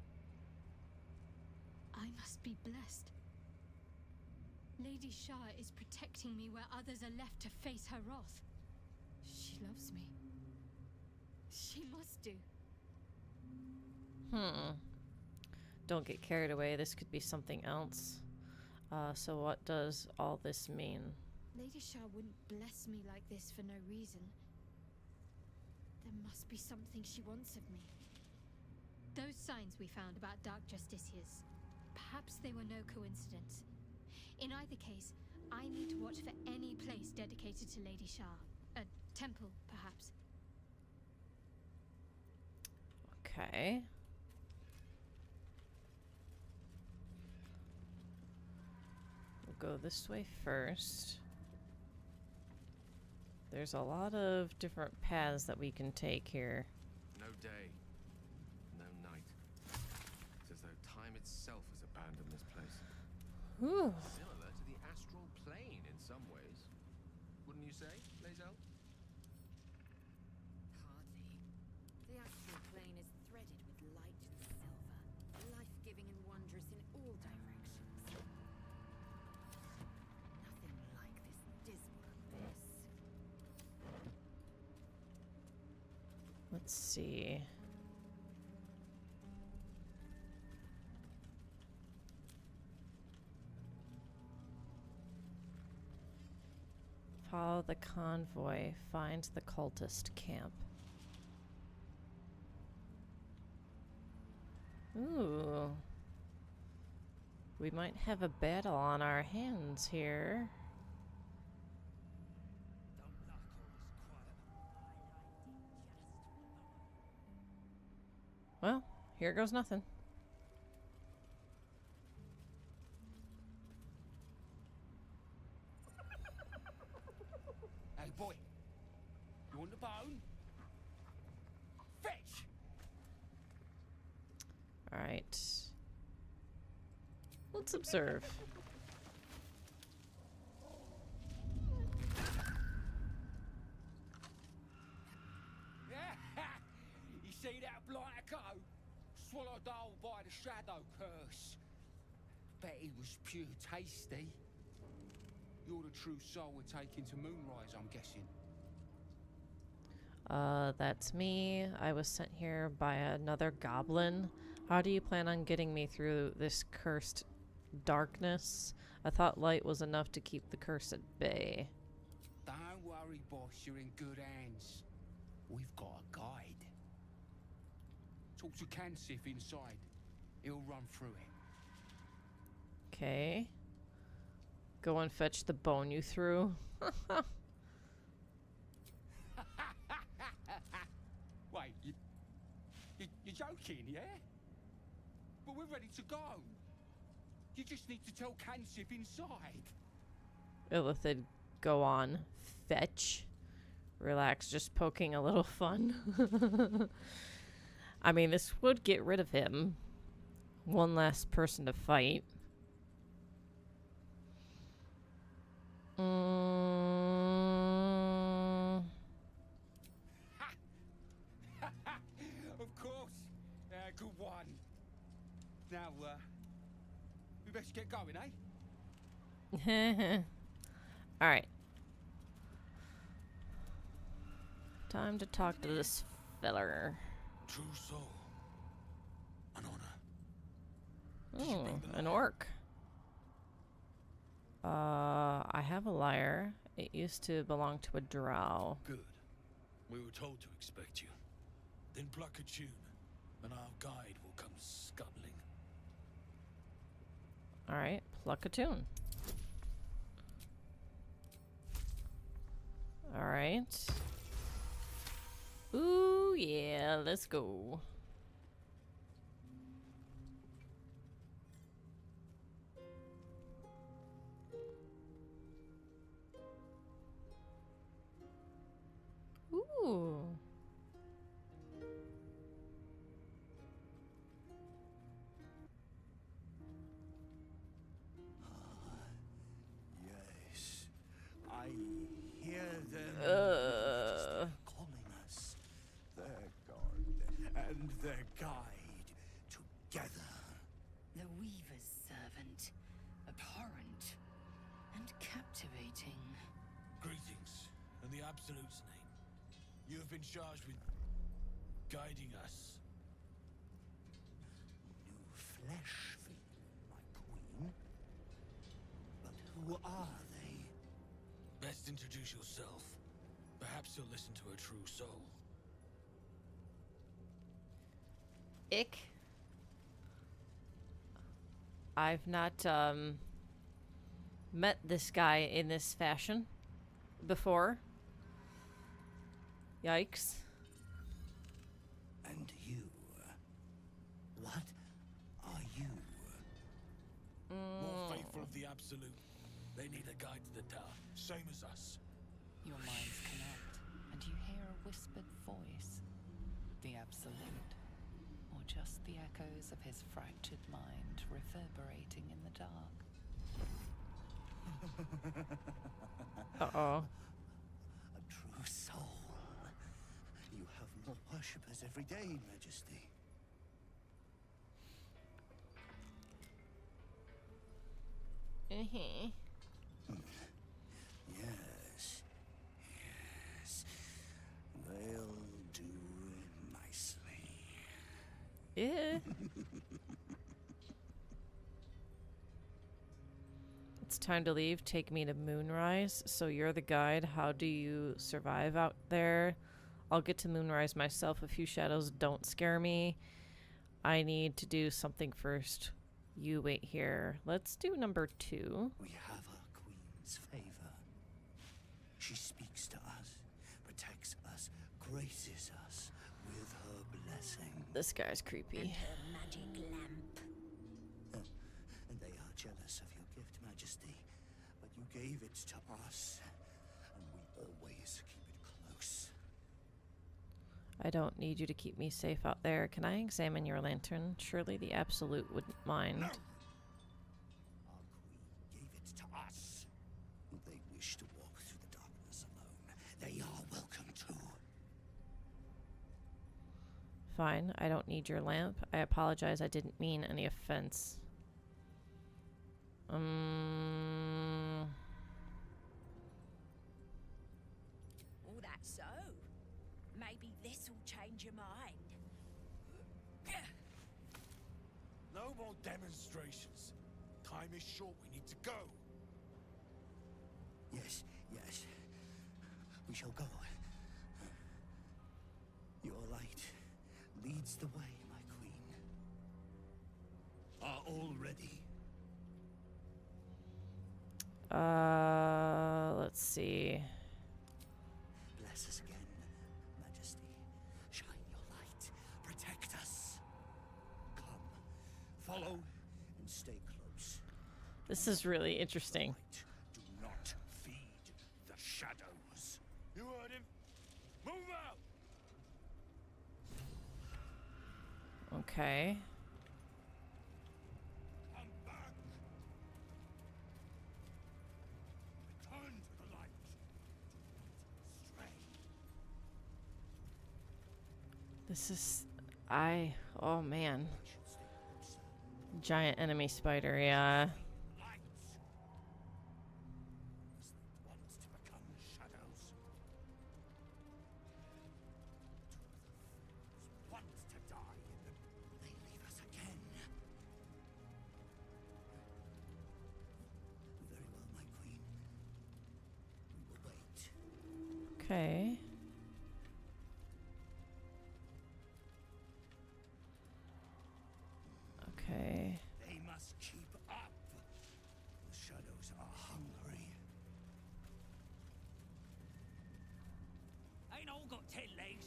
[SPEAKER 5] I must be blessed. Lady Shah is protecting me where others are left to face her wrath. She loves me. She must do.
[SPEAKER 1] Don't get carried away. This could be something else. So what does all this mean?
[SPEAKER 5] Lady Shah wouldn't bless me like this for no reason. There must be something she wants of me. Those signs we found about Dark Justiciars, perhaps they were no coincidence. In either case, I need to watch for any place dedicated to Lady Shah. A temple, perhaps.
[SPEAKER 1] Okay. We'll go this way first. There's a lot of different paths that we can take here.
[SPEAKER 2] No day, no night. It's as though time itself has abandoned this place.
[SPEAKER 1] Whew.
[SPEAKER 2] Similar to the astral plane in some ways. Wouldn't you say, Lae'zel?
[SPEAKER 4] Hardly. The astral plane is threaded with light and silver, life-giving and wondrous in all directions. Nothing like this dismal abyss.
[SPEAKER 1] Let's see. Follow the convoy. Find the cultist camp. Ooh. We might have a battle on our hands here. Well, here goes nothing.
[SPEAKER 6] Hey, boy. You want the bone? Fetch!
[SPEAKER 1] Alright. Let's observe.
[SPEAKER 6] You see that blighter go? Swallowed whole by the shadow curse. Bet it was pure tasty. You're the true soul we're taking to Moonrise, I'm guessing.
[SPEAKER 1] That's me. I was sent here by another goblin. How do you plan on getting me through this cursed darkness? I thought light was enough to keep the curse at bay.
[SPEAKER 6] Don't worry, boss, you're in good hands. We've got a guide. Talk to Kansif inside. He'll run through it.
[SPEAKER 1] Okay. Go and fetch the bone you threw.
[SPEAKER 6] Wait, you're joking, yeah? But we're ready to go. You just need to tell Kansif inside.
[SPEAKER 1] Illithid, go on. Fetch. Relax, just poking a little fun. I mean, this would get rid of him. One less person to fight.
[SPEAKER 6] Of course. Good one. Now, we best get going, eh?
[SPEAKER 1] Alright. Time to talk to this feller.
[SPEAKER 7] True soul. An honor.
[SPEAKER 1] Oh, an orc. I have a lyre. It used to belong to a drow.
[SPEAKER 7] Good. We were told to expect you. Then pluck a tune, and our guide will come scuttling.
[SPEAKER 1] Alright, pluck a tune. Alright. Ooh, yeah, let's go. Ooh.
[SPEAKER 7] Yes, I hear them calling us. Their god and their guide together.
[SPEAKER 4] The Weaver's servant, abhorrent and captivating.
[SPEAKER 7] Greetings, in the Absolute's name. You have been charged with guiding us. New flesh for you, my queen. But who are they? Best introduce yourself. Perhaps you'll listen to a true soul.
[SPEAKER 1] Ick. I've not met this guy in this fashion before. Yikes.
[SPEAKER 7] And you? What are you? More faithful of the Absolute. They need a guide to the Tower, same as us.
[SPEAKER 3] Your minds connect, and you hear a whispered voice. The Absolute, or just the echoes of his fractured mind reverberating in the dark.
[SPEAKER 1] Uh-oh.
[SPEAKER 9] A true soul. You have more worshippers every day, Majesty.
[SPEAKER 1] Mm-hmm.
[SPEAKER 9] Yes. Yes. They'll do nicely.
[SPEAKER 1] Yeah. It's time to leave. Take me to Moonrise. So you're the guide. How do you survive out there? I'll get to Moonrise myself. A few shadows don't scare me. I need to do something first. You wait here. Let's do number 2.
[SPEAKER 9] We have our queen's favor. She speaks to us, protects us, graces us with her blessing.
[SPEAKER 1] This guy's creepy.
[SPEAKER 4] Magic lamp.
[SPEAKER 9] And they are jealous of your gift, Majesty. But you gave it to us, and we always keep it close.
[SPEAKER 1] I don't need you to keep me safe out there. Can I examine your lantern? Surely the Absolute wouldn't mind.
[SPEAKER 9] No! Our queen gave it to us. If they wish to walk through the darkness alone, they are welcome to.
[SPEAKER 1] Fine, I don't need your lamp. I apologize, I didn't mean any offense.
[SPEAKER 4] Oh, that's so. Maybe this'll change your mind.
[SPEAKER 6] No more demonstrations. Time is short. We need to go.
[SPEAKER 9] Yes, yes. We shall go. Your light leads the way, my queen. Are all ready?
[SPEAKER 1] Let's see.
[SPEAKER 9] Bless us again, Majesty. Shine your light. Protect us. Come, follow, and stay close.
[SPEAKER 1] This is really interesting.
[SPEAKER 9] Light, do not feed the shadows.
[SPEAKER 6] You heard him. Move out.
[SPEAKER 1] Okay.
[SPEAKER 6] Come back. Return to the light. Do not stray.
[SPEAKER 1] This is... Oh, man.
[SPEAKER 9] We should stay closer.
[SPEAKER 1] Giant enemy spider, yeah.
[SPEAKER 9] Light. Want to become shadows. Want to die in them. They leave us again. Very well, my queen. We will wait.
[SPEAKER 1] Okay. Okay.
[SPEAKER 9] They must keep up. The shadows are hungry.
[SPEAKER 6] Ain't all got 10 legs.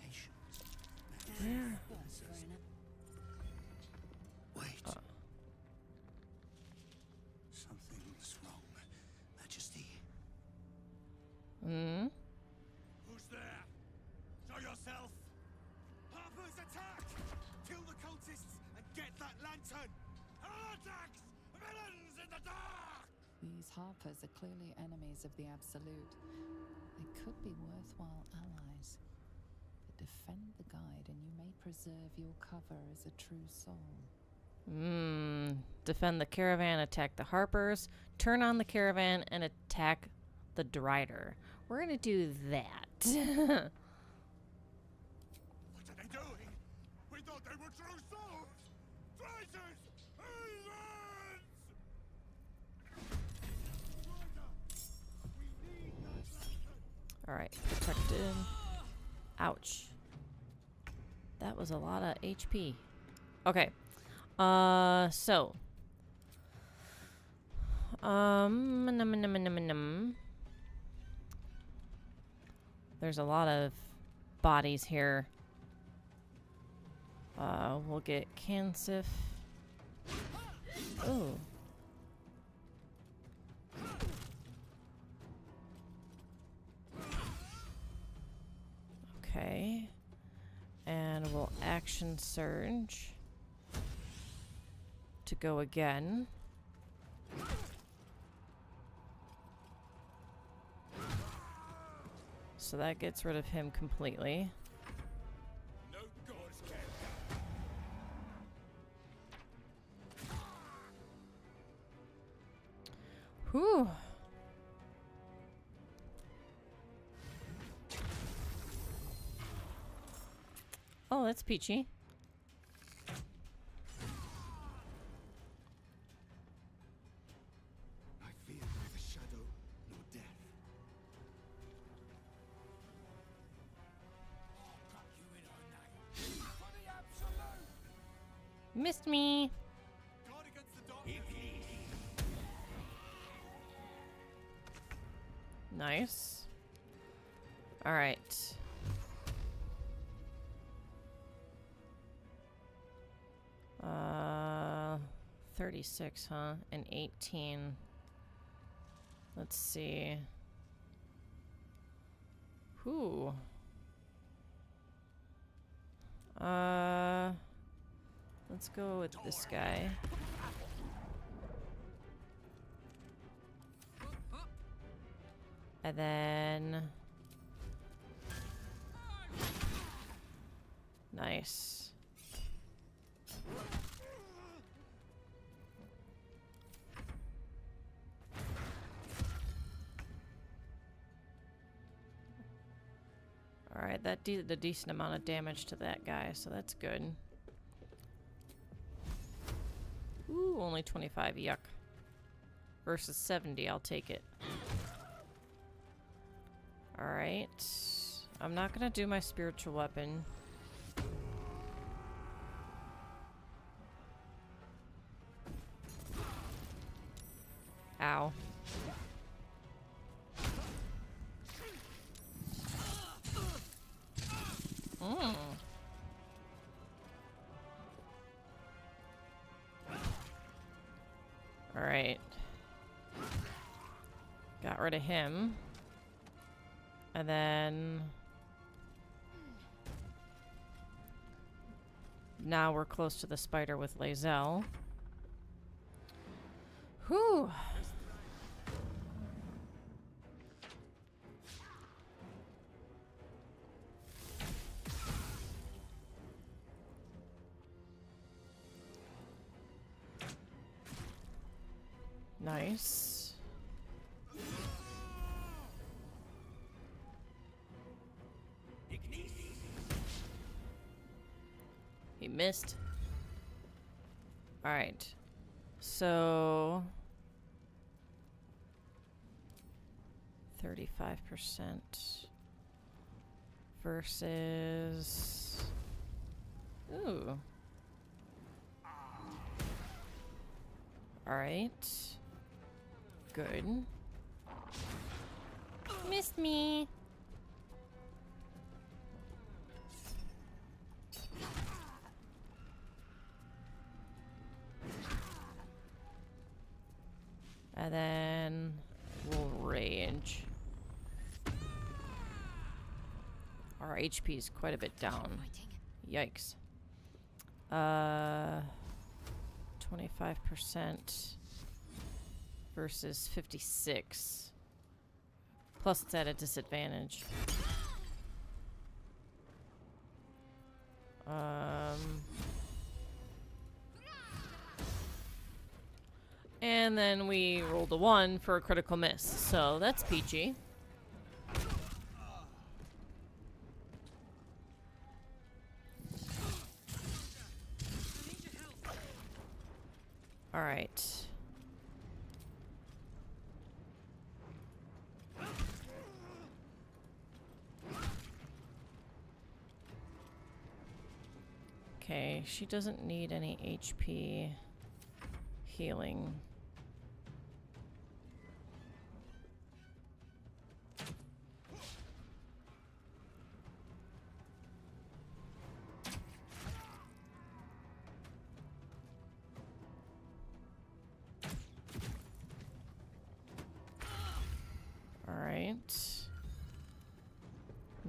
[SPEAKER 9] Patience.
[SPEAKER 1] Where?
[SPEAKER 9] Wait. Something's wrong, Majesty.
[SPEAKER 1] Hmm?
[SPEAKER 6] Who's there? Show yourself. Harpers, attack! Kill the cultists and get that lantern. Heretics! Villains in the dark!
[SPEAKER 3] These Harpers are clearly enemies of the Absolute. They could be worthwhile allies. But defend the guide and you may preserve your cover as a true soul.
[SPEAKER 1] Defend the caravan, attack the Harpers, turn on the caravan, and attack the Drider. We're gonna do that.
[SPEAKER 6] What are they doing? We thought they were true souls! Traitors! Heathens! Drider! We need that lantern!
[SPEAKER 1] Alright, protected. Ouch. That was a lot of HP. Okay. So. There's a lot of bodies here. We'll get Cansif. Ooh. Okay. And we'll action surge to go again. So that gets rid of him completely.
[SPEAKER 6] No gods can.
[SPEAKER 1] Whew. Oh, that's peachy.
[SPEAKER 9] I fear neither shadow nor death.
[SPEAKER 6] I'll cut you in her name. For the absolute!
[SPEAKER 1] Missed me.
[SPEAKER 6] Guard against the darkness.
[SPEAKER 1] Nice. All right. 36, huh? And 18. Let's see. Whew. Let's go with this guy. And then... Nice. Alright, that did a decent amount of damage to that guy, so that's good. Ooh, only 25, yuck. Versus 70, I'll take it. Alright. I'm not gonna do my spiritual weapon. Ow. Alright. Got rid of him. And then... Now we're close to the spider with Lae'zel. Whew! Nice. He missed. Alright. So... 35% versus... Ooh. Alright. Good. Missed me. And then we'll rage. Our HP is quite a bit down. Yikes. 25% versus 56. Plus it's at a disadvantage. And then we rolled a 1 for a critical miss. So that's peachy. All right. Okay, she doesn't need any HP healing.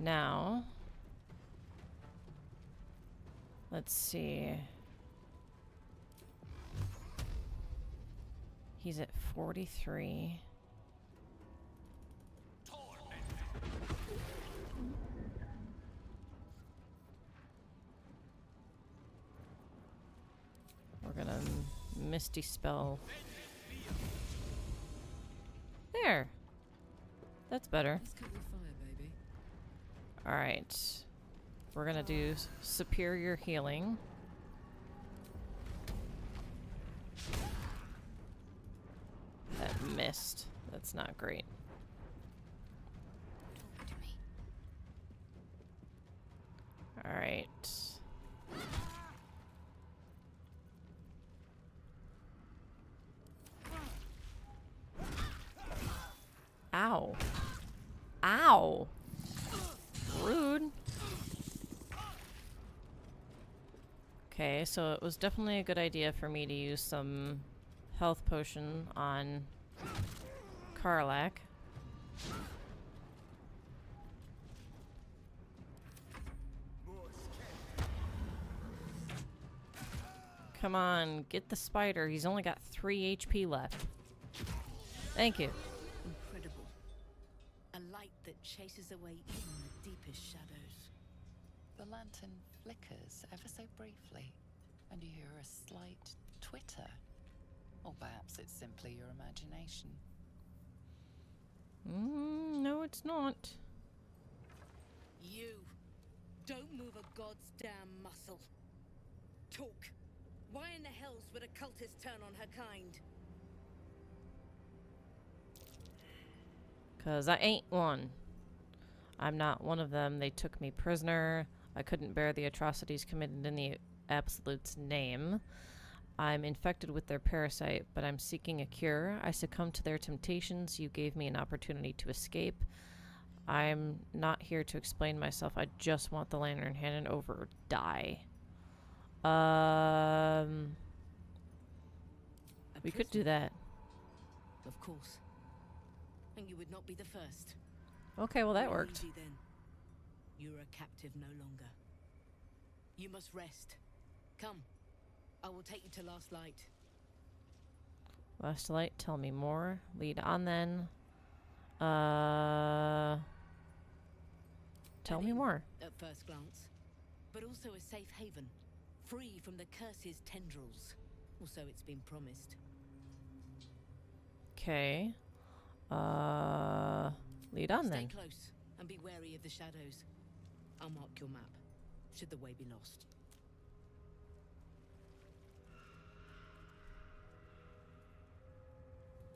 [SPEAKER 1] Now, let's see. He's at 43. We're gonna Misty Spell. There. That's better.
[SPEAKER 10] Let's cut your fire, baby.
[SPEAKER 1] Alright. We're gonna do Superior Healing. That missed. That's not great.
[SPEAKER 4] Talk to me.
[SPEAKER 1] Alright. Ow. Ow. Rude. Okay, so it was definitely a good idea for me to use some health potion on Karlach. Come on, get the spider. He's only got 3 HP left. Thank you.
[SPEAKER 10] Incredible. A light that chases away even the deepest shadows.
[SPEAKER 3] The lantern flickers ever so briefly, and you hear a slight twitter. Or perhaps it's simply your imagination.
[SPEAKER 1] No, it's not.
[SPEAKER 10] You don't move a god's damn muscle. Talk. Why in the hells would a cultist turn on her kind?
[SPEAKER 1] 'Cause I ain't one. I'm not one of them. They took me prisoner. I couldn't bear the atrocities committed in the Absolute's name. I'm infected with their parasite, but I'm seeking a cure. I succumbed to their temptations. You gave me an opportunity to escape. I'm not here to explain myself. I just want the lantern handed over or die. We could do that.
[SPEAKER 10] Of course. And you would not be the first.
[SPEAKER 1] Okay, well that
[SPEAKER 10] Very
[SPEAKER 1] worked.
[SPEAKER 10] easy then. You're a captive no longer. You must rest. Come. I will take you to Last Light.
[SPEAKER 1] Last light, tell me more. Lead on then. Tell
[SPEAKER 10] An
[SPEAKER 1] me
[SPEAKER 10] inn,
[SPEAKER 1] more.
[SPEAKER 10] at first glance, but also a safe haven, free from the curse's tendrils. Also, it's been promised.
[SPEAKER 1] Okay. Lead on
[SPEAKER 10] Stay
[SPEAKER 1] then.
[SPEAKER 10] close and be wary of the shadows. I'll mark your map, should the way be lost.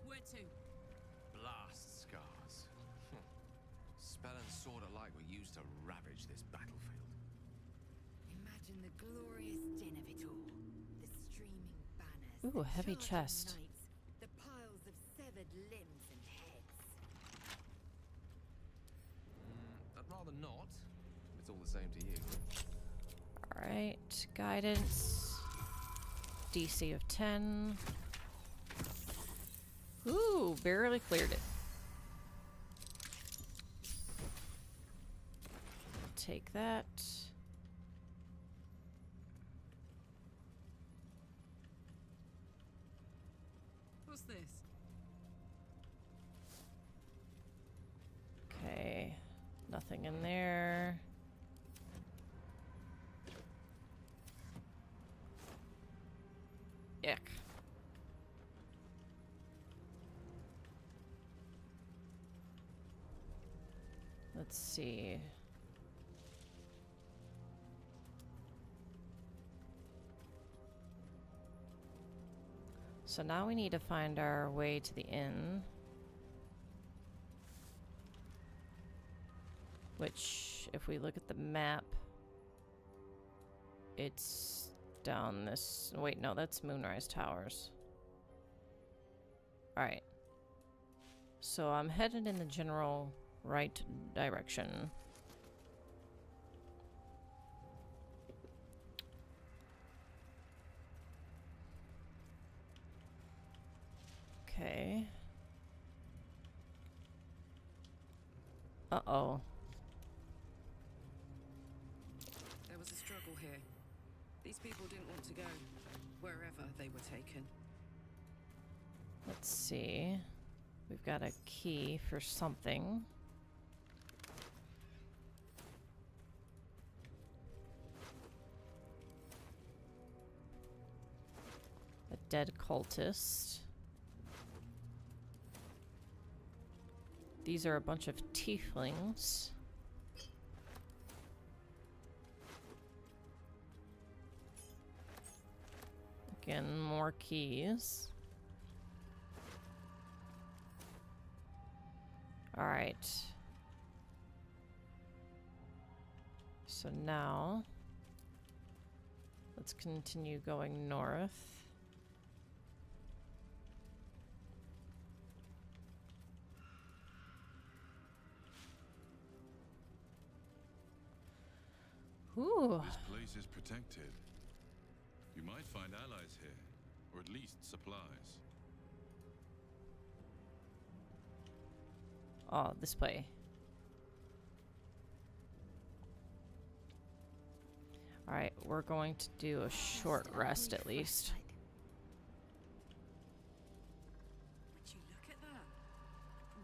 [SPEAKER 4] Where to?
[SPEAKER 2] Blast scars. Spell and sword alike were used to ravage this battlefield.
[SPEAKER 4] Imagine the glorious din of it all. The streaming banners.
[SPEAKER 1] Ooh,
[SPEAKER 4] the
[SPEAKER 1] a heavy
[SPEAKER 4] charging
[SPEAKER 1] chest.
[SPEAKER 4] knights, the piles of severed limbs and heads.
[SPEAKER 2] I'd rather not. If it's all the same to you.
[SPEAKER 1] Alright, guidance. DC of 10. Ooh, barely cleared it. Take that.
[SPEAKER 4] What's this?
[SPEAKER 1] Okay, nothing in there. Yuck. Let's see. So now we need to find our way to the inn. Which, if we look at the map, it's down this... Wait, no, that's Moonrise Towers. Alright. So I'm headed in the general right direction. Okay. Uh-oh.
[SPEAKER 11] was a struggle here. These people didn't want to go wherever they were taken.
[SPEAKER 1] Let's see. We've got a key for something. A dead cultist. These are a bunch of tieflings. Again, more keys. All right. So now, let's continue going north. Ooh.
[SPEAKER 12] This place is protected. You might find allies here, or at least supplies.
[SPEAKER 1] Oh, this way. Alright, we're going to do a short rest at least.
[SPEAKER 11] Would you look at that?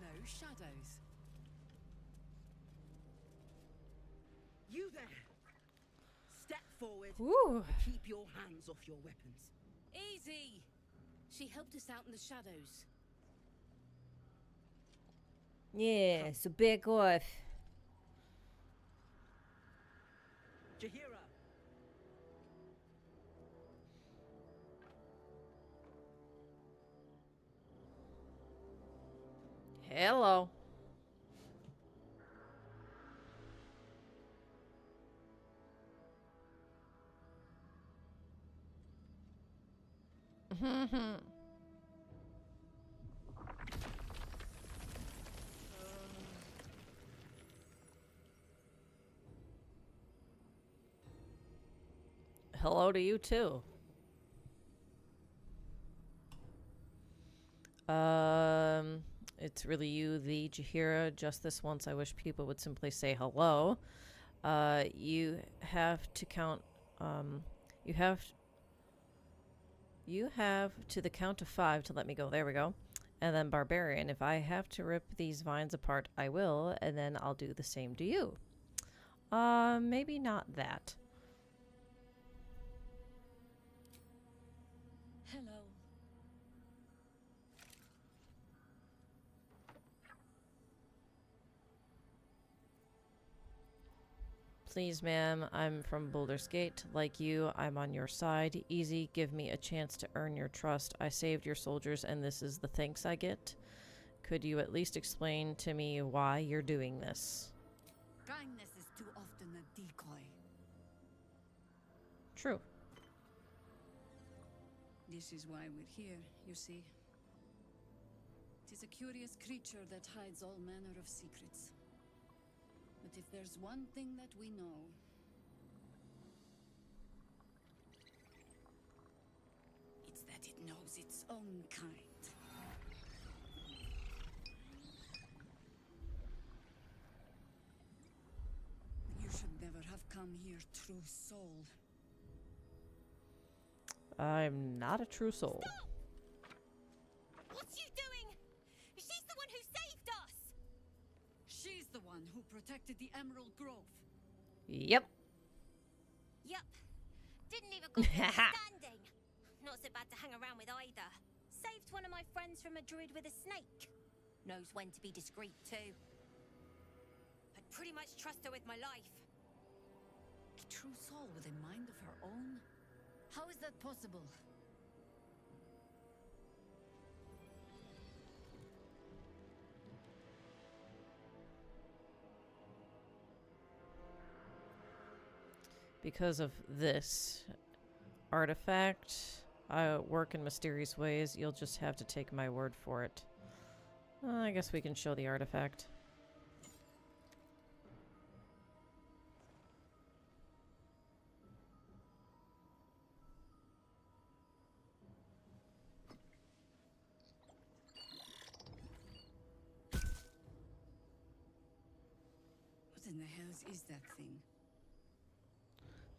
[SPEAKER 11] No shadows. You there! Step forward.
[SPEAKER 1] Ooh.
[SPEAKER 11] Keep your hands off your weapons. Easy! She helped us out in the shadows.
[SPEAKER 1] Yeah, so back off.
[SPEAKER 11] Jahira!
[SPEAKER 1] Hello. Hello to you too. It's really you, the Jahira. Just this once, I wish people would simply say hello. You have to count. You have to the count of 5 to let me go. There we go. And then barbarian. If I have to rip these vines apart, I will, and then I'll do the same to you. Maybe not that.
[SPEAKER 11] Hello.
[SPEAKER 1] Please, ma'am, I'm from Baldur's Gate. Like you, I'm on your side. Easy, give me a chance to earn your trust. I saved your soldiers, and this is the thanks I get. Could you at least explain to me why you're doing this?
[SPEAKER 11] Kindness is too often a decoy.
[SPEAKER 1] True.
[SPEAKER 11] This is why we're here, you see. It is a curious creature that hides all manner of secrets. But if there's one thing that we know, it's that it knows its own kind. You should never have come here, true soul.
[SPEAKER 1] I'm not a true soul.
[SPEAKER 4] Stop! What's you doing? She's the one who saved us!
[SPEAKER 11] She's the one who protected the Emerald Grove.
[SPEAKER 1] Yep.
[SPEAKER 4] Yup. Didn't even got good standing. Not so bad to hang around with either. Saved one of my friends from a druid with a snake. Knows when to be discreet too. I'd pretty much trust her with my life.
[SPEAKER 11] A true soul with a mind of her own? How is that possible?
[SPEAKER 1] Because of this artifact, I work in mysterious ways. You'll just have to take my word for it. I guess we can show the artifact.
[SPEAKER 11] What in the hell is that thing?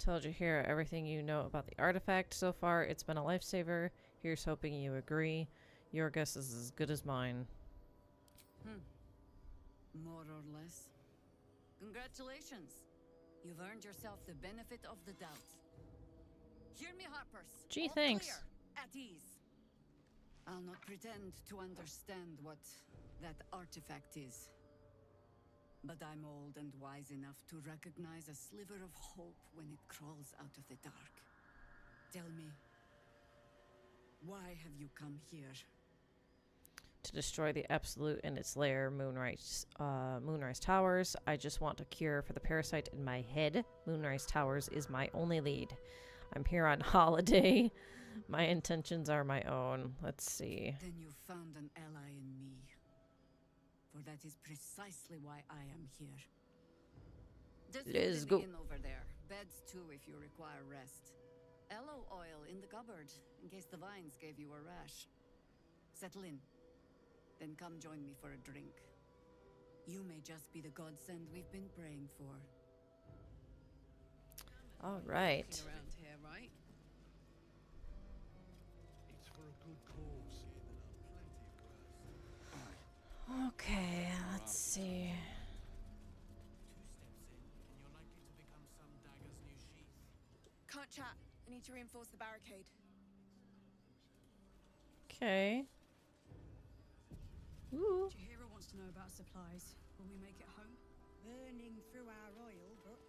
[SPEAKER 1] Told you here everything you know about the artifact. So far, it's been a lifesaver. Here's hoping you agree. Your guess is as good as mine.
[SPEAKER 11] More or less. Congratulations. You've earned yourself the benefit of the doubt. Hear me, Harpers.
[SPEAKER 1] Gee,
[SPEAKER 11] All
[SPEAKER 1] thanks.
[SPEAKER 11] clear, at ease. I'll not pretend to understand what that artifact is. But I'm old and wise enough to recognize a sliver of hope when it crawls out of the dark. Tell me, why have you come here?
[SPEAKER 1] To destroy the Absolute in its lair, Moonrise Towers. I just want a cure for the parasite in my head. Moonrise Towers is my only lead. I'm here on holiday. My intentions are my own. Let's see.
[SPEAKER 11] Then you found an ally in me. For that is precisely why I am here.
[SPEAKER 1] Let's go.
[SPEAKER 11] In over there. Beds too if you require rest. Aloe oil in the cupboard in case the vines gave you a rash. Settle in. Then come join me for a drink. You may just be the godsend we've been praying for.
[SPEAKER 1] All right.
[SPEAKER 10] Around here, right?
[SPEAKER 9] It's for a good cause.
[SPEAKER 1] Okay, let's see.
[SPEAKER 7] 2 steps in, and you're likely to become some dagger's new sheath.
[SPEAKER 13] Can't chat. I need to reinforce the barricade.
[SPEAKER 1] Okay. Ooh.
[SPEAKER 13] Jahira wants to know about supplies. Will we make it home?
[SPEAKER 14] Burning through our oil, but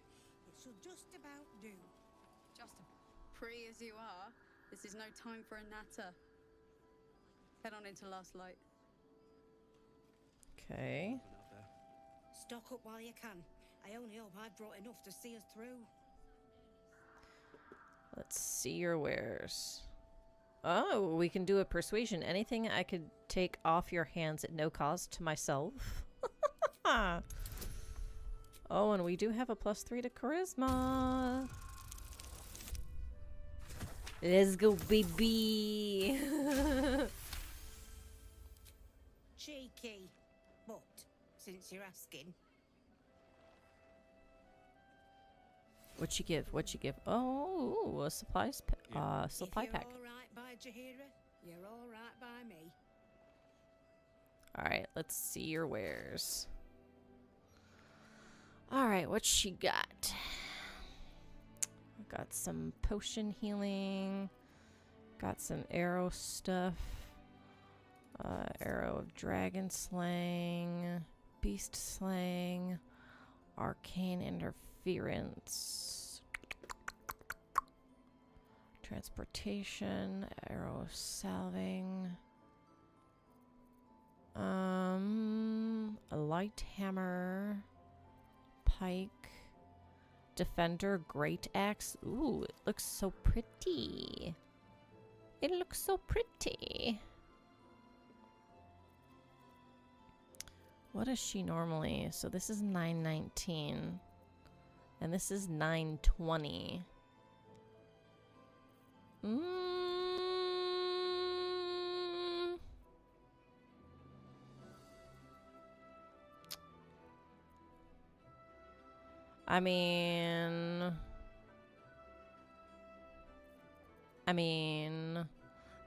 [SPEAKER 14] it should just about do.
[SPEAKER 11] Just free as you are, this is no time for a natter. Head on into Last Light.
[SPEAKER 1] Okay.
[SPEAKER 14] Stock up while you can. I only hope I've brought enough to see us through.
[SPEAKER 1] Let's see your wares. Oh, we can do a persuasion. Anything I could take off your hands at no cost to myself. Oh, and we do have a +3 to charisma. Let's go, baby.
[SPEAKER 14] Cheeky. But, since you're asking,
[SPEAKER 1] What'd you give? What'd you give? Oh, a supply
[SPEAKER 14] if
[SPEAKER 1] pack.
[SPEAKER 14] you're alright by Jahira, you're alright by me.
[SPEAKER 1] All right, let's see your wares. All right, what she got? Got some potion healing. Got some arrow stuff. Arrow of dragon slaying. Beast slaying. Arcane interference. Transportation. Arrow of salving. A light hammer. Pike. Defender great axe. Ooh, it looks so pretty. It looks so pretty. What is she normally? So this is 919. And this is 920. I mean,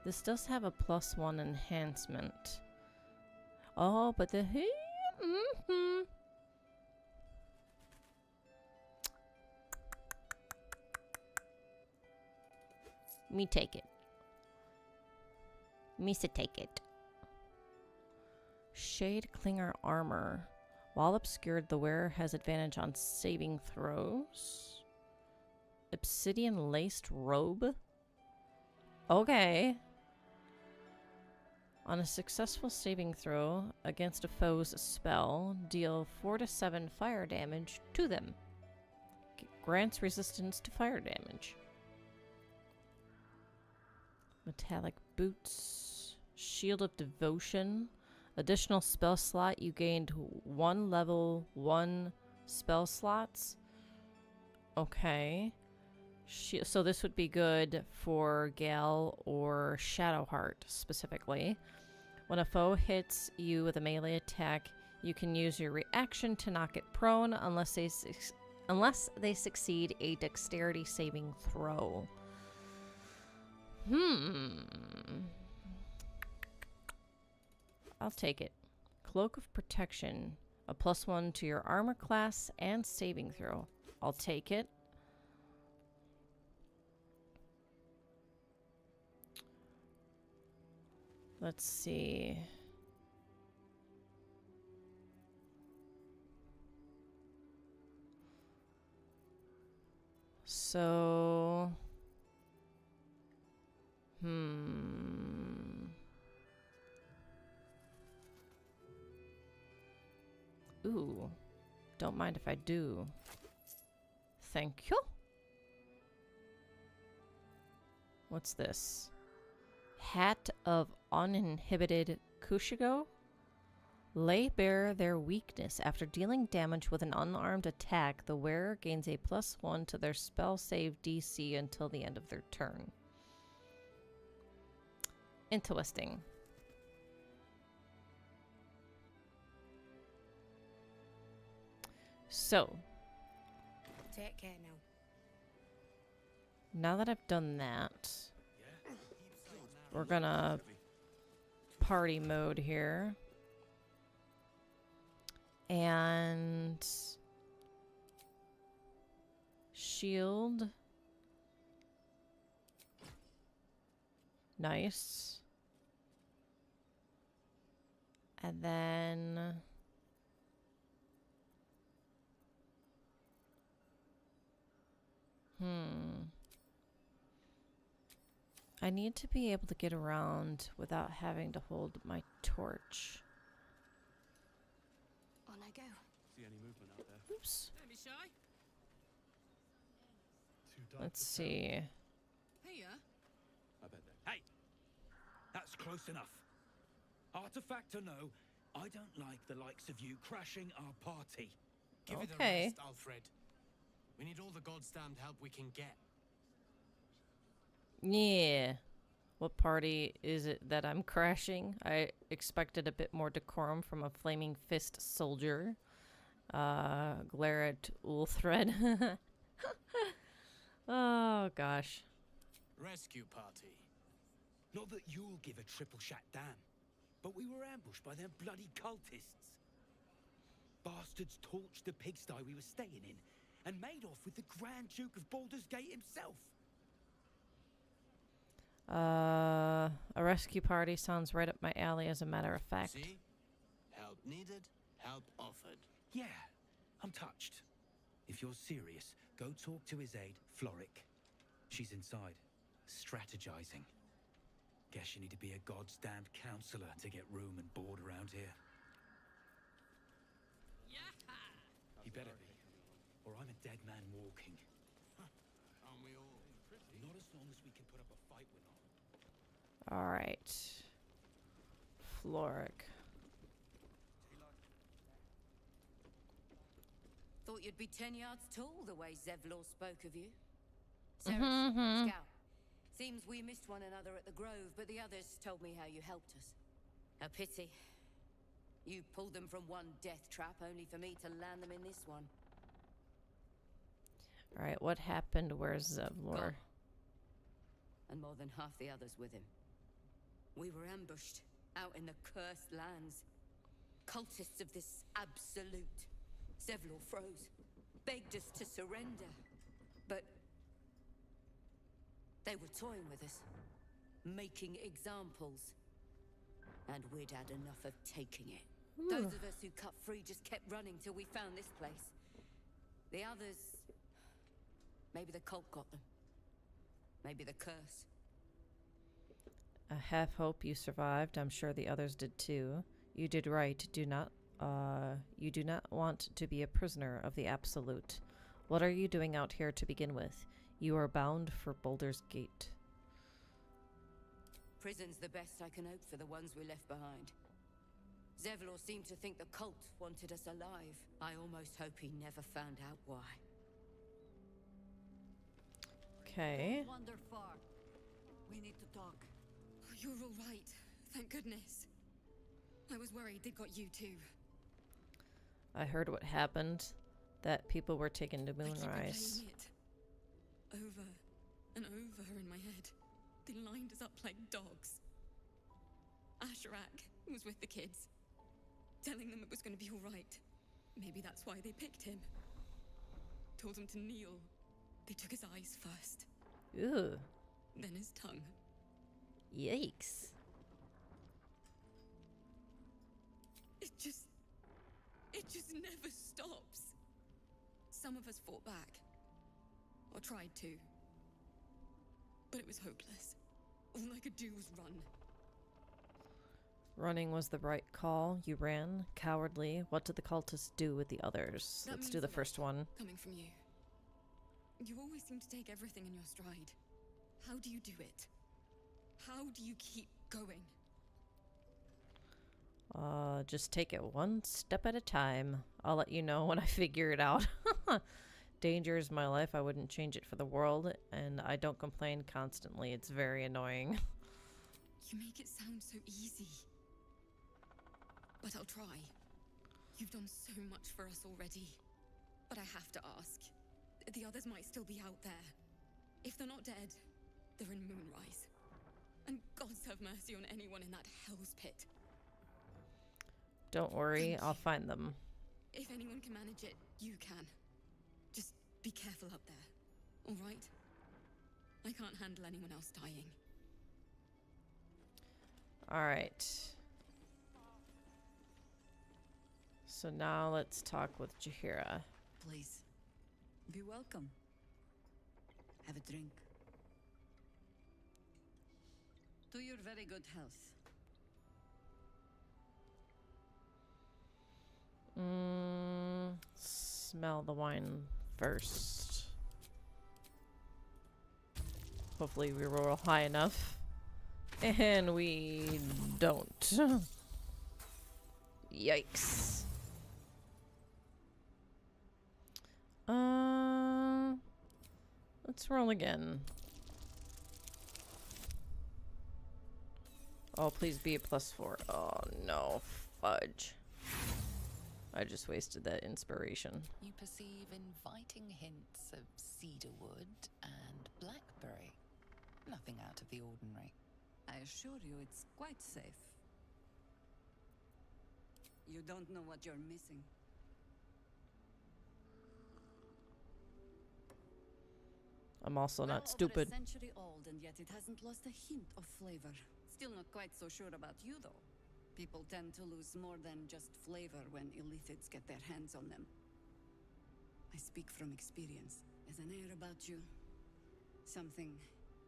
[SPEAKER 1] this does have a +1 enhancement. Oh, but the Me take it. Misa take it. Shade Clinger armor. While obscured, the wearer has advantage on saving throws. Obsidian laced robe. Okay. On a successful saving throw against a foe's spell, deal 4 to 7 fire damage to them. Grants resistance to fire damage. Metallic boots. Shield of devotion. Additional spell slot. You gained 1 level 1 spell slots. Okay. So this would be good for Gale or Shadowheart specifically. When a foe hits you with a melee attack, you can use your reaction to knock it prone unless they unless they succeed a dexterity saving throw. I'll take it. Cloak of Protection. A +1 to your armor class and saving throw. I'll take it. Let's see. So... Ooh. Don't mind if I do. Thank you. What's this? Hat of Uninhibited Kushigo? Lay bare their weakness. After dealing damage with an unarmed attack, the wearer gains a +1 to their spell save DC until the end of their turn. Interesting. So,
[SPEAKER 14] Take care now.
[SPEAKER 1] now that I've done that, we're gonna party mode here. And shield. Nice. And then I need to be able to get around without having to hold my torch.
[SPEAKER 14] On I go.
[SPEAKER 8] See any movement out there?
[SPEAKER 1] Oops.
[SPEAKER 10] Don't be shy.
[SPEAKER 1] Let's see.
[SPEAKER 10] Hey,
[SPEAKER 8] I bet that.
[SPEAKER 9] Hey! That's close enough. Artifact or no, I don't like the likes of you crashing our party.
[SPEAKER 2] Give it a
[SPEAKER 1] Okay.
[SPEAKER 2] rest, Alfred. We need all the goddamned help we can get.
[SPEAKER 1] Yeah. What party is it that I'm crashing? I expected a bit more decorum from a flaming fist soldier. Glaret Ulthred. Oh, gosh.
[SPEAKER 2] Rescue party.
[SPEAKER 9] Not that you'll give a triple shot damn, but we were ambushed by them bloody cultists. Bastards torched the pigsty we were staying in and made off with the Grand Duke of Baldur's Gate himself.
[SPEAKER 1] A rescue party sounds right up my alley, as a matter of fact.
[SPEAKER 2] See? Help needed, help offered.
[SPEAKER 9] Yeah, I'm touched. If you're serious, go talk to his aide, Floric. She's inside, strategizing. Guess you need to be a goddamned counselor to get room and board around here. He better be, or I'm a dead man walking.
[SPEAKER 2] Aren't we all?
[SPEAKER 9] Not as long as we can put up a fight with them.
[SPEAKER 1] Alright. Floric.
[SPEAKER 11] Thought you'd be 10 yards tall the way Zevlor spoke of you. Ceres, Scout. Seems we missed one another at the Grove, but the others told me how you helped us. A pity. You pulled them from one death trap, only for me to land them in this one.
[SPEAKER 1] Alright, what happened? Where's Zevlor?
[SPEAKER 11] Gone. And more than half the others with him. We were ambushed, out in the cursed lands. Cultists of this absolute. Zevlor froze, begged us to surrender. But they were toying with us, making examples. And we'd had enough of taking it. Those of us who cut free just kept running till we found this place. The others... maybe the cult got them. Maybe the curse.
[SPEAKER 1] I have hope you survived. I'm sure the others did too. You did right. You do not want to be a prisoner of the Absolute. What are you doing out here to begin with? You are bound for Baldur's Gate.
[SPEAKER 11] Prison's the best I can hope for the ones we left behind. Zevlor seemed to think the cult wanted us alive. I almost hope he never found out why.
[SPEAKER 1] Okay.
[SPEAKER 11] Don't wander far. We need to talk.
[SPEAKER 13] Oh, you're all right. Thank goodness. I was worried they got you too.
[SPEAKER 1] I heard what happened. that people were taken to
[SPEAKER 13] I keep
[SPEAKER 1] Moonrise.
[SPEAKER 13] replaying it over and over in my head. They lined us up like dogs. Asherak was with the kids, telling them it was going to be all right. Maybe that's why they picked him. Told him to kneel. They took his eyes first,
[SPEAKER 1] Ooh.
[SPEAKER 13] then his tongue.
[SPEAKER 1] Yikes.
[SPEAKER 13] It just never stops. Some of us fought back, or tried to, but it was hopeless. All I could do was run.
[SPEAKER 1] Running was the right call. You ran. Cowardly. What did the cultists do with the others?
[SPEAKER 13] That
[SPEAKER 1] Let's do
[SPEAKER 13] means
[SPEAKER 1] the
[SPEAKER 13] a lot,
[SPEAKER 1] first one.
[SPEAKER 13] Coming from you. You always seem to take everything in your stride. How do you do it? How do you keep going?
[SPEAKER 1] Just take it one step at a time. I'll let you know when I figure it out. Danger is my life. I wouldn't change it for the world, and I don't complain constantly. It's very annoying.
[SPEAKER 13] You make it sound so easy. But I'll try. You've done so much for us already. But I have to ask. The others might still be out there. If they're not dead, they're in Moonrise. And gods have mercy on anyone in that hell's pit.
[SPEAKER 1] Don't worry, I'll find them.
[SPEAKER 13] If anyone can manage it, you can. Just be careful up there, all right? I can't handle anyone else dying.
[SPEAKER 1] Alright. So now let's talk with Jaheira.
[SPEAKER 11] Please, be welcome. Have a drink. To your very good health.
[SPEAKER 1] Smell the wine first. Hopefully we roll high enough. And we don't. Yikes. Let's roll again. Oh, please be a +4. Oh no, fudge. I just wasted that inspiration.
[SPEAKER 3] You perceive inviting hints of cedarwood and blackberry. Nothing out of the ordinary.
[SPEAKER 11] I assure you it's quite safe. You don't know what you're missing.
[SPEAKER 1] I'm also
[SPEAKER 11] Well
[SPEAKER 1] not stupid.
[SPEAKER 11] over a century old, and yet it hasn't lost a hint of flavor. Still not quite so sure about you, though. People tend to lose more than just flavor when illithids get their hands on them. I speak from experience. There's an air about you. Something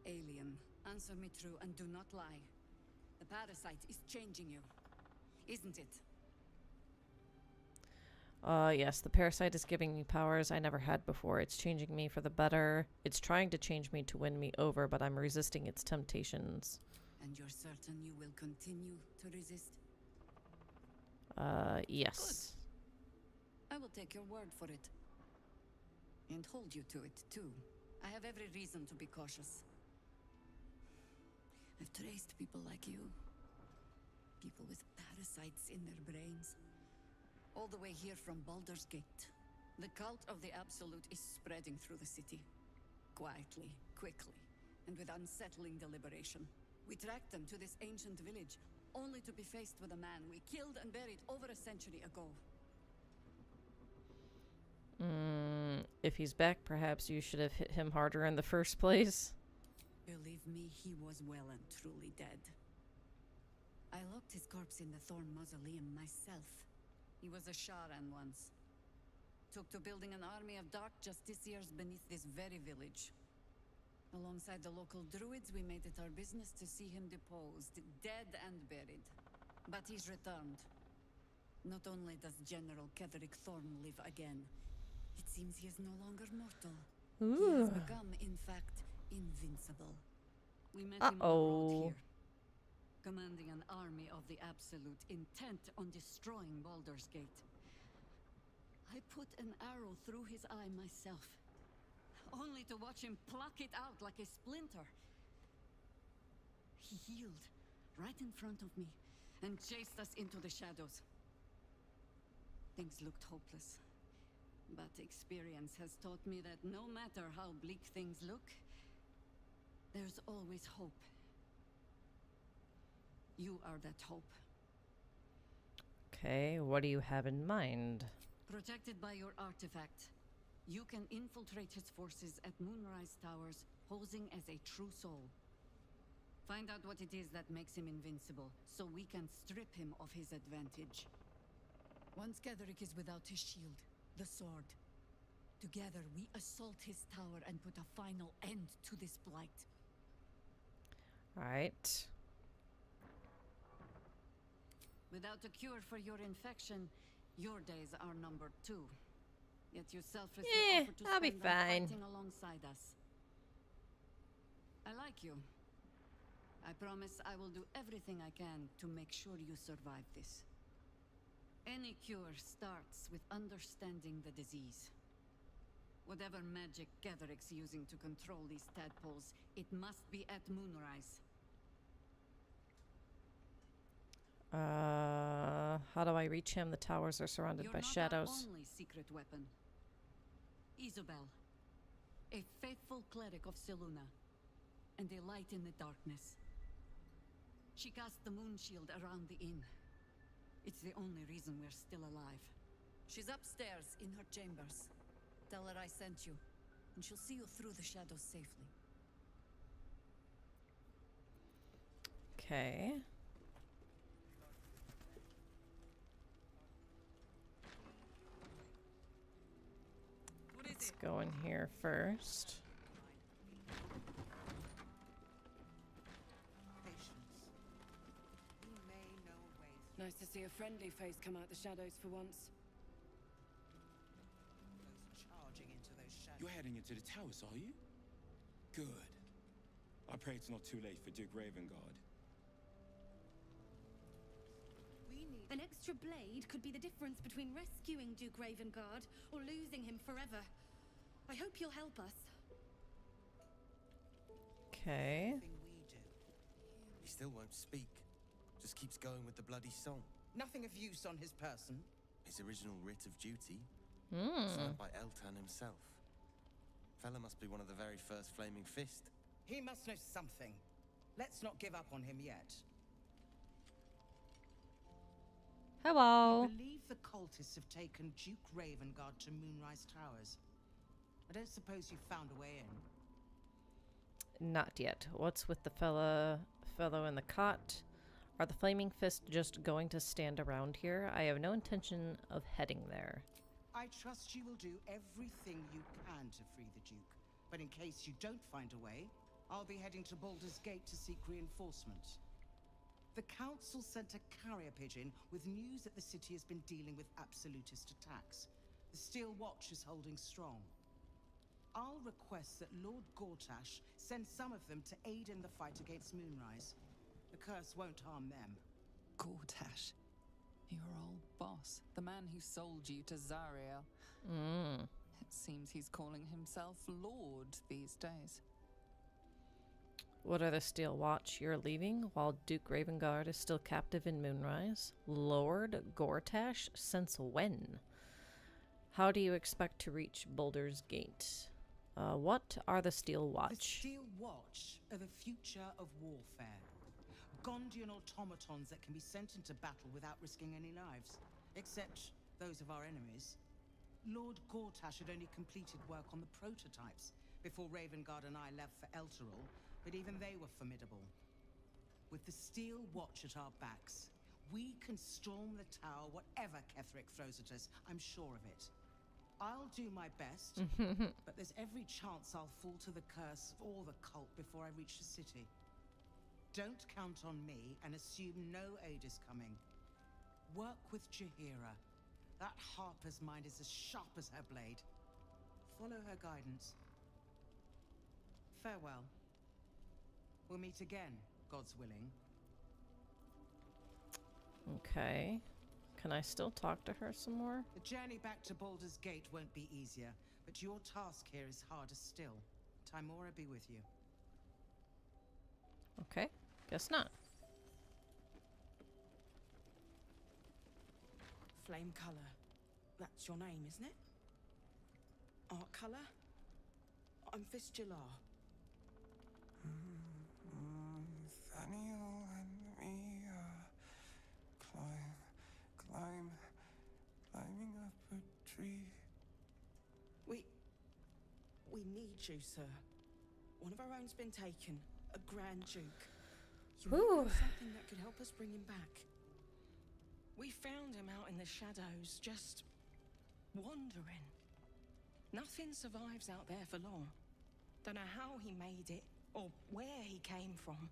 [SPEAKER 11] alien. Answer me true and do not lie. The parasite is changing you, isn't it?
[SPEAKER 1] Yes, the parasite is giving me powers I never had before. It's changing me for the better. It's trying to change me to win me over, but I'm resisting its temptations.
[SPEAKER 11] And you're certain you will continue to resist?
[SPEAKER 1] Yes.
[SPEAKER 11] Good. I will take your word for it. And hold you to it, too. I have every reason to be cautious. I've traced people like you. People with parasites in their brains. All the way here from Baldur's Gate. The cult of the Absolute is spreading through the city. Quietly, quickly, and with unsettling deliberation. We tracked them to this ancient village, only to be faced with a man we killed and buried over a century ago.
[SPEAKER 1] If he's back, perhaps you should have hit him harder in the first place.
[SPEAKER 11] Believe me, he was well and truly dead. I locked his corpse in the Thorn Mausoleum myself. He was a Sharan once. Took to building an army of dark justiciars beneath this very village. Alongside the local druids, we made it our business to see him deposed, dead and buried. But he's returned. Not only does General Ketherick Thorn live again, it seems he is no longer mortal. He has become, in fact, invincible. We met him on the road here, commanding an army of the Absolute, intent on destroying Baldur's Gate. I put an arrow through his eye myself, only to watch him pluck it out like a splinter. He healed right in front of me and chased us into the shadows. Things looked hopeless. But experience has taught me that no matter how bleak things look, there's always hope. You are that hope.
[SPEAKER 1] Okay, what do you have in mind?
[SPEAKER 11] Protected by your artifact, you can infiltrate his forces at Moonrise Towers, posing as a true soul. Find out what it is that makes him invincible, so we can strip him of his advantage. Once Ketheric is without his shield, the sword, together we assault his tower and put a final end to this blight.
[SPEAKER 1] Alright.
[SPEAKER 11] Without a cure for your infection, your days are numbered too. Yet you selflessly offer to
[SPEAKER 1] I'll be
[SPEAKER 11] spend them
[SPEAKER 1] fine.
[SPEAKER 11] fighting alongside us. I like you. I promise I will do everything I can to make sure you survive this. Any cure starts with understanding the disease. Whatever magic Ketheric's using to control these tadpoles, it must be at Moonrise.
[SPEAKER 1] How do I reach him? The towers are surrounded
[SPEAKER 11] You're
[SPEAKER 1] by
[SPEAKER 11] not
[SPEAKER 1] shadows.
[SPEAKER 11] our only secret weapon. Isabel, a faithful cleric of Seluna, and a light in the darkness. She cast the moon shield around the inn. It's the only reason we're still alive. She's upstairs in her chambers. Tell her I sent you, and she'll see you through the shadows safely.
[SPEAKER 1] Okay. Let's go in here first.
[SPEAKER 15] Nice to see a friendly face come out the shadows for once.
[SPEAKER 6] You're heading into the towers, are you? Good. I pray it's not too late for Duke Ravengard.
[SPEAKER 5] An extra blade could be the difference between rescuing Duke Ravengard or losing him forever. I hope you'll help us.
[SPEAKER 1] Okay.
[SPEAKER 16] He still won't speak. Just keeps going with the bloody song.
[SPEAKER 14] Nothing of use on his person.
[SPEAKER 16] His original writ of duty.
[SPEAKER 1] Hmm.
[SPEAKER 16] Signed by Eltan himself. Fella must be one of the very first Flaming Fist.
[SPEAKER 14] He must know something. Let's not give up on him yet.
[SPEAKER 1] Hello.
[SPEAKER 14] I believe the cultists have taken Duke Ravengard to Moonrise Towers. I don't suppose you found a way in.
[SPEAKER 1] Not yet. What's with the fellow in the cot? Are the Flaming Fist just going to stand around here? I have no intention of heading there.
[SPEAKER 14] I trust you will do everything you can to free the Duke. But in case you don't find a way, I'll be heading to Baldur's Gate to seek reinforcements. The Council sent a carrier pigeon with news that the city has been dealing with absolutist attacks. The Steel Watch is holding strong. I'll request that Lord Gortash send some of them to aid in the fight against Moonrise. The curse won't harm them.
[SPEAKER 3] Gortash, your old boss, the man who sold you to Zariel. It seems he's calling himself Lord these days.
[SPEAKER 1] What are the Steel Watch? You're leaving while Duke Ravengard is still captive in Moonrise? Lord Gortash? Since when? How do you expect to reach Baldur's Gate? What are the Steel Watch?
[SPEAKER 14] The Steel Watch are the future of warfare. Gondian automatons that can be sent into battle without risking any lives. Except those of our enemies. Lord Gortash had only completed work on the prototypes before Ravengard and I left for Elturel, but even they were formidable. With the Steel Watch at our backs, we can storm the tower whatever Ketheric throws at us. I'm sure of it. I'll do my best, but there's every chance I'll fall to the curse or the cult before I reach the city. Don't count on me and assume no aid is coming. Work with Jaheira. That harper's mind is as sharp as her blade. Follow her guidance. Farewell. We'll meet again, God's willing.
[SPEAKER 1] Okay. Can I still talk to her some more?
[SPEAKER 14] The journey back to Baldur's Gate won't be easier, but your task here is harder still. Timora be with you.
[SPEAKER 1] Okay. Guess not.
[SPEAKER 15] Flame color. That's your name, isn't it?
[SPEAKER 14] colour? I'm Fistula.
[SPEAKER 6] Nathaniel and me climbing up a tree.
[SPEAKER 14] We need you, sir. One of our own's been taken, a Grand Duke. You might know something that could help us bring him back. We found him out in the shadows, just wandering. Nothing survives out there for long. Don't know how he made it, or where he came from.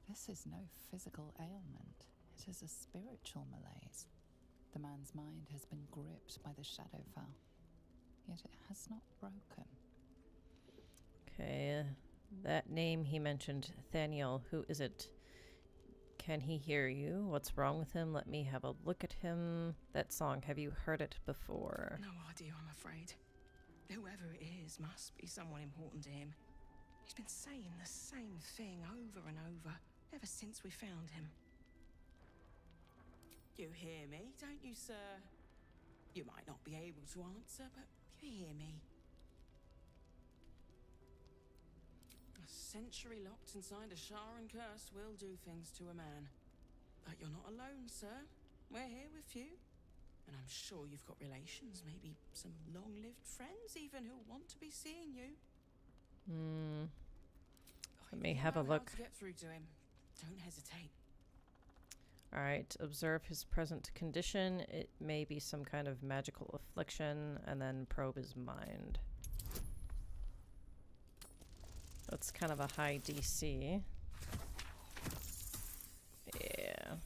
[SPEAKER 3] This is no physical ailment. It is a spiritual malaise. The man's mind has been gripped by the Shadowfowl, yet it has not broken.
[SPEAKER 1] Okay, that name he mentioned, Nathaniel, who is it? Can he hear you? What's wrong with him? Let me have a look at him. That song, have you heard it before?
[SPEAKER 14] No idea, I'm afraid. Whoever it is must be someone important to him. He's been saying the same thing over and over, ever since we found him. You hear me, don't you, sir? You might not be able to answer, but you hear me. A century locked inside a Sharan curse will do things to a man. But you're not alone, sir. We're here with you. And I'm sure you've got relations, maybe some long-lived friends even who want to be seeing you.
[SPEAKER 1] Let me have a look.
[SPEAKER 14] To get through to him. Don't hesitate.
[SPEAKER 1] All right, observe his present condition. It may be some kind of magical affliction, and then probe his mind. That's kind of a high DC. Yeah.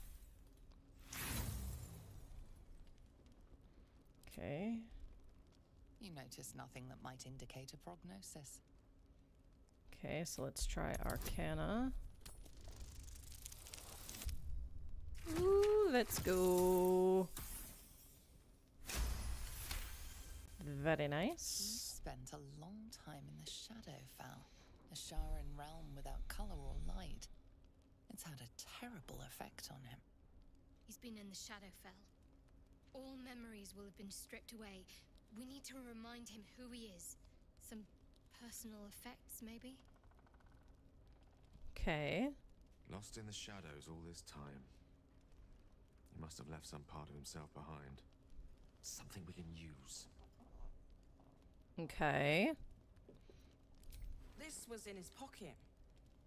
[SPEAKER 1] Okay.
[SPEAKER 3] You notice nothing that might indicate a prognosis.
[SPEAKER 1] Okay, so let's try Arcana. Ooh, let's go. Very nice.
[SPEAKER 3] You spent a long time in the Shadowfowl, a Sharan realm without color or light. It's had a terrible effect on him.
[SPEAKER 5] He's been in the Shadowfell. All memories will have been stripped away. We need to remind him who he is. Some personal effects, maybe?
[SPEAKER 1] Okay.
[SPEAKER 17] Lost in the shadows all this time. He must have left some part of himself behind. Something we can use.
[SPEAKER 1] Okay.
[SPEAKER 14] This was in his pocket.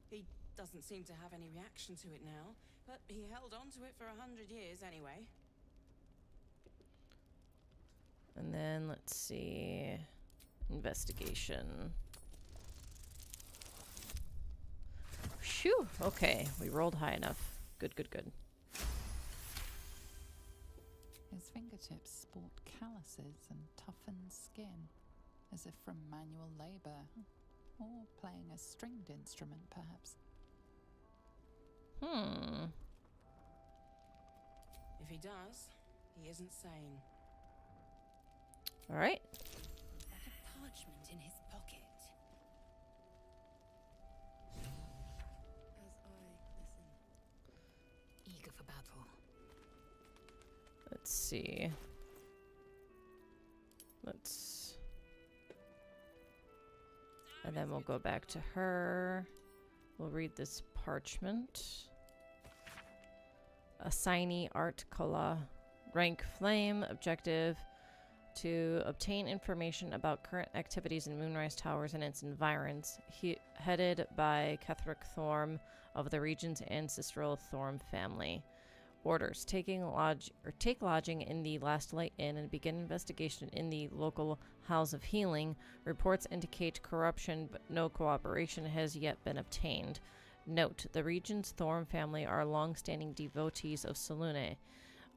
[SPEAKER 14] He doesn't seem to have any reaction to it now, but he held on to it for 100 years anyway.
[SPEAKER 1] And then let's see. Investigation. Phew. Okay, we rolled high enough. Good, good, good.
[SPEAKER 3] His fingertips sport calluses and toughened skin, as if from manual labor, or playing a stringed instrument, perhaps.
[SPEAKER 14] If he does, he isn't sane.
[SPEAKER 1] All right.
[SPEAKER 4] A parchment in his pocket.
[SPEAKER 13] As I listen.
[SPEAKER 4] Eager for battle.
[SPEAKER 1] Let's see. Let's... And then we'll go back to her. We'll read this parchment. Assignee Art Kala. Rank Flame. Objective: to obtain information about current activities in Moonrise Towers and its environs. Headed by Ketherick Thorm of the region's ancestral Thorm family. Orders: take lodging in the Last Light Inn and begin investigation in the local House of Healing. Reports indicate corruption, but no cooperation has yet been obtained. Note: the region's Thorm family are long-standing devotees of Selûne,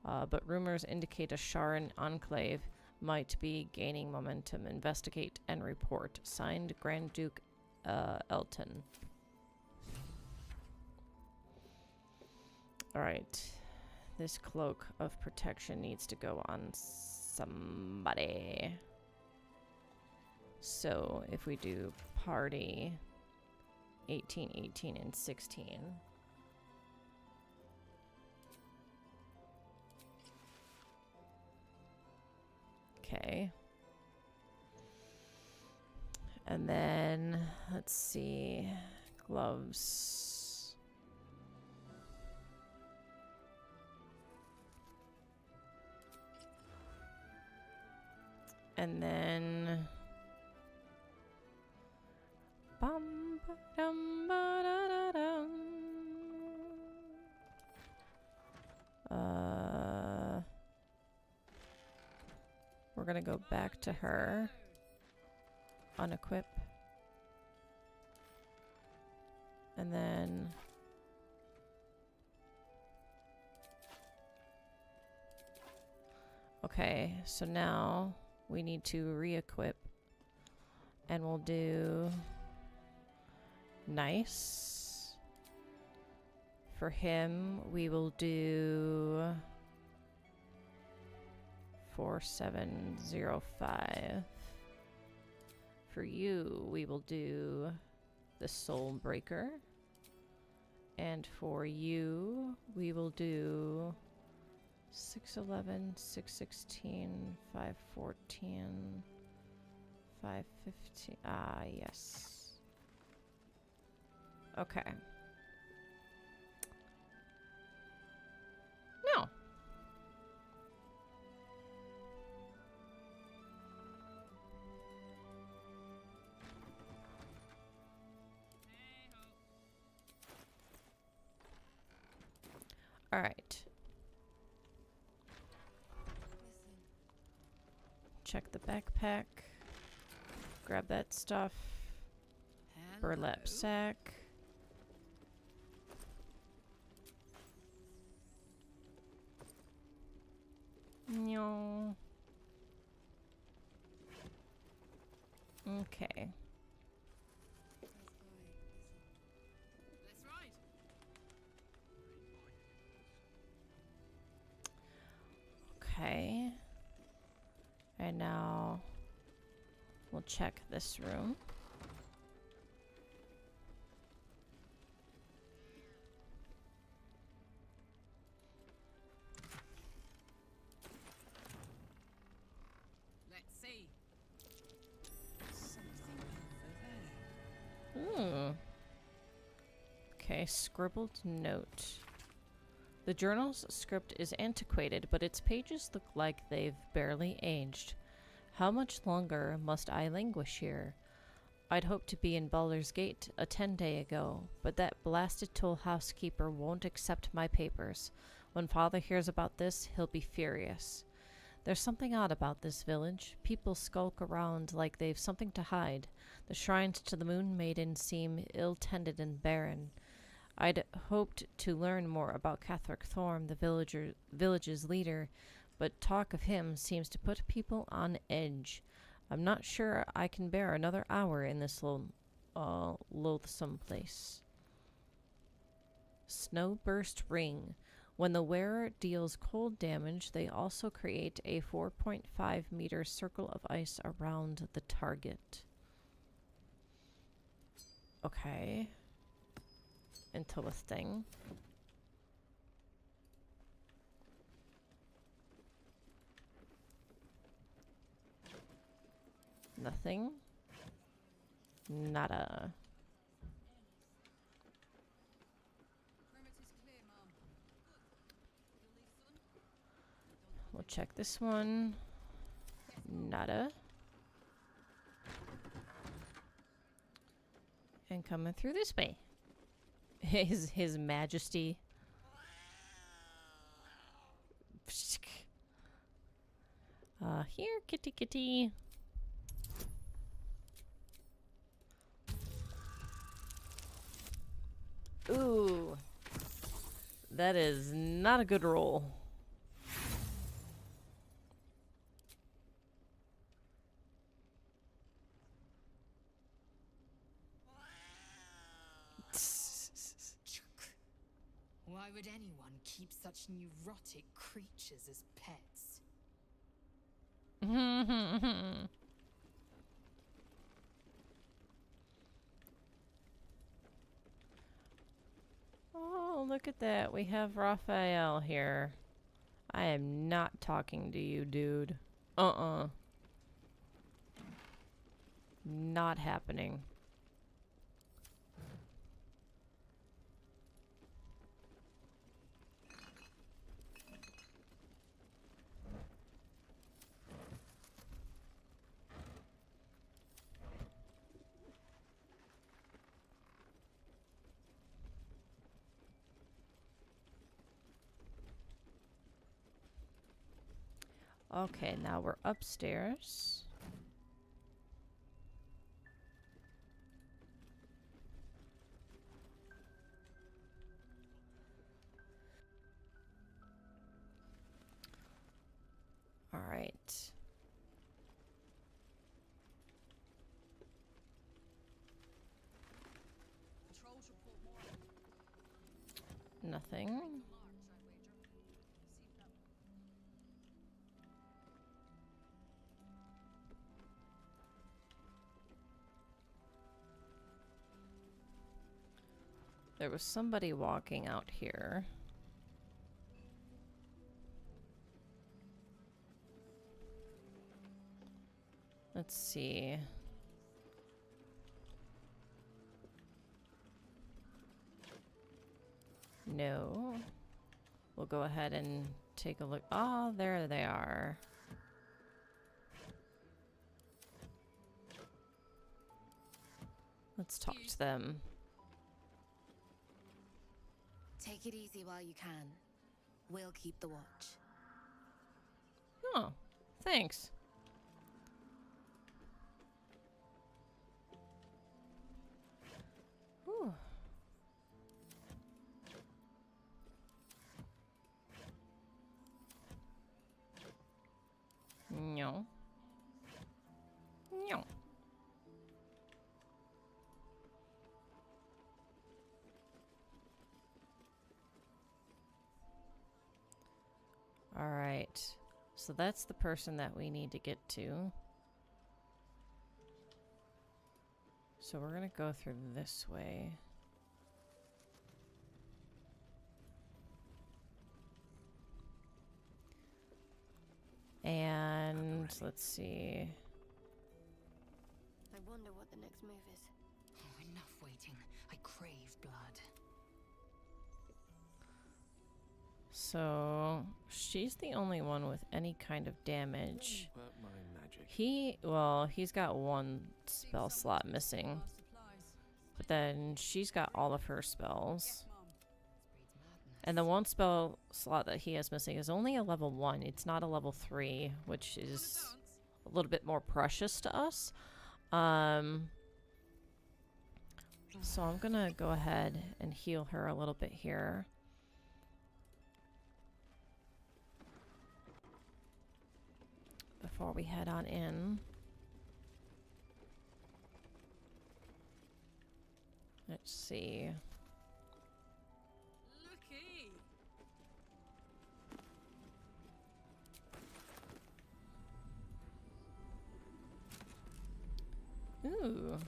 [SPEAKER 1] but rumors indicate a Sharan enclave might be gaining momentum. Investigate and report. Signed, Grand Duke Elton. Alright. This cloak of protection needs to go on somebody. So, if we do party 18, 18, and 16. Okay. And then, let's see, gloves. And then, bum, ba-dum, ba-da-da-dum. We're gonna go back to her. Unequip. And then okay, so now we need to re-equip. And we'll do nice. For him, we will do 4705. For you, we will do the Soul Breaker. And for you, we will do 611, 616, 514, 515. Ah, yes. Okay. No. All right. Check the backpack. Grab that stuff. Burlap sack. No. Okay.
[SPEAKER 10] Let's ride.
[SPEAKER 1] Okay. And now we'll check this room.
[SPEAKER 10] Let's see.
[SPEAKER 1] Okay, scribbled note. The journal's script is antiquated, but its pages look like they've barely aged. How much longer must I languish here? I'd hoped to be in Baldur's Gate a 10-day ago, but that blasted toll housekeeper won't accept my papers. When Father hears about this, he'll be furious. There's something odd about this village. People skulk around like they've something to hide. The shrines to the Moon Maiden seem ill-tended and barren. I'd hoped to learn more about Catherick Thorm, the village's leader, but talk of him seems to put people on edge. I'm not sure I can bear another hour in this loathsome place. Snowburst Ring. When the wearer deals cold damage, they also create a 4.5 meter circle of ice around the target. Okay. Into a thing. Nothing. Nada. We'll check this one. Nada. And coming through this way. His Majesty. Here, kitty kitty. Ooh. That is not a good roll.
[SPEAKER 4] Why would anyone keep such neurotic creatures as pets?
[SPEAKER 1] Oh, look at that. We have Raphael here. I am not talking to you, dude. Not happening. Okay, now we're upstairs. All right. Nothing. There was somebody walking out here. Let's see. No. We'll go ahead and take a look. Oh, there they are. Let's talk to them.
[SPEAKER 18] Take it easy while you can. We'll keep the watch.
[SPEAKER 1] Oh, thanks. Whew. No. No. All right. So that's the person that we need to get to. So we're going to go through this way. And let's see.
[SPEAKER 18] I wonder what the next move is.
[SPEAKER 4] Oh, enough waiting. I crave blood.
[SPEAKER 1] So she's the only one with any kind of damage.
[SPEAKER 17] But my magic.
[SPEAKER 1] He's got one spell slot missing. But then she's got all of her spells. And the one spell slot that he has missing is only a level 1. It's not a level 3, which is a little bit more precious to us. So I'm gonna go ahead and heal her a little bit here. Before we head on in. Let's see. Ooh.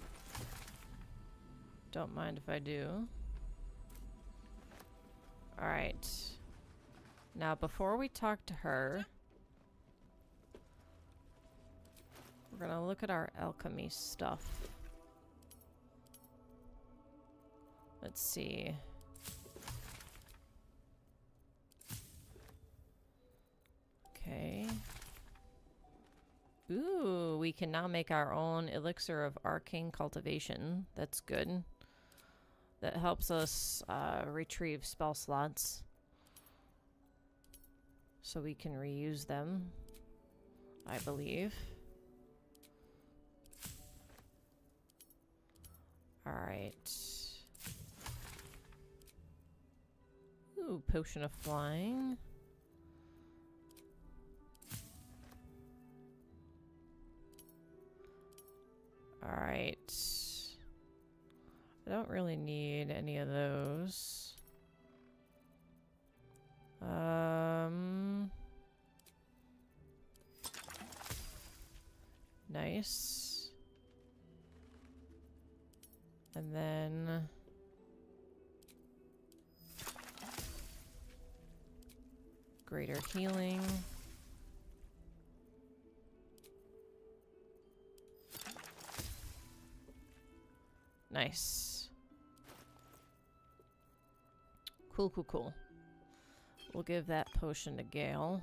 [SPEAKER 1] Don't mind if I do. Alright. Now, before we talk to her, we're gonna look at our alchemy stuff. Let's see. Okay. Ooh, we can now make our own elixir of arcane cultivation. That's good. That helps us retrieve spell slots. So we can reuse them, I believe. Alright. Ooh, potion of flying. Alright. I don't really need any of those. Nice. And then greater healing. Nice. Cool, cool, cool. We'll give that potion to Gale.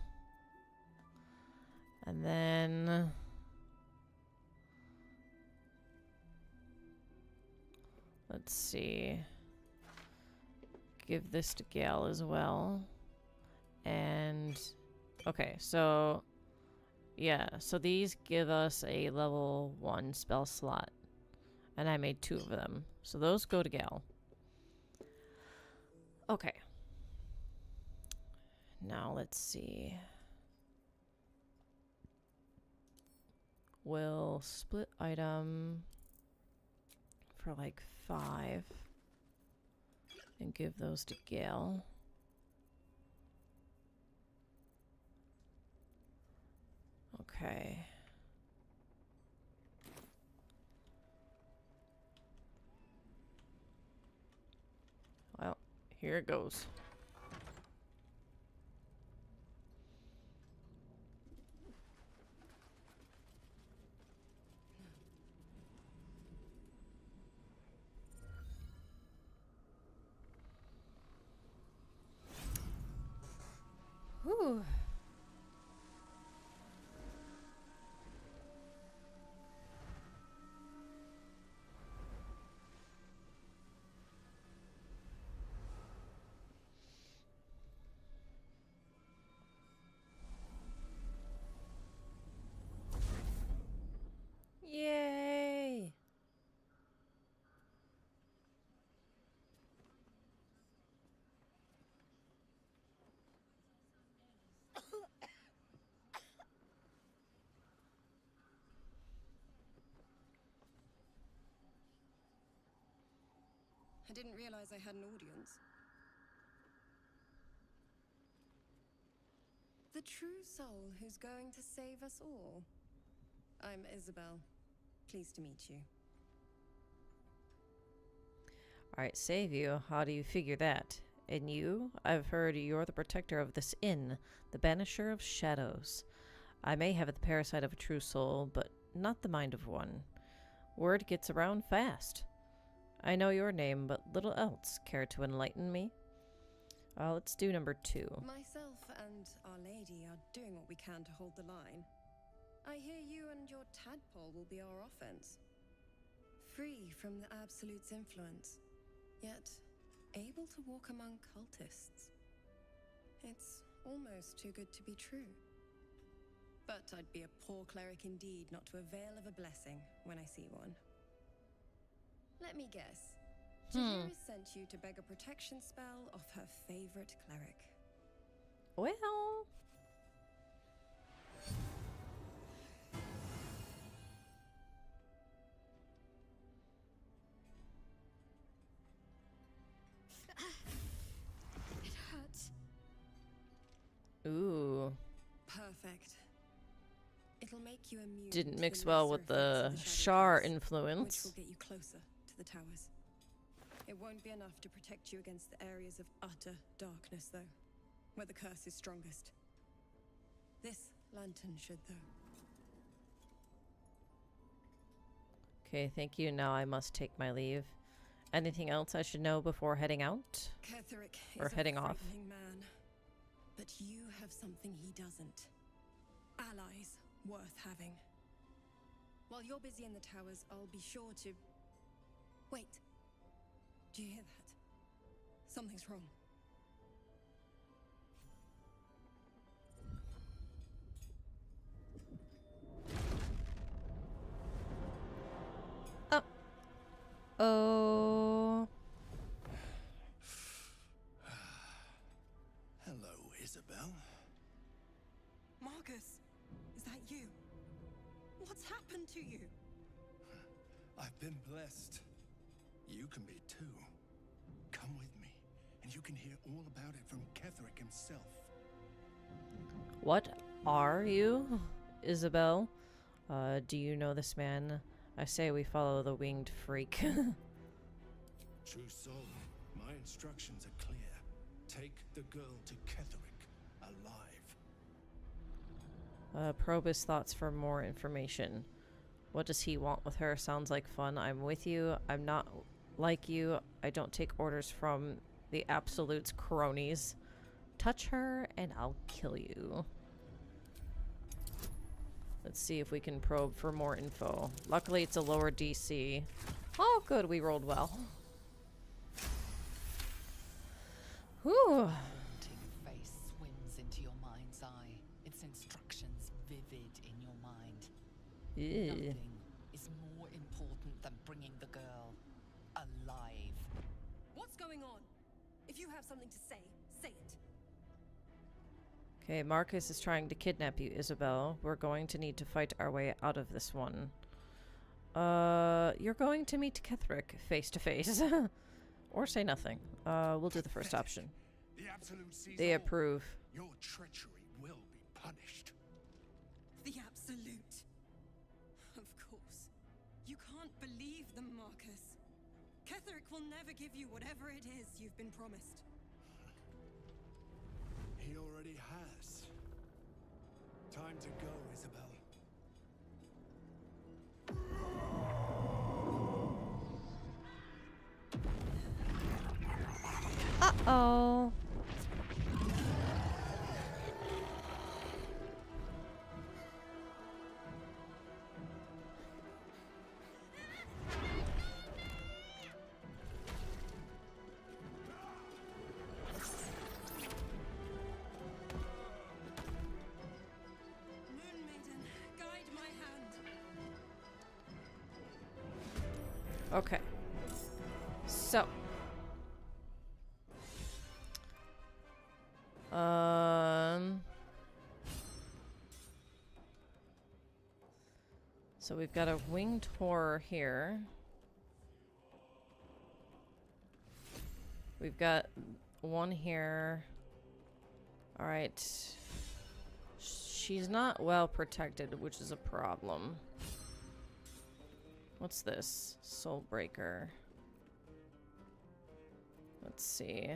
[SPEAKER 1] And then... let's see. Give this to Gale as well. And... okay, so... yeah, so these give us a level 1 spell slot. And I made 2 of them. So those go to Gale. Okay. Now let's see. We'll split item for like 5 and give those to Gale. Okay. Well, here it goes. Whew. Yay!
[SPEAKER 19] I didn't realize I had an audience. The true soul who's going to save us all. I'm Isabel. Pleased to meet you.
[SPEAKER 1] Alright, save you. How do you figure that? And you? I've heard you're the protector of this inn, the banisher of shadows. I may have the parasite of a true soul, but not the mind of one. Word gets around fast. I know your name, but little else. Care to enlighten me? Let's do number 2.
[SPEAKER 19] Myself and Our Lady are doing what we can to hold the line. I hear you and your tadpole will be our offense. Free from the Absolute's influence, yet able to walk among cultists. It's almost too good to be true. But I'd be a poor cleric indeed not to avail of a blessing when I see one. Let me guess. Jahira sent you to beg a protection spell of her favorite cleric.
[SPEAKER 1] Well...
[SPEAKER 19] It hurts.
[SPEAKER 1] ooh.
[SPEAKER 19] Perfect. It'll make you immune.
[SPEAKER 1] Didn't
[SPEAKER 19] to
[SPEAKER 1] mix
[SPEAKER 19] the
[SPEAKER 1] well
[SPEAKER 19] lesser
[SPEAKER 1] with the
[SPEAKER 19] effects of the
[SPEAKER 1] Shar
[SPEAKER 19] shadow curse,
[SPEAKER 1] influence.
[SPEAKER 19] which will get you closer to the towers. It won't be enough to protect you against the areas of utter darkness, though, where the curse is strongest. This lantern should, though.
[SPEAKER 1] Okay, thank you. Now I must take my leave. Anything else I should know before heading out?
[SPEAKER 19] Ketheric
[SPEAKER 1] Or
[SPEAKER 19] is
[SPEAKER 1] heading
[SPEAKER 19] a
[SPEAKER 1] off?
[SPEAKER 19] frightening man, but you have something he doesn't. Allies worth having. While you're busy in the towers, I'll be sure to... Wait. Do you hear that? Something's wrong.
[SPEAKER 1] Oh. Oh.
[SPEAKER 6] Hello, Isabel.
[SPEAKER 19] Marcus, is that you? What's happened to you?
[SPEAKER 6] I've been blessed. You can be too. Come with me, and you can hear all about it from Ketheric himself.
[SPEAKER 1] What are you, Isabel? Do you know this man? I say we follow the winged freak.
[SPEAKER 6] True soul, my instructions are clear. Take the girl to Ketheric, alive.
[SPEAKER 1] Probe his thoughts for more information. What does he want with her? Sounds like fun. I'm with you. I'm not like you. I don't take orders from the Absolute's cronies. Touch her and I'll kill you. Let's see if we can probe for more info. Luckily it's a lower DC. Oh good, we rolled well. Whew.
[SPEAKER 3] Face swims into your mind's eye. Its instructions vivid in your mind.
[SPEAKER 1] Ew.
[SPEAKER 3] Nothing is more important than bringing the girl alive.
[SPEAKER 19] What's going on? If you have something to say, say it.
[SPEAKER 1] Okay, Marcus is trying to kidnap you, Isabel. We're going to need to fight our way out of this one. You're going to meet Ketherick face to face. Or say nothing. We'll do the first option.
[SPEAKER 6] The Absolute sees
[SPEAKER 1] They
[SPEAKER 6] all.
[SPEAKER 1] approve.
[SPEAKER 6] Your treachery will be punished.
[SPEAKER 19] The Absolute. Of course. You can't believe them, Marcus. Ketherick will never give you whatever it is you've been promised.
[SPEAKER 6] He already has. Time to go, Isabel.
[SPEAKER 1] Uh-oh.
[SPEAKER 19] Moon Maiden, guide my hand.
[SPEAKER 1] Okay. So. So we've got a winged horror here. We've got one here. All right. She's not well protected, which is a problem. What's this? Soulbreaker. Let's see.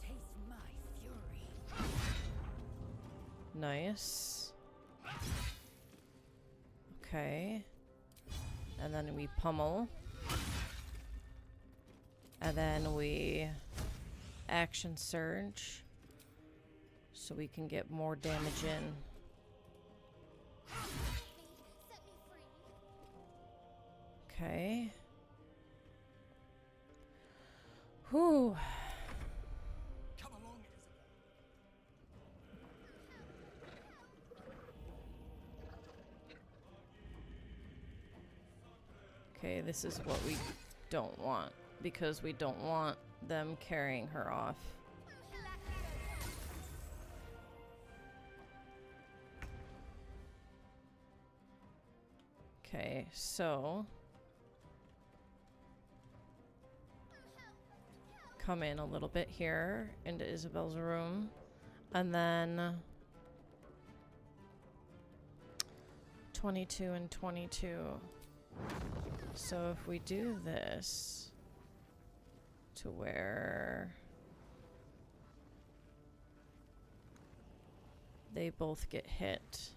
[SPEAKER 4] Taste my fury.
[SPEAKER 1] Nice. Okay. And then we pummel. And then we action surge. So we can get more damage in. Okay. Whew.
[SPEAKER 6] Come along, Isabel.
[SPEAKER 1] Okay, this is what we don't want. Because we don't want them carrying her off. Okay, so come in a little bit here into Isabel's room, and then 22 and 22. So if we do this to where they both get hit.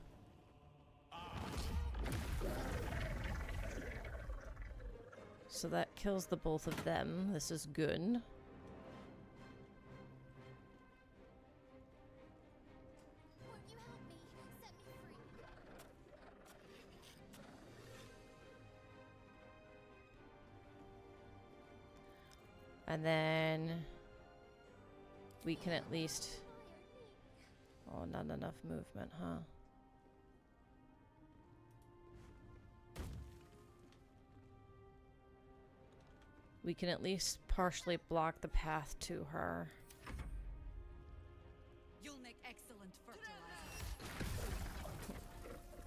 [SPEAKER 1] So that kills the both of them. This is good.
[SPEAKER 19] Won't you help me? Set me free.
[SPEAKER 1] And then we can at least... Oh, not enough movement, huh? We can at least partially block the path to her.
[SPEAKER 11] You'll make excellent fertilizer.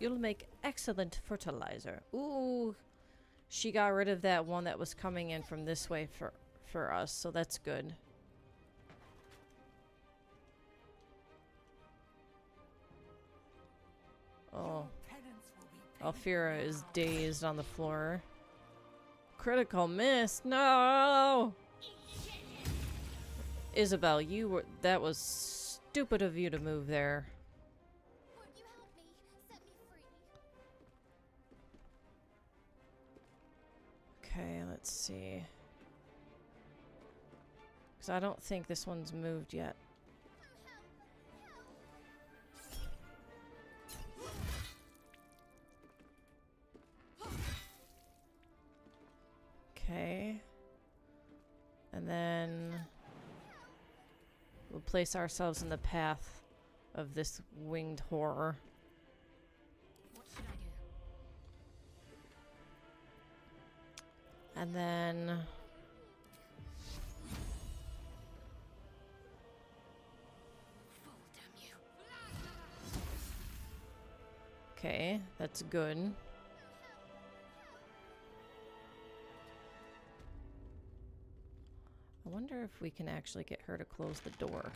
[SPEAKER 1] You'll make excellent fertilizer. Ooh, she got rid of that one that was coming in from this way for us, so that's good. Oh, Alfira is dazed on the floor. Critical miss. No. Isabel, that was stupid of you to move there. Okay, let's see. Because I don't think this one's moved yet. Okay. And then we'll place ourselves in the path of this winged horror.
[SPEAKER 4] What should I do?
[SPEAKER 1] And then
[SPEAKER 4] Fool, damn you.
[SPEAKER 1] okay, that's good. I wonder if we can actually get her to close the door.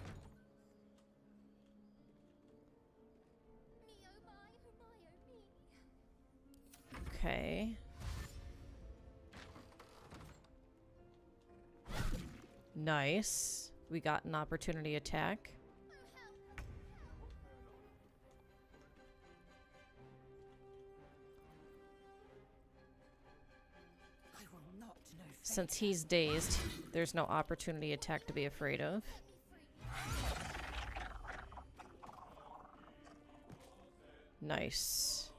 [SPEAKER 1] Okay. Nice. We got an opportunity attack. Since he's dazed, there's no opportunity attack to be afraid of. Nice.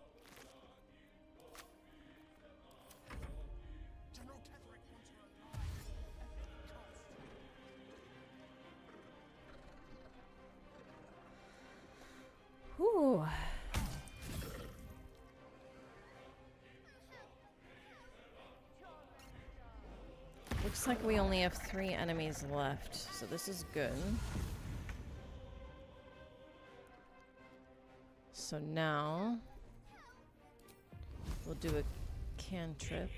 [SPEAKER 1] Whew. Looks like we only have 3 enemies left, so this is good. So now we'll do a cantrip.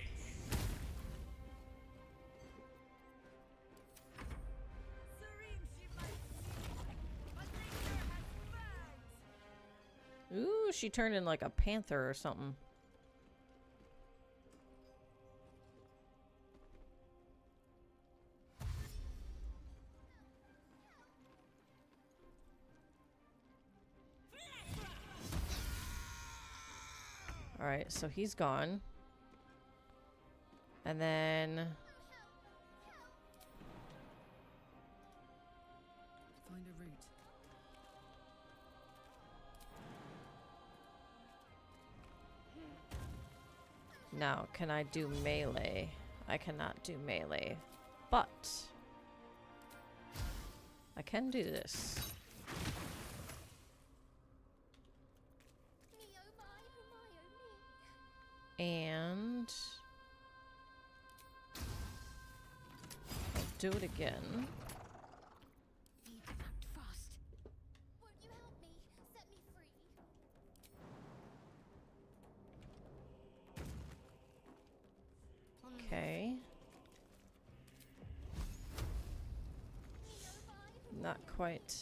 [SPEAKER 1] Ooh, she turned in like a panther or something. Alright, so he's gone. And then
[SPEAKER 15] Find a route.
[SPEAKER 1] now, can I do melee? I cannot do melee, but I can do this. And I'll do it again.
[SPEAKER 4] Need to act fast. Won't you help me? Set me free.
[SPEAKER 1] Okay. Not quite.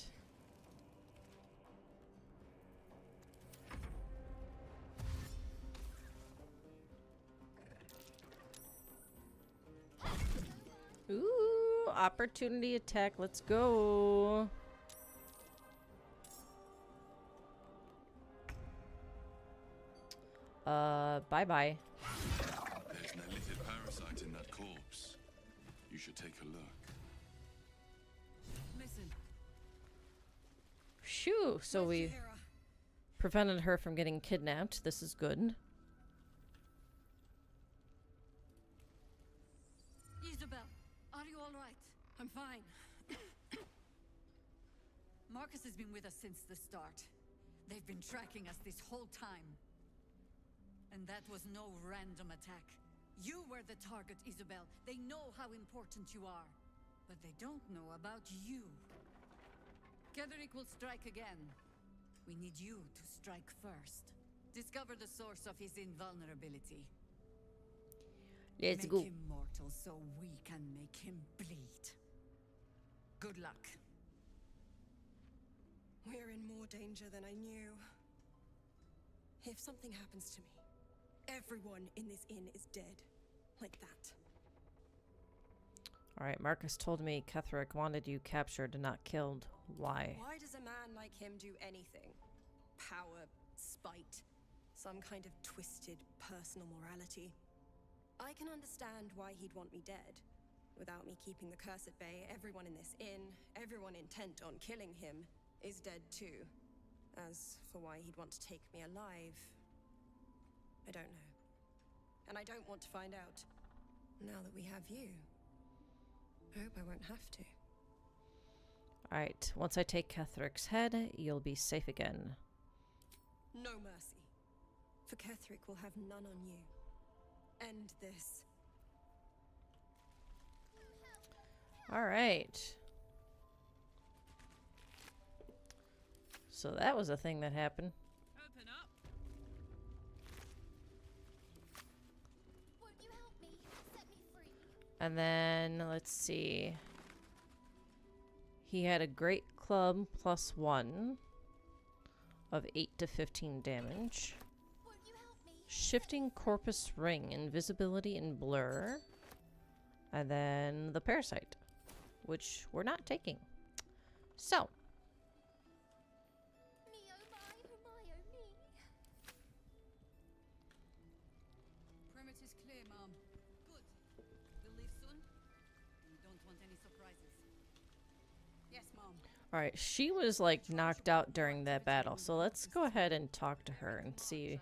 [SPEAKER 1] Ooh, opportunity attack. Let's go. Bye-bye.
[SPEAKER 12] There's an elitid parasite in that corpse. You should take a look.
[SPEAKER 15] Listen.
[SPEAKER 1] Shoo, so we prevented her from getting kidnapped. This is good.
[SPEAKER 11] Isabel, are you all right?
[SPEAKER 15] I'm fine.
[SPEAKER 11] Marcus has been with us since the start. They've been tracking us this whole time. And that was no random attack. You were the target, Isabel. They know how important you are. But they don't know about you. Ketherick will strike again. We need you to strike first. Discover the source of his invulnerability.
[SPEAKER 1] Let's
[SPEAKER 11] Make
[SPEAKER 1] go.
[SPEAKER 11] him mortal so we can make him bleed. Good luck.
[SPEAKER 19] We're in more danger than I knew. If something happens to me, everyone in this inn is dead. Like that.
[SPEAKER 1] Alright, Marcus told me Ketherick wanted you captured and not killed. Why?
[SPEAKER 19] Why does a man like him do anything? Power, spite, some kind of twisted personal morality. I can understand why he'd want me dead. Without me keeping the curse at bay, everyone in this inn, everyone intent on killing him, is dead too. As for why he'd want to take me alive, I don't know. And I don't want to find out. Now that we have you, I hope I won't have to.
[SPEAKER 1] Alright, once I take Kethric's head, you'll be safe again.
[SPEAKER 19] No mercy. For Ketheric will have none on you. End this.
[SPEAKER 1] Alright. So that was a thing that happened.
[SPEAKER 5] Open up.
[SPEAKER 20] Won't you help me? Set me free.
[SPEAKER 1] And then, let's see. He had a great club +1 of 8 to 15 damage.
[SPEAKER 20] Won't you help me?
[SPEAKER 1] Shifting Corpus Ring, invisibility and blur. And then the Parasite, which we're not taking. So.
[SPEAKER 20] Me oh my, oh my, oh me.
[SPEAKER 11] Perimeter's clear, Mom. Good. We'll leave soon. We don't want any surprises. Yes, Mom.
[SPEAKER 1] Alright, she was like knocked out during that battle, so let's go ahead and talk to her and see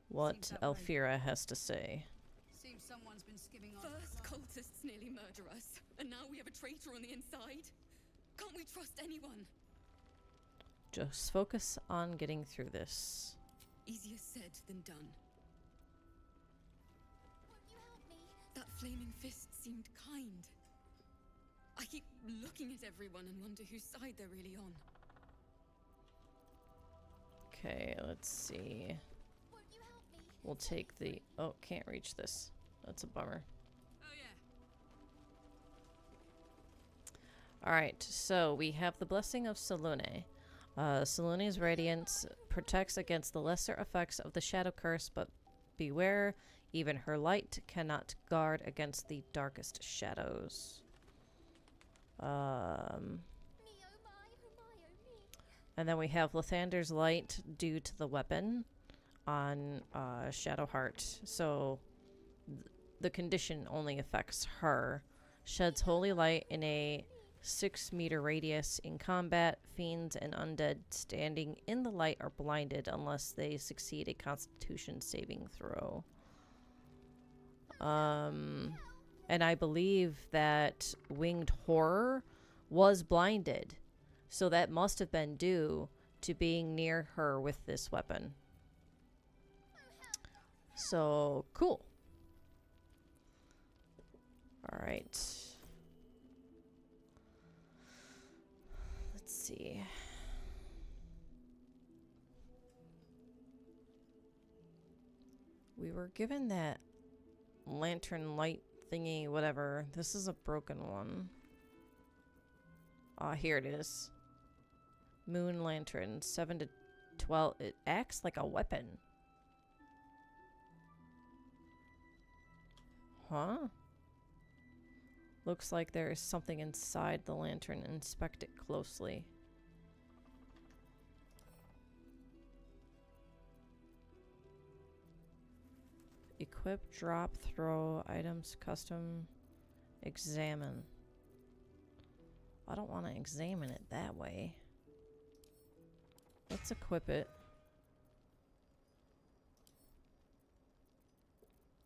[SPEAKER 1] what Elfira has to say.
[SPEAKER 11] Seems someone's been skimming on.
[SPEAKER 13] First cultists nearly murder us, and now we have a traitor on the inside. Can't we trust anyone?
[SPEAKER 1] Just focus on getting through this.
[SPEAKER 13] Easier said than done.
[SPEAKER 20] Won't you help me?
[SPEAKER 13] That flaming fist seemed kind. I keep looking at everyone and wonder whose side they're really on.
[SPEAKER 1] Okay, let's see.
[SPEAKER 20] Won't you help me?
[SPEAKER 1] We'll take the... Oh, can't reach this. That's a bummer.
[SPEAKER 5] Oh yeah.
[SPEAKER 1] Alright, so we have the Blessing of Selûne. Selûne's radiance protects against the lesser effects of the Shadow Curse, but beware, even her light cannot guard against the darkest shadows.
[SPEAKER 20] Me oh my, oh my, oh me.
[SPEAKER 1] And then we have Lathander's light due to the weapon on Shadowheart. So the condition only affects her. Sheds holy light in a 6-meter radius. In combat, fiends and undead standing in the light are blinded unless they succeed a Constitution saving throw. And I believe that Winged Horror was blinded. So that must have been due to being near her with this weapon. So, cool. Alright. Let's see. We were given that lantern light thingy, whatever. This is a broken one. Ah, here it is. Moon lantern, 7 to 12. It acts like a weapon. Huh? Looks like there is something inside the lantern. Inspect it closely. Equip, drop, throw, items, custom, examine. I don't want to examine it that way. Let's equip it.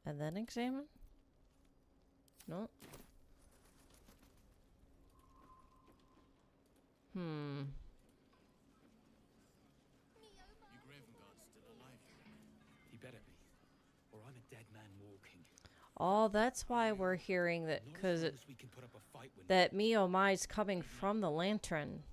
[SPEAKER 1] And then examine? No.
[SPEAKER 7] You Graven Guard's still alive.
[SPEAKER 9] He better be, or I'm a dead man walking.
[SPEAKER 1] Oh, that's why we're hearing that, because
[SPEAKER 9] We can put up a fight when
[SPEAKER 1] that me oh my's coming from the lantern.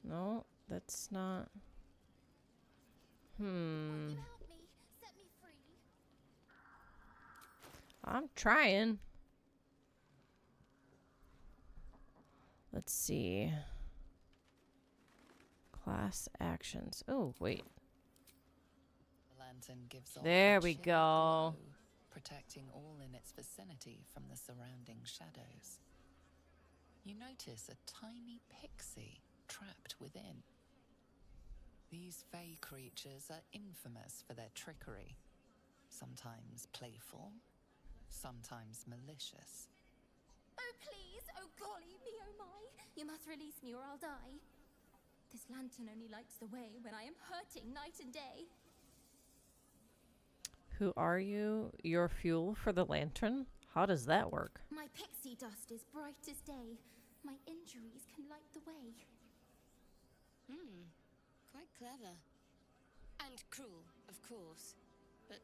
[SPEAKER 1] No, that's not.
[SPEAKER 20] Won't you help me? Set me free.
[SPEAKER 1] I'm trying. Let's see. Class actions. Oh, wait.
[SPEAKER 3] The lantern gives off
[SPEAKER 1] There
[SPEAKER 3] a
[SPEAKER 1] we
[SPEAKER 3] chilling
[SPEAKER 1] go.
[SPEAKER 3] glow, protecting all in its vicinity from the surrounding shadows. You notice a tiny pixie trapped within. These fey creatures are infamous for their trickery. Sometimes playful, sometimes malicious.
[SPEAKER 5] Oh please, oh golly, me oh my. You must release me or I'll die. This lantern only lights the way when I am hurting night and day.
[SPEAKER 1] Who are you? Your fuel for the lantern? How does that work?
[SPEAKER 5] My pixie dust is bright as day. My injuries can light the way.
[SPEAKER 18] Quite clever. And cruel, of course. But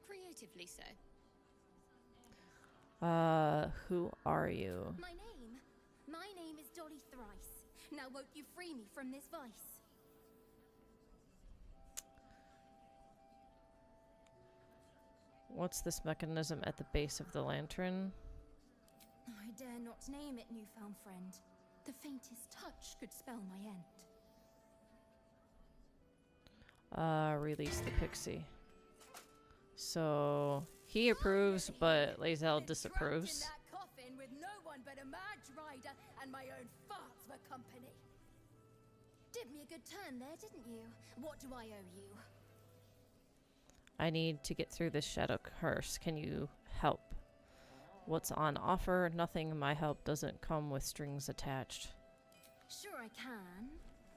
[SPEAKER 18] creatively so.
[SPEAKER 1] Who are you?
[SPEAKER 5] My name is Dolly Thrice. Now won't you free me from this vice?
[SPEAKER 1] What's this mechanism at the base of the lantern?
[SPEAKER 5] I dare not name it, newfound friend. The faintest touch could spell my end.
[SPEAKER 1] Release the pixie. So he approves, but Lae'zel disapproves.
[SPEAKER 5] In that coffin with no one but a mad rider and my own farts for company. Did me a good turn there, didn't you? What do I owe you?
[SPEAKER 1] I need to get through this shadow curse. Can you help? What's on offer? Nothing. My help doesn't come with strings attached.
[SPEAKER 5] Sure I can,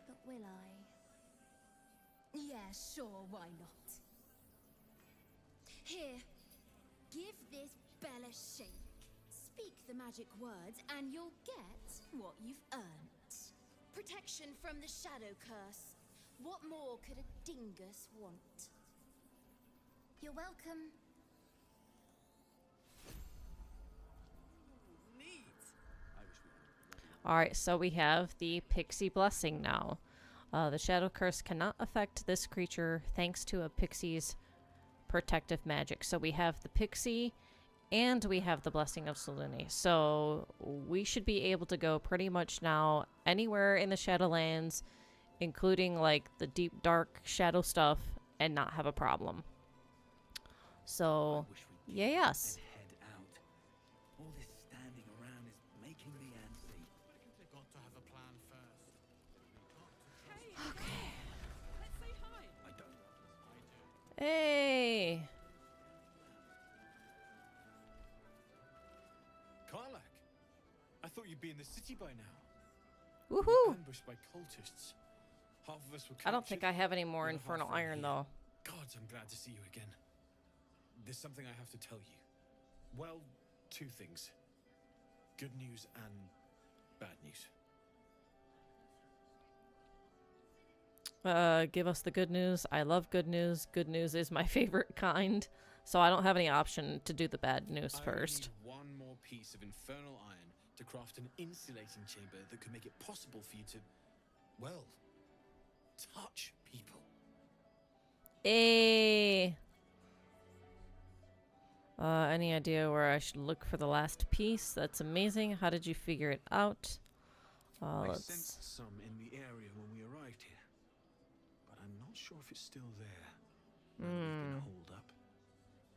[SPEAKER 5] but will I? Yeah, sure, why not? Here, give this bell a shake. Speak the magic words and you'll get what you've earned. Protection from the shadow curse. What more could a dingus want? You're welcome.
[SPEAKER 1] Alright, so we have the pixie blessing now. The shadow curse cannot affect this creature thanks to a pixie's protective magic. So we have the pixie and we have the blessing of Selûne. So we should be able to go pretty much now anywhere in the Shadowlands, including like the deep dark shadow stuff, and not have a problem. So yes.
[SPEAKER 9] All this standing around is making me antsy.
[SPEAKER 7] Got to have a plan first.
[SPEAKER 1] Okay.
[SPEAKER 9] Let's say hi. I don't.
[SPEAKER 1] Hey.
[SPEAKER 8] Karlach, I thought you'd be in the city by now.
[SPEAKER 1] Woohoo!
[SPEAKER 8] Ambushed by cultists. Half of us were
[SPEAKER 1] I don't think I
[SPEAKER 8] captured,
[SPEAKER 1] have any more
[SPEAKER 8] the other
[SPEAKER 1] infernal
[SPEAKER 8] half are
[SPEAKER 1] iron
[SPEAKER 8] here.
[SPEAKER 1] though.
[SPEAKER 8] Gods, I'm glad to see you again. There's something I have to tell you. Well, two things. Good news and bad news.
[SPEAKER 1] Give us the good news. I love good news. Good news is my favorite kind. So I don't have any option to do the bad news first.
[SPEAKER 8] I need one more piece of infernal iron to craft an insulating chamber that could make it possible for you to, well, touch people.
[SPEAKER 1] Hey. Any idea where I should look for the last piece? That's amazing. How did you figure it out?
[SPEAKER 8] I
[SPEAKER 1] Let's...
[SPEAKER 8] sensed some in the area when we arrived here, but I'm not sure if it's still there. Now that we've been holed up.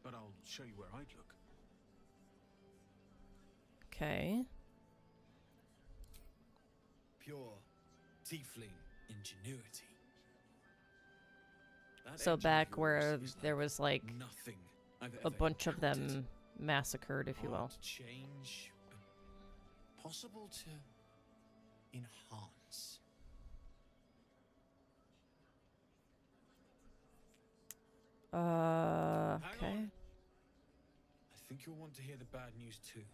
[SPEAKER 8] But I'll show you where I'd look.
[SPEAKER 1] Okay.
[SPEAKER 8] Pure tiefling ingenuity. That
[SPEAKER 1] So
[SPEAKER 8] engine of
[SPEAKER 1] back
[SPEAKER 8] yours
[SPEAKER 1] where
[SPEAKER 8] is
[SPEAKER 1] there was like
[SPEAKER 8] nothing I've
[SPEAKER 1] a
[SPEAKER 8] ever
[SPEAKER 1] bunch of
[SPEAKER 8] encountered.
[SPEAKER 1] them massacred, if you will.
[SPEAKER 8] Hard to change, but possible to enhance.
[SPEAKER 1] Okay.
[SPEAKER 8] I think you'll want to hear the bad news too.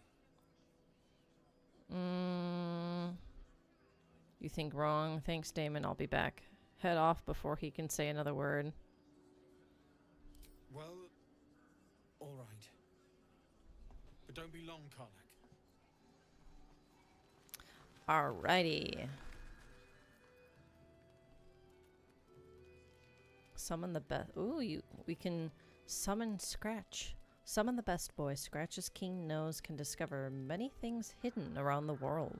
[SPEAKER 1] You think wrong? Thanks, Damon. I'll be back. Head off before he can say another word.
[SPEAKER 8] Well, all right. But don't be long, Karlach.
[SPEAKER 1] Alrighty. Summon the best. Ooh, we can summon Scratch. Summon the best boy. Scratch's keen nose can discover many things hidden around the world.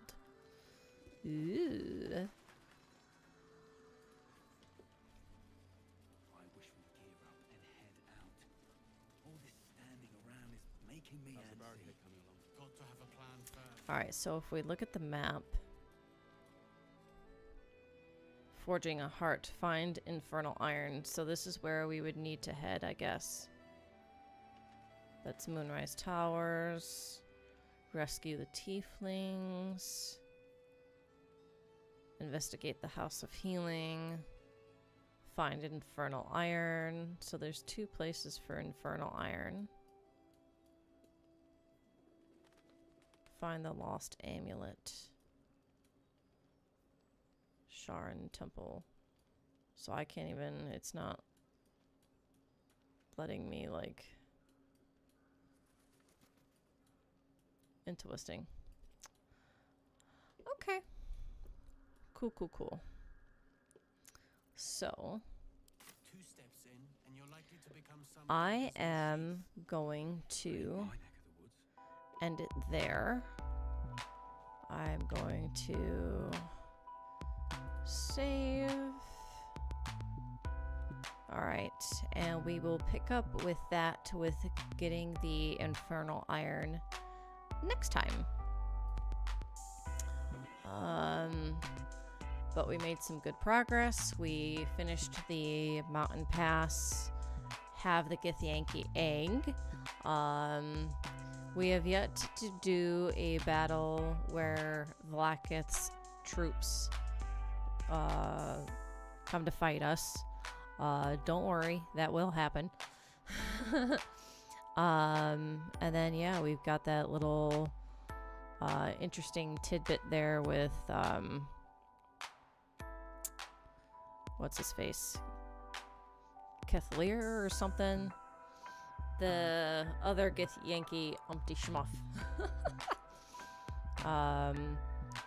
[SPEAKER 1] Ooh.
[SPEAKER 9] I wish we'd gear up and head out. All this standing around is making me antsy.
[SPEAKER 7] Got to have a plan first.
[SPEAKER 1] Alright, so if we look at the map, Forging a heart. Find infernal iron. So this is where we would need to head, I guess. That's Moonrise Towers. Rescue the tieflings. Investigate the House of Healing. Find infernal iron. So there's 2 places for infernal iron. Find the lost amulet. Sharon Temple. So I can't even, it's not letting me, like, interesting. Okay. Cool, cool, cool. So,
[SPEAKER 7] 2 steps in, and you're likely to become
[SPEAKER 1] I am going to end it there. I'm going to save. Alright, and we will pick up with that, with getting the infernal iron next time. But we made some good progress. We finished the mountain pass, have the Githyanki egg. We have yet to do a battle where Vlaakith's troops come to fight us. Don't worry, that will happen. And then, yeah, we've got that little interesting tidbit there with what's his face? Kathleer or something. The other Githyanki Umpty Schmuff.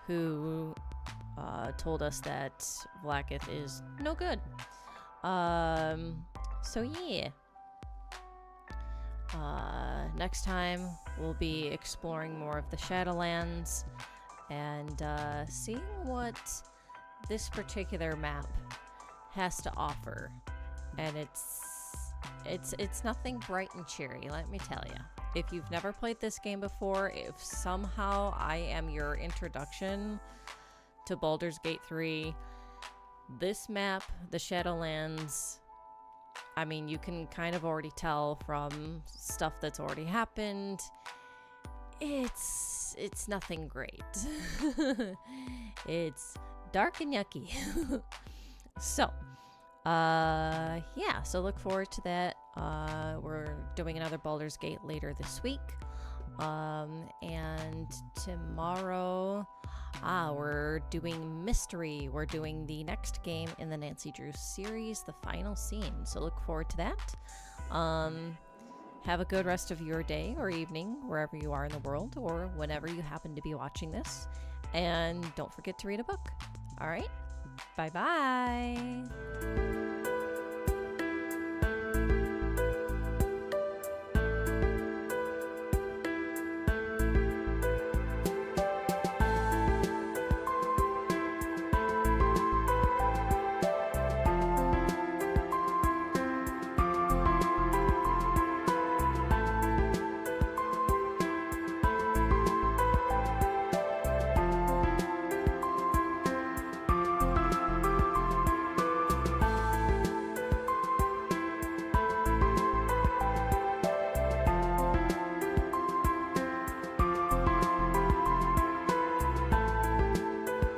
[SPEAKER 1] Who told us that Vlaakith is no good. So yeah. Next time we'll be exploring more of the Shadowlands and seeing what this particular map has to offer. And it's nothing bright and cheery, let me tell you. If you've never played this game before, if somehow I am your introduction to Baldur's Gate 3, this map, the Shadowlands, I mean, you can kind of already tell from stuff that's already happened. It's nothing great. It's dark and yucky. So, yeah, so look forward to that. We're doing another Baldur's Gate later this week. And tomorrow, we're doing Mystery. We're doing the next game in the Nancy Drew series, the final scene. So look forward to that. Have a good rest of your day or evening, wherever you are in the world, or whenever you happen to be watching this. And don't forget to read a book. All right? Bye-bye.